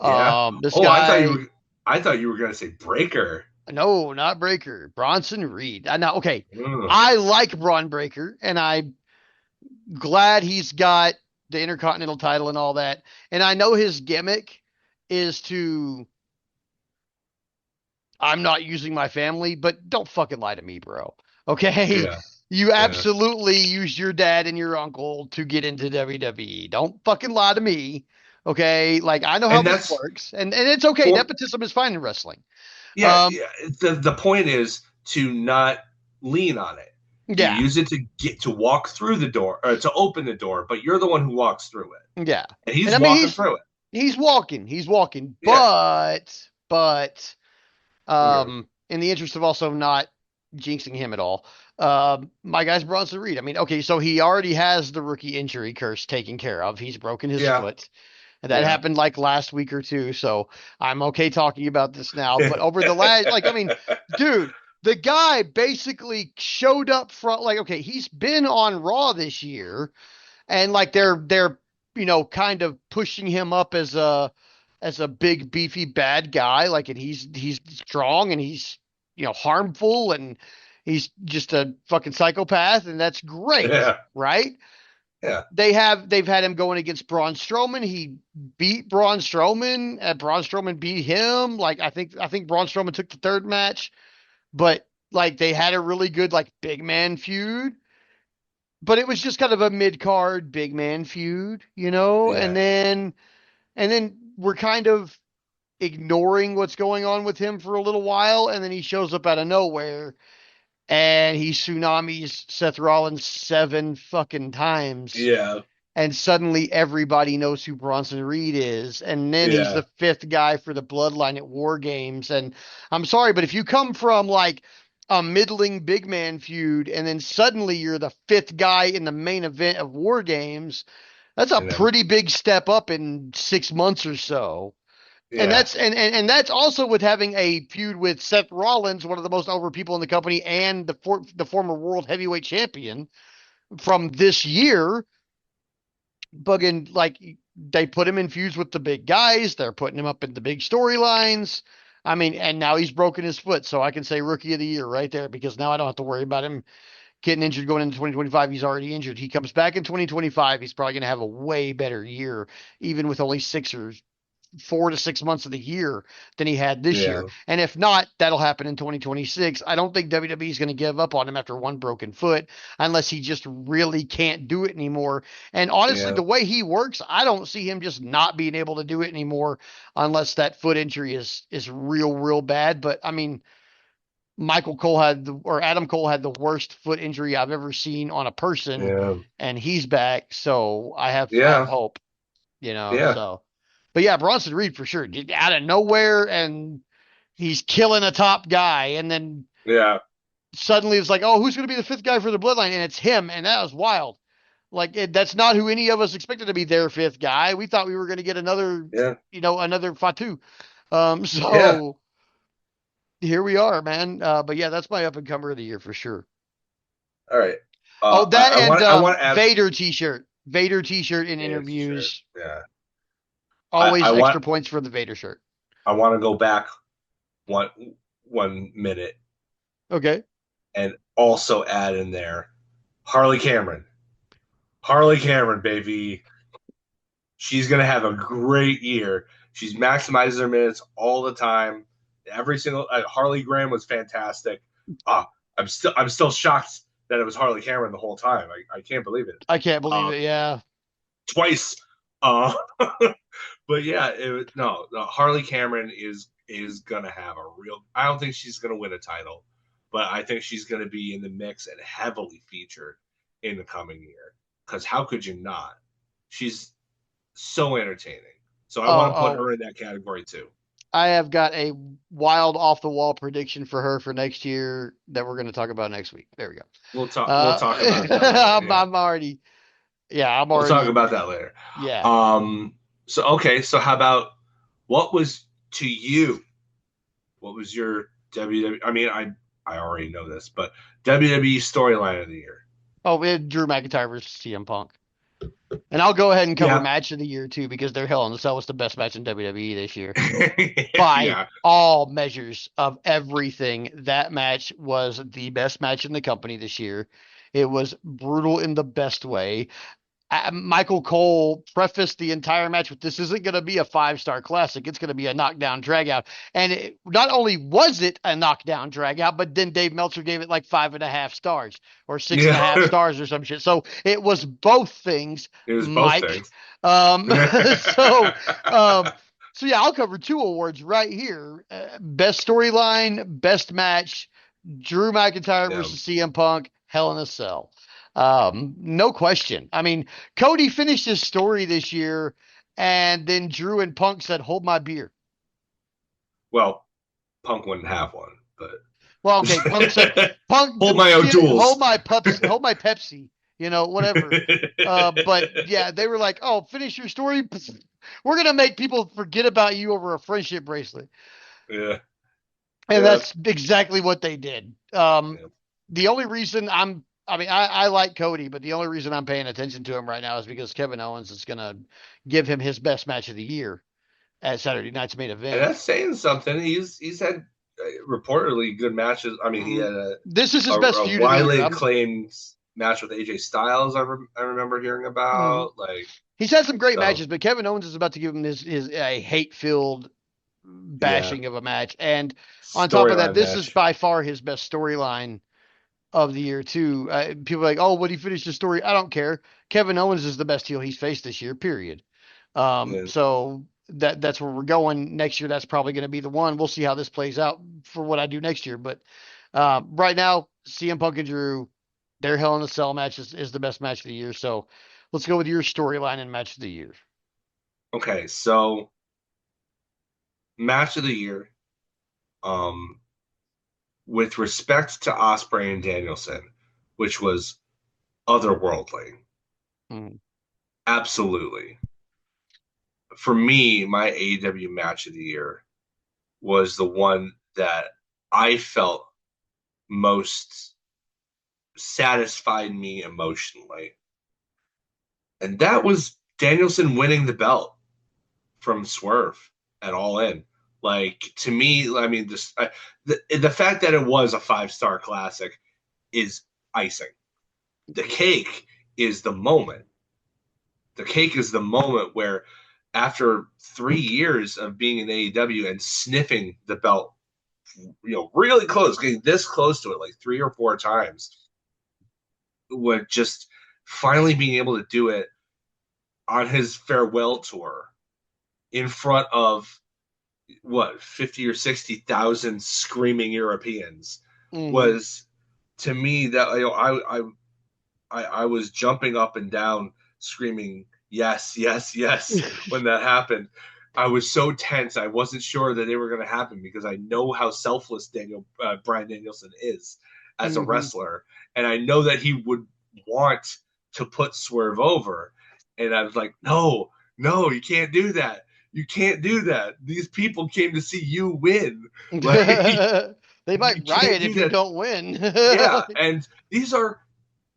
Yeah. This Oh, guy, I thought you were gonna say Breaker. no, not Breaker, Bronson Reed. Now, okay, Ugh. I like Braun Breaker, and I'm glad he's got the Intercontinental title and all that. And I know his gimmick is to I'm not using my family, but don't fucking lie to me, bro. Okay? Yeah, You yeah. absolutely used your dad and your uncle to get into WWE. Don't fucking lie to me. Okay? Like I know how And this that's works. And it's okay. for Nepotism is fine in wrestling. yeah, Um yeah. The point is to not lean on it. You yeah. use it to get to walk through the door or to open the door, but you're the one who walks through it. Yeah. And And he's I mean walking through it. he's walking, Yeah. but Okay. in the interest of also not jinxing him at all, my guy's Bronson Reed. I mean, okay, so he already has the rookie injury curse taken care of. He's broken his Yeah. foot. And that Yeah. happened like last week or two, so I'm okay talking about this now. But over the last, like, I mean, dude, the guy basically showed up front. Like, okay, he's been on Raw this year, and like they're kind of pushing him up as a big beefy bad guy, like, and he's strong and he's harmful and he's just a fucking psychopath, and that's great, Yeah. right? Yeah. They've had him going against Braun Strowman. He beat Braun Strowman, and Braun Strowman beat him. Like, I think Braun Strowman took the third match, but like they had a really good like big man feud, but it was just kind of a mid card big man feud, and Yeah. then we're kind of ignoring what's going on with him for a little while, and then he shows up out of nowhere and he tsunamis Seth Rollins 7 fucking times, Yeah. and suddenly everybody knows who Bronson Reed is, and then he's Yeah. the fifth guy for the Bloodline at War Games. And I'm sorry, but if you come from like a middling big man feud and then suddenly you're the fifth guy in the main event of War Games, that's a And then pretty big step up in 6 months or so. And yeah. that's also with having a feud with Seth Rollins, one of the most over people in the company, and the former world heavyweight champion from this year. Bugging, like, they put him in feuds with the big guys. They're putting him up in the big storylines. I mean, and now he's broken his foot, so I can say rookie of the year right there because now I don't have to worry about him getting injured going into 2025. He's already injured. He comes back in 2025. He's probably going to have a way better year, even with only 4 to 6 months of the year than he had this year. Yeah. And if not, that'll happen in 2026. I don't think WWE is going to give up on him after one broken foot unless he just really can't do it anymore. And honestly, Yeah. the way he works, I don't see him just not being able to do it anymore unless that foot injury is real bad. But I mean, Adam Cole had the worst foot injury I've ever seen on a person, Yeah. and he's back. So I have Yeah. hope, Yeah. so. But yeah, Bronson Reed for sure, out of nowhere, and he's killing a top guy, and then Yeah. suddenly it's like, oh, who's going to be the fifth guy for the Bloodline? And it's him, and that was wild. Like, that's not who any of us expected to be their fifth guy. We thought we were going to get another, Yeah. another Fatu. Yeah. So here we are, man. But yeah, that's my up and comer of the year for sure. All right. Oh, that and I want to add Vader t-shirt. Vader t-shirt in Vader t-shirt. interviews. Yeah. I Always want extra points for the Vader shirt. to go back one 1 minute Okay. and also add in there Harley Cameron. Harley Cameron, baby. She's gonna have a great year. She's maximizes her minutes all the time. Every single Harley Graham was fantastic. Ah, I'm still shocked that it was Harley Cameron the whole time. I can't believe it. I can't believe Um, it. Yeah. Twice. Uh, but yeah, no, Harley Cameron is gonna have a real. I don't think she's gonna win a title, but I think she's gonna be in the mix and heavily featured in the coming year. Because how could you not? She's so entertaining. So I Oh, want to put oh, her in that category too. I have got a wild off the wall prediction for her for next year that we're going to talk about next week. There we go. We'll talk about that later. Yeah, I'm already, yeah, I'm we'll talk already, about that later. yeah. Um. So okay. So how about what was to you? What was your WWE? I mean, I already know this, but WWE storyline of the year. Oh, we had Drew McIntyre versus CM Punk. And I'll go ahead and cover Yeah. match of the year too, because they're Hell in the Cell was the best match in WWE this year. By Yeah. all measures of everything, that match was the best match in the company this year. It was brutal in the best way. Michael Cole prefaced the entire match with this isn't going to be a 5-star classic. It's going to be a knockdown dragout. And not only was it a knockdown dragout, but then Dave Meltzer gave it like 5.5 stars or six and a half Yeah. stars or some shit. So it was both things, It was both Mike. things. So, um, so yeah, I'll cover two awards right here. Best storyline, best match, Drew McIntyre Yeah. versus CM Punk, Hell in a Cell. No question. I mean, Cody finished his story this year, and then Drew and Punk said, "Hold my beer." Well, Punk wouldn't have one, but Well, okay, Punk said, "Punk, hold my hold O'Douls. my pups, hold my Pepsi," whatever. But yeah, they were like, "Oh, finish your story. We're gonna make people forget about you over a friendship bracelet," Yeah. and Yeah. that's exactly what they did. Yeah. The only reason I mean, I like Cody, but the only reason I'm paying attention to him right now is because Kevin Owens is going to give him his best match of the year at Saturday night's main And event. that's saying something. He's had reportedly good matches. I mean, he Mhm. had This is his best a feud of the year. widely acclaimed match with AJ Styles. I remember hearing Mhm. about like He's had some great so. matches, but Kevin Owens is about to give him his a hate filled Yeah, bashing of a match. And on top of that, storyline this is match. by far his best storyline of the year too. People are like, oh, would he finish the story? I don't care. Kevin Owens is the best heel he's faced this year. Period. Yeah. So that's where we're going next year. That's probably going to be the one. We'll see how this plays out for what I do next year. But right now, CM Punk and Drew, their Hell in a Cell match is the best match of the year. So let's go with your storyline and match of the year. Okay, so match of the year. Um, with respect to Osprey and Danielson, which was otherworldly. Mm, Absolutely. For me, my AEW match of the year was the one that I felt most satisfied me emotionally. And that was Danielson winning the belt from Swerve at All In. Like to me, I mean, the fact that it was a 5-star classic is icing. The cake is the moment. The cake is the moment where, after 3 years of being in AEW and sniffing the belt, really close, getting this close to it like 3 or 4 times, with just finally being able to do it on his farewell tour in front of what 50 or 60,000 screaming Europeans hmm was, to me, that I was jumping up and down screaming yes, yes, yes when that happened. I was so tense. I wasn't sure that they were going to happen because I know how selfless Brian Danielson is as a hmm wrestler, and I know that he would want to put Swerve over. And I was like, no, no, you can't do that. You can't do that. These people came to see you win. Like They might you can't riot do if you that. don't win. Yeah, and these are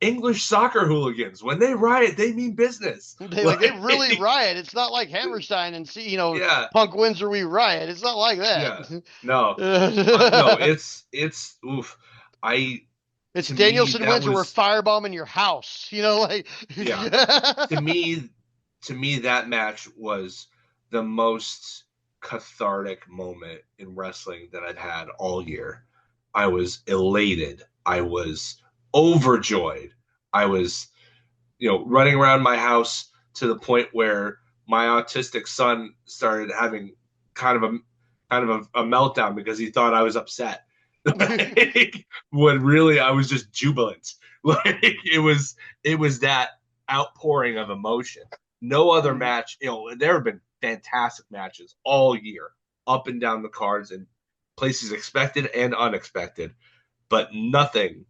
English soccer hooligans. When they riot, they mean business. They really Like, riot. It's not like Hammerstein and see, yeah, Punk wins or we riot. It's not like yeah. that. No, no. It's oof. I It's To me Danielson that wins or we're was firebombing your house. Like yeah. To me, that match was the most cathartic moment in wrestling that I've had all year. I was elated. I was overjoyed. I was, running around my house to the point where my autistic son started having kind of a a meltdown because he thought I was upset. Like, when really I was just jubilant. Like it was that outpouring of emotion. No other Mhm. match, there have been fantastic matches all year, up and down the cards, and places expected and unexpected, but nothing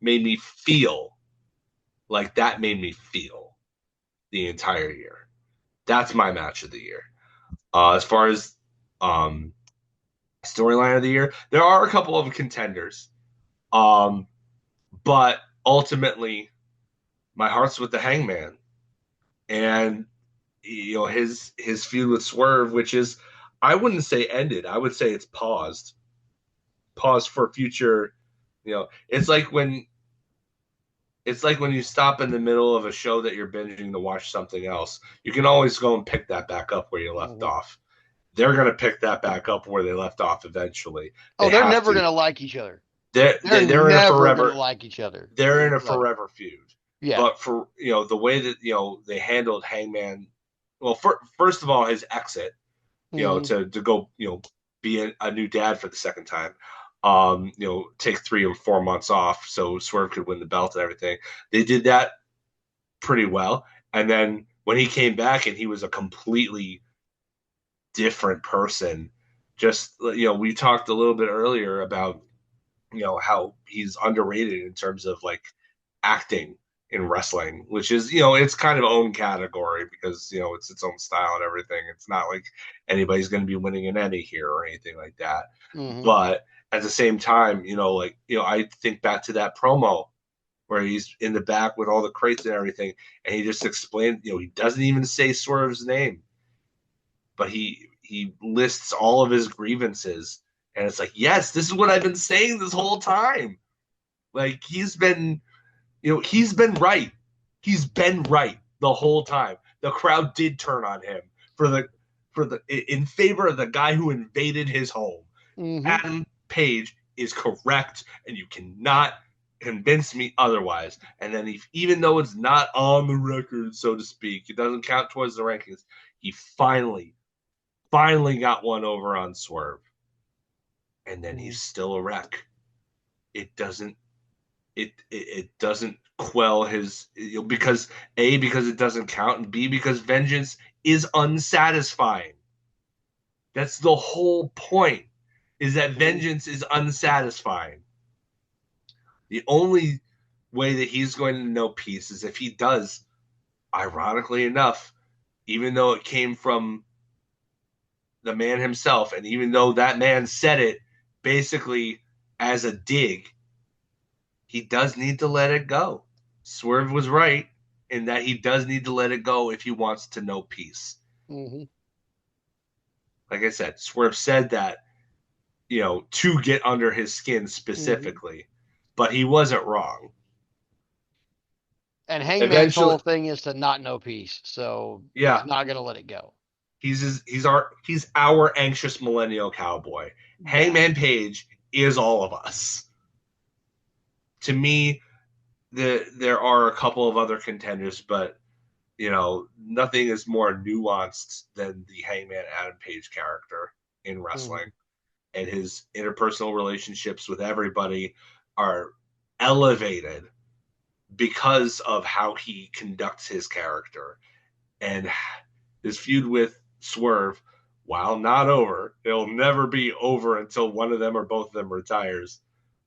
made me feel like that made me feel the entire year. That's my match of the year. As far as um, storyline of the year, there are a couple of contenders, um, but ultimately, my heart's with the Hangman, and his feud with Swerve, which is, I wouldn't say ended. I would say it's paused for future. It's like when you stop in the middle of a show that you're binging to watch something else. You can always go and pick that back up where you left Mhm. off. They're going to pick that back up where they left off eventually. Oh, They they're have never to. gonna like each other. They're They're they're in a never gonna forever like each other. they're in a Like, forever feud. yeah. But for the way that they handled Hangman, well, first of all, his exit, Hmm. to go be a new dad for the second time, take 3 or 4 months off so Swerve could win the belt and everything. They did that pretty well. And then when he came back and he was a completely different person, just we talked a little bit earlier about how he's underrated in terms of like acting in wrestling, which is it's kind of own category because it's its own style and everything. It's not like anybody's going to be winning an Emmy here or anything like that. Hmm. But at the same time, I think back to that promo where he's in the back with all the crates and everything, and he just explained, he doesn't even say Swerve's name, but he lists all of his grievances, and it's like, yes, this is what I've been saying this whole time. Like he's been right. He's been right the whole time. The crowd did turn on him for the in favor of the guy who invaded his home. Hmm. Adam Page is correct, and you cannot convince me otherwise. And then, even though it's not on the record, so to speak, it doesn't count towards the rankings. He finally got one over on Swerve, and then he's still a wreck. It doesn't it doesn't quell his because because it doesn't count, and B, because vengeance is unsatisfying. That's the whole point, is that Hmm. vengeance is unsatisfying. The only way that he's going to know peace is if he does, ironically enough, even though it came from the man himself, and even though that man said it basically as a dig, he does need to let it go. Swerve was right in that he does need to let it go if he wants to know peace. Hmm. Like I said, Swerve said that, to get under his skin Hmm. specifically, but he wasn't wrong. And Hangman's Eventually, whole thing is to not know peace, so he's yeah, not gonna let it go. he's our anxious millennial cowboy. Yeah. Hangman Page is all of us. To me, there are a couple of other contenders, but nothing is more nuanced than the Hangman Adam Page character in Hmm. wrestling. And his interpersonal relationships with everybody are elevated because of how he conducts his character. And his feud with Swerve, while not over, it'll never be over until one of them or both of them retires.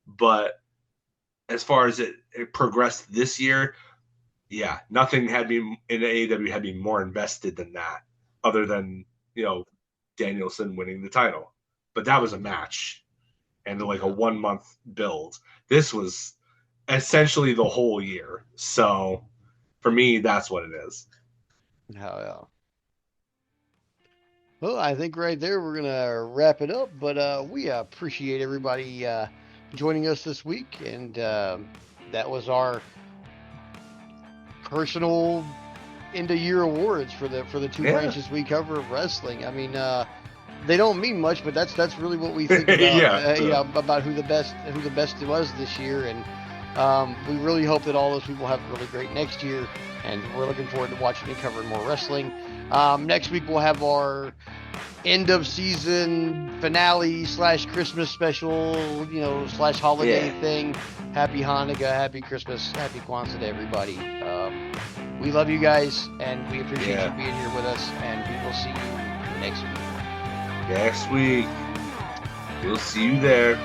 But as far as it progressed this year, yeah, nothing had me in AEW had me more invested than that. other than, Danielson winning the title. But that was a match and like a 1 month build. This was essentially the whole year. So for me, that's what it is. Hell yeah. Well, I think right there we're gonna wrap it up. But we appreciate everybody joining us this week, and that was our personal end of year awards for the two branches we cover of wrestling. I mean, they don't mean much, but that's really what we think about. About who the best was this year, and we really hope that all those people have a really great next year. And we're looking forward to watching and covering more wrestling. Next week we'll have our end of season finale / Christmas special, / holiday thing. Happy Hanukkah, Happy Christmas, Happy Kwanzaa to everybody. We love you guys, and we appreciate you being here with us, and we will see you next week. Next week. We'll see you there.